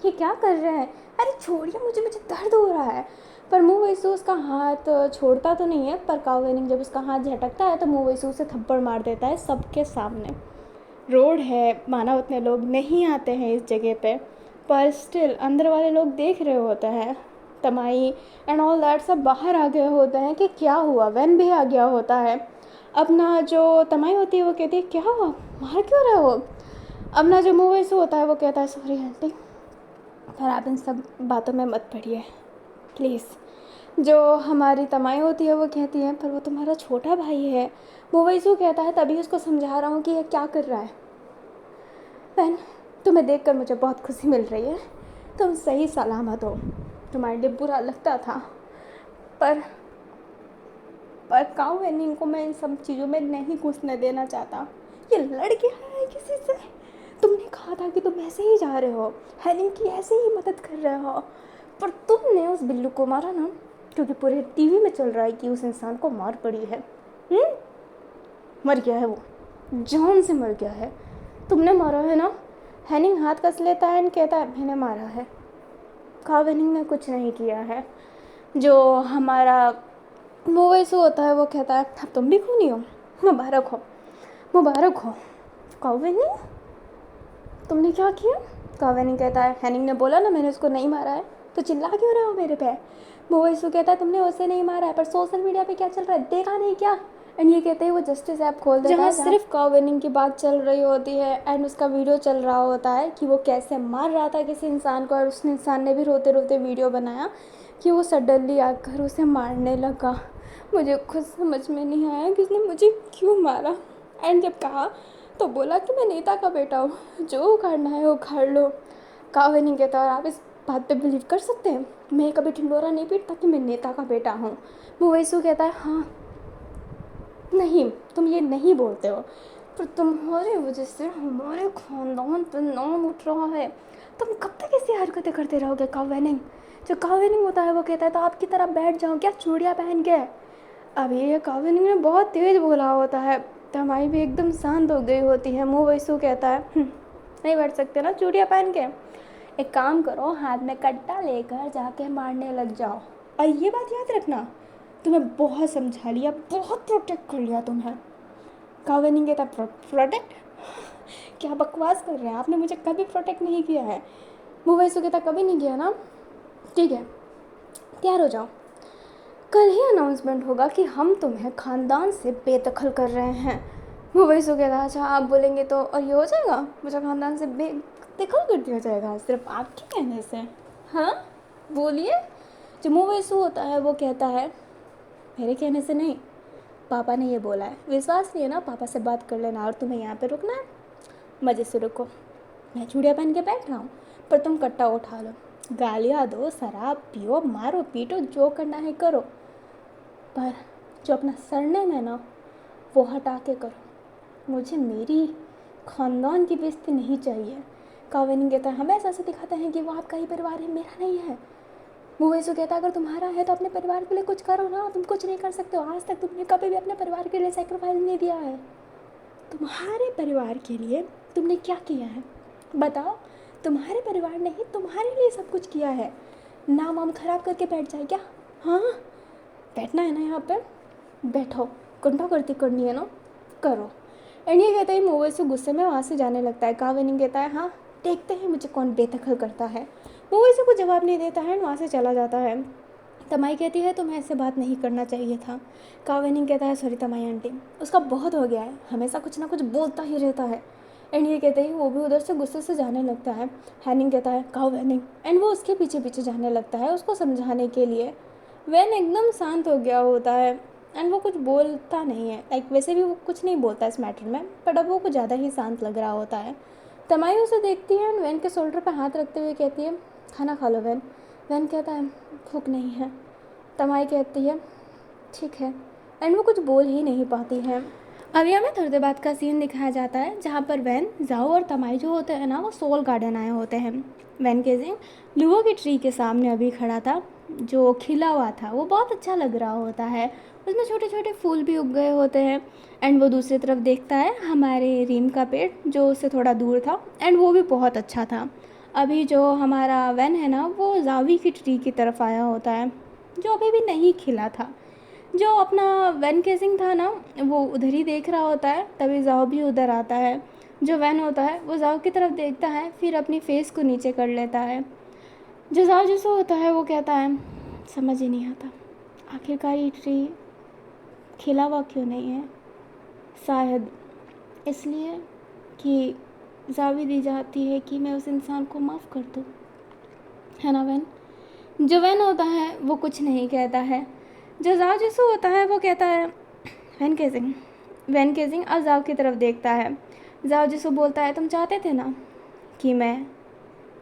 ये क्या कर रहे हैं, अरे छोड़िए मुझे दर्द हो रहा है। पर मोवेशु उसका हाथ छोड़ता तो नहीं है, पर कावनिंग जब उसका हाथ झटकता है तो मोवेशु उसे थप्पड़ मार देता है सबके सामने। रोड है, माना उतने लोग नहीं आते हैं इस जगह पे, पर स्टिल अंदर वाले लोग देख रहे होते हैं। तमाई एंड ऑल दैट सब बाहर आ गए होते हैं कि क्या हुआ। वैन भी आ गया होता है। अपना जो तमाई होती है वो कहती है क्या हुआ, मार क्यों रहे हो। अपना जो मूवेस होता है वो कहता है सॉरी आंटी, पर आप इन सब बातों में मत पड़िए प्लीज़। जो हमारी तमाई होती है वो कहती है पर वो तुम्हारा छोटा भाई है। मूवेसू कहता है तभी उसको समझा रहा हूँ कि ये क्या कर रहा है। बहन तुम्हें देखकर मुझे बहुत खुशी मिल रही है, तुम सही सलामत हो। तुम्हारे लिए बुरा लगता था पर काउ वेनिंग को मैं इन सब चीज़ों में नहीं घुसने देना चाहता। ये लड़ गया है किसी से। तुमने कहा था कि तुम ऐसे ही जा रहे हो, हेनिंग की ऐसे ही मदद कर रहे हो, पर तुमने उस बिल्लू को मारा ना, क्योंकि पूरे टीवी में चल रहा है कि उस इंसान को मार पड़ी है। मर गया है वो, जान से मर गया है। तुमने मारा है ना। हेनिंग हाथ कस लेता है एंड कहता है मैंने मारा है। काउ वेनिंग ने कुछ नहीं किया है। जो हमारा मोवेसू होता है वो कहता है अब तुम भी खूनी हो, मुबारक हो मुबारक हो। काउ वेनिंग तुमने क्या किया। काउ वेनिंग कहता है हेनिंग ने बोला ना मैंने उसको नहीं मारा है, तो चिल्ला क्यों रहे हो मेरे पे। मोवेसू कहता है तुमने उसे नहीं मारा है, पर सोशल मीडिया पे क्या चल रहा है देखा नहीं क्या। एंड ये कहते हैं वो जस्टिस ऐप खोल देता है, सिर्फ काउ वेनिंग की बात चल रही होती है एंड उसका वीडियो चल रहा होता है कि वो कैसे मार रहा था किसी इंसान को, और उस इंसान ने भी रोते रोते वीडियो बनाया कि वो सडनली आकर उसे मारने लगा। मुझे खुद समझ में नहीं आया कि उसने मुझे क्यों मारा। एंड जब कहा तो बोला कि मैं नेता का बेटा हूँ, जो उखाड़ना है वो उखाड़ लो। काउ वेनिंग कहता और आप इस बात पे बिलीव कर सकते हैं, मैं कभी ढिंडोरा नहीं पीटता कि मैं नेता का बेटा हूँ। मोवेसू कहता है हाँ नहीं तुम ये नहीं बोलते हो, पर तुम्हारी वजह से हमारे खानदान पर नाम उठ रहा है। तुम कब तक ऐसी हरकतें करते रहोगे। काउ वेनिंग जो काउ वेनिंग होता है वो कहता है तो आपकी तरह बैठ जाओ क्या चूड़ियाँ पहन के। अभी ये काउ वेनिंग ने बहुत तेज़ बोला होता है, तमाई भी एकदम शांत हो गई होती है। मोवेसू कहता है नहीं बैठ सकते ना चूड़ियाँ पहन के, एक काम करो हाथ में कट्टा लेकर जाके मारने लग जाओ। और ये बात याद रखना तुम्हें बहुत समझा लिया, बहुत प्रोटेक्ट कर लिया तुम्हें। काउ वेनिंग कहता प्रोटेक्ट क्या बकवास कर रहे हैं, आपने मुझे कभी प्रोटेक्ट नहीं किया है। मोवेसू कहता कभी नहीं किया ना, ठीक है तैयार हो जाओ, कल ही अनाउंसमेंट होगा कि हम तुम्हें ख़ानदान से बेदखल कर रहे हैं। मोवेसू कहता अच्छा आप बोलेंगे तो और ये हो जाएगा, मुझे ख़ानदान से बेदखल कर दिया जाएगा सिर्फ आपके कहने से। हाँ बोलिए। जो मोवेसू होता है वो कहता है मेरे कहने से नहीं, पापा ने ये बोला है, विश्वास नहीं है ना पापा से बात कर लेना और तुम्हें यहाँ पे रुकना है, मज़े से रुको। मैं चूड़ियाँ पहन के बैठ रहा हूँ पर तुम कट्टा उठा लो, गालियाँ दो, शराब पियो, मारो पीटो, जो करना है करो, पर जो अपना सरनेम है ना वो हटा के करो। मुझे मेरी ख़ानदान की बेइज्जती नहीं चाहिए। काउ वेनिंग कहता है हम ऐसा दिखाते हैं कि वो आपका ही परिवार है, मेरा नहीं है। मोवेसू कहता अगर तुम्हारा है तो अपने परिवार के लिए कुछ करो ना, तुम कुछ नहीं कर सकते हो, आज तक तुमने कभी भी अपने परिवार के लिए सेक्रीफाइस नहीं दिया है। तुम्हारे परिवार के लिए तुमने क्या किया है बताओ। तुम्हारे परिवार ने ही तुम्हारे लिए सब कुछ किया है, नाम वाम खराब करके बैठ जाए क्या। हाँ बैठना है ना यहाँ पे बैठो, गुंडागर्दी करनी है ना करो। एंड ये कहते ही मोबाइल से गुस्से में वहाँ से जाने लगता है। कावेनिंग कहता है हाँ देखते हैं मुझे कौन बेदखल करता है। मोबाइल से कुछ जवाब नहीं देता है एंड वहाँ से चला जाता है। तमाई कहती है तुम्हें ऐसे बात नहीं करना चाहिए था। कावेनिंग कहता है सॉरी तमाई आंटी, उसका बहुत हो गया है, हमेशा कुछ ना कुछ बोलता ही रहता है। एंड ये कहते ही वो भी उधर से गुस्से से जाने लगता है। हैनिंग कहता है कावेनिंग, एंड वो उसके पीछे पीछे जाने लगता है उसको समझाने के लिए। वैन एकदम शांत हो गया होता है एंड वो कुछ बोलता नहीं है। लाइक वैसे भी वो कुछ नहीं बोलता इस मैटर में, बट अब वो कुछ ज़्यादा ही शांत लग रहा होता है। तमाई उसे देखती है एंड वैन के शोल्डर पर हाथ रखते हुए कहती है खाना खा लो वैन। वैन कहता है भूख नहीं है। तमाई कहती है ठीक है, एंड वो कुछ बोल ही नहीं पाती है। अभी हमें थोड़ी देर बाद का सीन दिखाया जाता है जहाँ पर वैन, जाओ और तमाई जो होते हैं ना वो सोल गार्डन आए होते हैं। वैन केजिंग लुओ की ट्री के सामने अभी खड़ा था जो खिला हुआ था, वो बहुत अच्छा लग रहा होता है, उसमें छोटे छोटे फूल भी उग गए होते हैं। एंड वो दूसरी तरफ देखता है हमारे रीम का पेड़ जो उससे थोड़ा दूर था एंड वो भी बहुत अच्छा था। अभी जो हमारा वैन है ना वो जावी की ट्री की तरफ आया होता है जो अभी भी नहीं खिला था। जो अपना वैन केसिंग था ना वो उधर ही देख रहा होता है, तभी जाओ भी उधर आता है। जो वैन होता है वो जाओ की तरफ देखता है, फिर अपनी फेस को नीचे कर लेता है। जो जाओ जैसा होता है वो कहता है समझ ही नहीं आता आखिरकार ये ट्री खिला हुआ क्यों नहीं है। शायद इसलिए कि जावी दी जाती है कि मैं उस इंसान को माफ़ कर दूँ, है ना वैन। जो वैन होता है वो कुछ नहीं कहता है। जो जाओ जैसा होता है वो कहता है वैन केजिंग। वैन केजिंग और जाओ की तरफ देखता है। जाओ जैसा बोलता है तुम चाहते थे ना कि मैं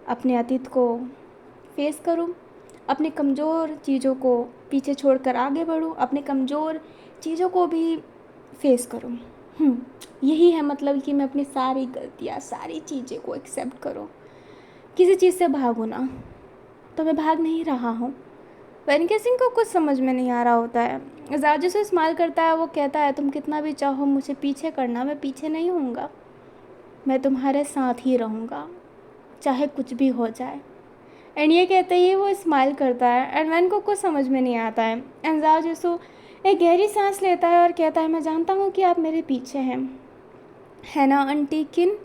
अपने अतीत को फेस करूं, अपनी कमज़ोर चीज़ों को पीछे छोड़कर आगे बढ़ूं, अपने कमज़ोर चीज़ों को भी फेस करूं। यही है मतलब कि मैं अपनी सारी गलतियाँ सारी चीज़ें को एक्सेप्ट करूं, किसी चीज़ से भागूं ना। तो मैं भाग नहीं रहा हूँ। वैन केसिंग को कुछ समझ में नहीं आ रहा होता है। जाओ जैसे स्माइल करता है वो कहता है तुम कितना भी चाहो मुझे पीछे करना, मैं पीछे नहीं होऊंगा, मैं तुम्हारे साथ ही रहूँगा चाहे कुछ भी हो जाए। एंड ये कहते ही वो स्माइल करता है एंड वैन को कुछ समझ में नहीं आता है। एंड जाओ जैसो एक गहरी सांस लेता है और कहता है मैं जानता हूँ कि आप मेरे पीछे हैं, है ना आंटी किन।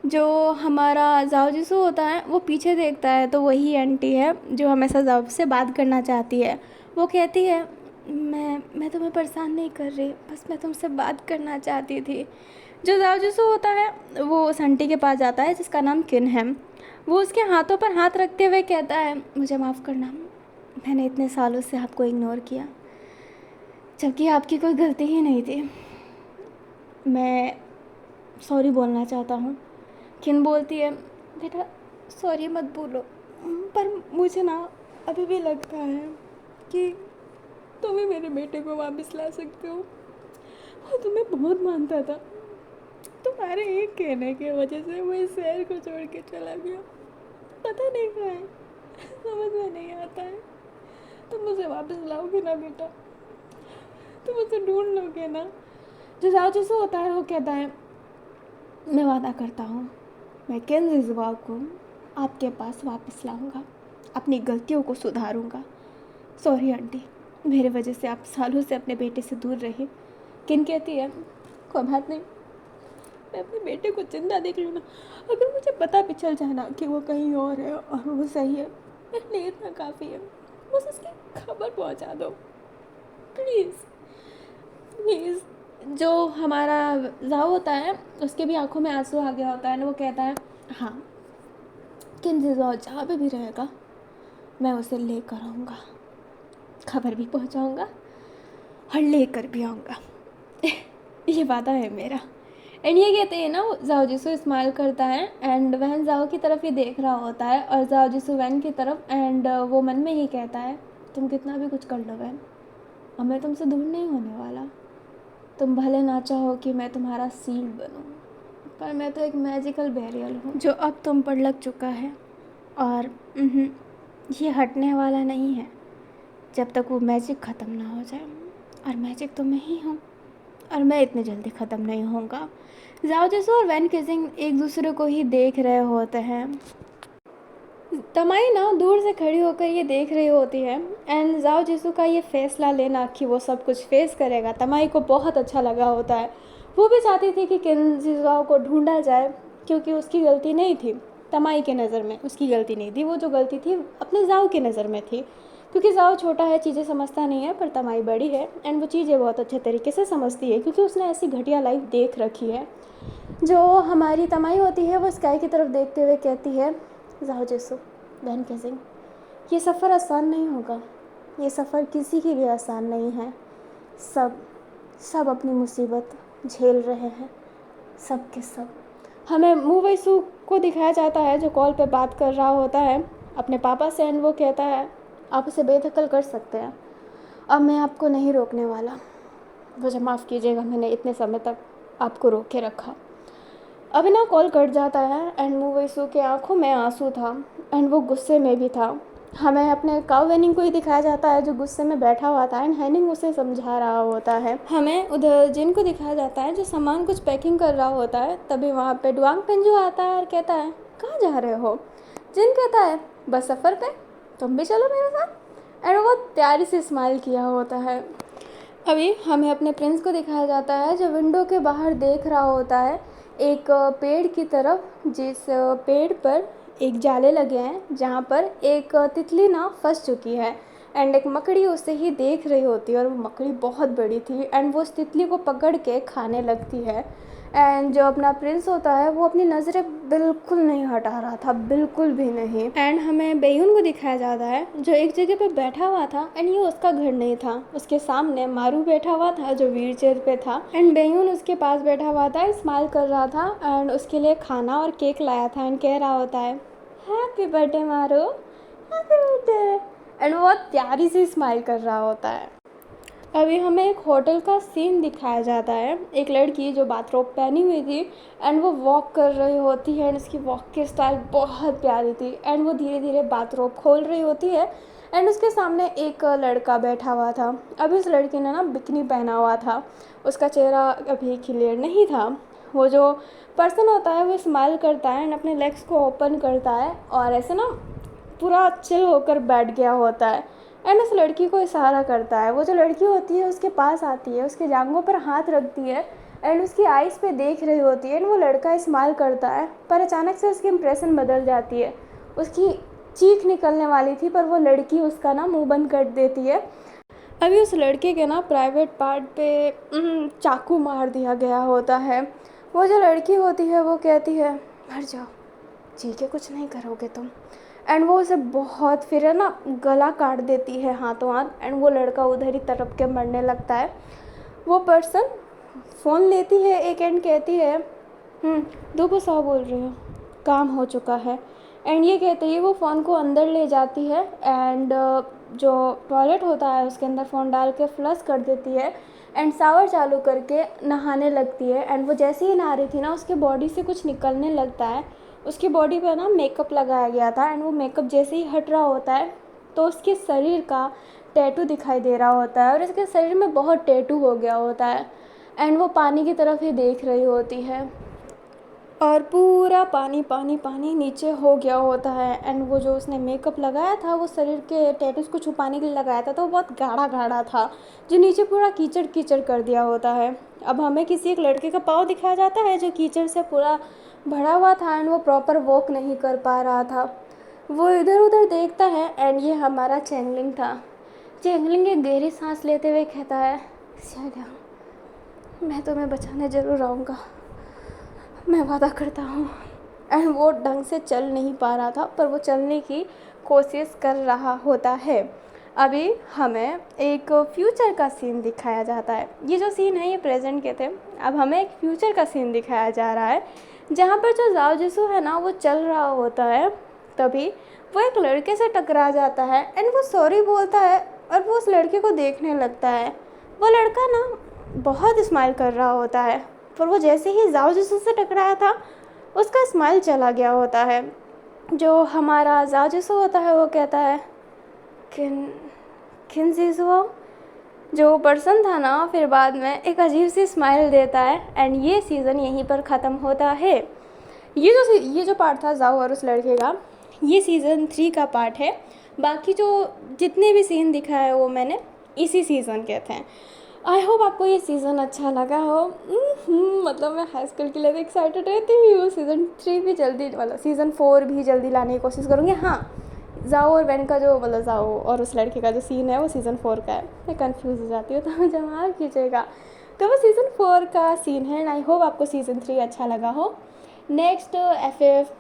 जो हमारा जाओ जिसू होता है वो पीछे देखता है तो वही आंटी है जो हमेशा जाओ से बात करना चाहती है। वो कहती है मैं तुम्हें परेशान नहीं कर रही, बस मैं तुमसे बात करना चाहती थी। जो जाओ जिसू होता है वो उस आंटी के पास जाता है जिसका नाम किन है। वो उसके हाथों पर हाथ रखते हुए कहता है मुझे माफ़ करना, मैंने इतने सालों से आपको इग्नोर किया जबकि आपकी कोई गलती ही नहीं थी। मैं सॉरी बोलना चाहता हूँ। किन बोलती है बेटा सॉरी मत बोलो, पर मुझे ना अभी भी लगता है कि तुम ही मेरे बेटे को वापस ला सकते हो। वो तुम्हें बहुत मानता था, तुम्हारे एक कहने की वजह से वो इस शहर को छोड़ के चला गया, पता नहीं कहाँ है, समझ में नहीं आता है। तुम मुझे वापस लाओगे ना बेटा, तुम मुझे ढूंढ लोगे ना। जो जाओ जैसे होता है वो कहता है मैं वादा करता हूँ मैं केंजिज़ुआ को आपके पास वापस लाऊंगा, अपनी गलतियों को सुधारूंगा। सॉरी आंटी, मेरे वजह से आप सालों से अपने बेटे से दूर रहे। किन कहती है कोई बात नहीं, मैं अपने बेटे को जिंदा देख लूँ ना, अगर मुझे पता भी चल जाए ना कि वो कहीं और है और वो सही है, मेरे लिए इतना काफ़ी है। बस उसकी खबर पहुँचा दो प्लीज़ प्लीज़। जो हमारा जाओ होता है उसके भी आंखों में आंसू आ गया होता है ना। वो कहता है हाँ किंजिज़ो जहाँ पे भी रहेगा मैं उसे लेकर आऊँगा, खबर भी पहुँचाऊँगा और लेकर भी आऊँगा। ये वादा है मेरा। एंड ये कहते हैं ना वो जाओ जिसु स्माइल करता है एंड वैन जाओ की तरफ ही देख रहा होता है और जाओ जिसु वैन की तरफ। एंड वो मन में ही कहता है तुम कितना भी कुछ कर लो वैन, अब मैं तुमसे दूर नहीं होने वाला। तुम भले ना चाहो कि मैं तुम्हारा सील्ड बनूं, पर मैं तो एक मैजिकल बैरियर हूँ जो अब तुम पर लग चुका है और ये हटने वाला नहीं है जब तक वो मैजिक ख़त्म ना हो जाए। और मैजिक तो मैं ही हूँ और मैं इतने जल्दी ख़त्म नहीं होऊंगा। जाओ जैसो और वैन केजिंग एक दूसरे को ही देख रहे होते हैं। तमाई ना दूर से खड़ी होकर ये देख रही होती है एंड जाओ जिसू का ये फैसला लेना कि वो सब कुछ फेस करेगा तमाई को बहुत अच्छा लगा होता है। वो भी चाहती थी कि किंजीज़ाओ को ढूंढा जाए, क्योंकि उसकी गलती नहीं थी तमाई के नज़र में, उसकी गलती नहीं थी, वो जो गलती थी अपने जाओ की नज़र में थी, क्योंकि जाओ छोटा है, चीज़ें समझता नहीं है, पर तमाई बड़ी है एंड वो चीज़ें बहुत अच्छे तरीके से समझती है, क्योंकि उसने ऐसी घटिया लाइफ देख रखी है। जो हमारी तमाई होती है वो स्काई की तरफ देखते हुए कहती है, जाओ जैसो बहन केजिंग, ये सफ़र आसान नहीं होगा, ये सफ़र किसी के लिए आसान नहीं है। सब सब अपनी मुसीबत झेल रहे हैं, सब के सब। हमें मूवैसू को दिखाया जाता है जो कॉल पे बात कर रहा होता है अपने पापा से एंड वो कहता है, आप उसे बेदखल कर सकते हैं, अब मैं आपको नहीं रोकने वाला। मुझे माफ़ कीजिएगा, मैंने इतने समय तक आपको रोक के रखा। अभी ना कॉल कट जाता है एंड मूवैसू के आंखों में आंसू था एंड वो गुस्से में भी था। हमें अपने काउ वेनिंग को ही दिखाया जाता है जो गुस्से में बैठा हुआ था एंड हेनिंग उसे समझा रहा होता है। हमें उधर जिन को दिखाया जाता है जो सामान कुछ पैकिंग कर रहा होता है। तभी वहाँ पे डुआंग पेंजू आता है और कहता है, कहाँ जा रहे हो? जिन कहता है, बस सफ़र पे, तुम भी चलो मेरे साथ। एंड वो प्यारी से स्माइल किया होता है। अभी हमें अपने प्रिंस को दिखाया जाता है जो विंडो के बाहर देख रहा होता है एक पेड़ की तरफ, जिस पेड़ पर एक जाले लगे हैं जहाँ पर एक तितली ना फंस चुकी है एंड एक मकड़ी उसे ही देख रही होती है और वो मकड़ी बहुत बड़ी थी एंड वो उस तितली को पकड़ के खाने लगती है। एंड जो अपना प्रिंस होता है वो अपनी नज़रें बिल्कुल नहीं हटा रहा था, बिल्कुल भी नहीं। एंड हमें बेयून को दिखाया जाता है जो एक जगह पे बैठा हुआ था एंड ये उसका घर नहीं था। उसके सामने मारू बैठा हुआ था जो व्हील चेयर पे था एंड बेयून उसके पास बैठा हुआ था, स्माइल कर रहा था एंड उसके लिए खाना और केक लाया था एंड कह रहा होता है, हैप्पी बर्थडे मारू, हैप्पी बर्थडे। एंड वो बहुत प्यारी सी स्माइल कर रहा होता है। अभी हमें एक होटल का सीन दिखाया जाता है। एक लड़की जो बाथरोब पहनी हुई थी एंड वो वॉक कर रही होती है एंड उसकी वॉक की स्टाइल बहुत प्यारी थी एंड वो धीरे धीरे बाथरोब खोल रही होती है एंड उसके सामने एक लड़का बैठा हुआ था। अभी उस लड़की ने ना बिकनी पहना हुआ था, उसका चेहरा अभी क्लियर नहीं था। वो जो पर्सन होता है वो स्माइल करता है एंड अपने लेग्स को ओपन करता है और ऐसे ना पूरा चिल होकर बैठ गया होता है एंड उस लड़की को इशारा करता है। वो जो लड़की होती है उसके पास आती है, उसके जांघों पर हाथ रखती है एंड उसकी आइज़ पे देख रही होती है एंड वो लड़का स्माइल करता है, पर अचानक से उसकी इंप्रेशन बदल जाती है। उसकी चीख निकलने वाली थी पर वो लड़की उसका ना मुंह बंद कर देती है। अभी उस लड़के के ना प्राइवेट पार्ट पे चाकू मार दिया गया होता है। वो जो लड़की होती है वो कहती है, मर जाओ, ठीक है, कुछ नहीं करोगे तुम। एंड वो उसे बहुत फिर है ना गला काट देती है हाथों हाथ एंड वो लड़का उधर ही तड़प के मरने लगता है। वो पर्सन फ़ोन लेती है एक एंड कहती है, दो सौ बोल रही हो, काम हो चुका है। एंड ये कहते ही वो फ़ोन को अंदर ले जाती है एंड जो टॉयलेट होता है उसके अंदर फ़ोन डाल के फ्लश कर देती है एंड शावर चालू करके नहाने लगती है। एंड वो जैसे ही नहा रही थी ना उसके बॉडी से कुछ निकलने लगता है। उसकी बॉडी पर ना मेकअप लगाया गया था एंड वो मेकअप जैसे ही हट रहा होता है तो उसके शरीर का टैटू दिखाई दे रहा होता है और इसके शरीर में बहुत टैटू हो गया होता है एंड वो पानी की तरफ ही देख रही होती है और पूरा पानी पानी पानी नीचे हो गया होता है। एंड वो जो उसने मेकअप लगाया था वो शरीर के टैटूज़ को छुपाने के लिए लगाया था, तो वो बहुत गाढ़ा गाढ़ा था जो नीचे पूरा कीचड़ कीचड़ कर दिया होता है। अब हमें किसी एक लड़के का पाँव दिखाया जाता है जो कीचड़ से पूरा भरा हुआ था एंड वो प्रॉपर वॉक नहीं कर पा रहा था। वो इधर उधर देखता है एंड ये हमारा चैंगलिंग था। चैंगलिंग एक गहरी सांस लेते हुए कहता है, शायद मैं तुम्हें बचाने ज़रूर आऊँगा, मैं वादा करता हूँ। एंड वो ढंग से चल नहीं पा रहा था पर वो चलने की कोशिश कर रहा होता है। अभी हमें एक फ्यूचर का सीन दिखाया जाता है। ये जो सीन है ये प्रेजेंट के थे, अब हमें एक फ्यूचर का सीन दिखाया जा रहा है जहाँ पर जो जाओ जिसू है ना वो चल रहा होता है। तभी वो एक लड़के से टकरा जाता है एंड वो सॉरी बोलता है और वो उस लड़के को देखने लगता है। वो लड़का ना बहुत स्माइल कर रहा होता है पर वो जैसे ही जाओ जिसू से टकराया था उसका स्माइल चला गया होता है। जो हमारा जाओ जिसू होता है वो कहता है, किन जीजुओ। जो पर्सन था ना फिर बाद में एक अजीब सी स्माइल देता है एंड ये सीज़न यहीं पर ख़त्म होता है। ये जो पार्ट था जाओ और उस लड़के का, ये सीज़न 3 का पार्ट है। बाकी जो जितने भी सीन दिखाए वो मैंने इसी सीज़न के थे। आई होप आपको ये सीज़न अच्छा लगा हो। मतलब मैं हाई स्कूल के लिए तो एक्साइटेड रहती हूँ। सीज़न 3 भी जल्दी, मतलब सीज़न 4 भी जल्दी लाने की कोशिश करूँगी। हाँ, जाओ और वैन का जो, मतलब जाओ और उस लड़के का जो सीन है वो सीज़न 4 का है। मैं कंफ्यूज हो जाती हूँ तो मुझे मार खींचेगा। तो वो सीज़न 4 का सीन है। एंड आई होप आपको सीज़न 3 अच्छा लगा हो। नेक्स्ट FF,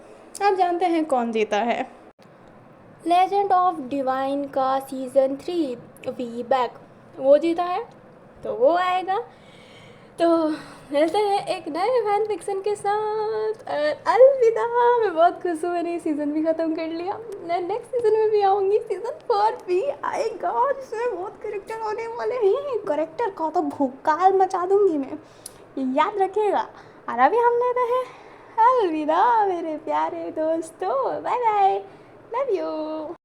आप जानते हैं कौन जीता है? लेजेंड ऑफ डिवाइन का सीज़न 3 वी बैक, वो जीता है। तो वो आएगा। तो मिलते हैं एक नए फैन फिक्शन के साथ। अलविदा। मैं बहुत खुश हूँ, मैंने सीज़न भी ख़त्म कर लिया। मैं नेक्स्ट सीज़न में भी आऊँगी, सीज़न 4 भी आएगा जिसमें बहुत करेक्टर होने वाले हैं। करेक्टर का तो भूकाल मचा दूँगी मैं, ये याद रखिएगा। और अभी हम लेते हैं अलविदा मेरे प्यारे दोस्तों। Bye bye, love you.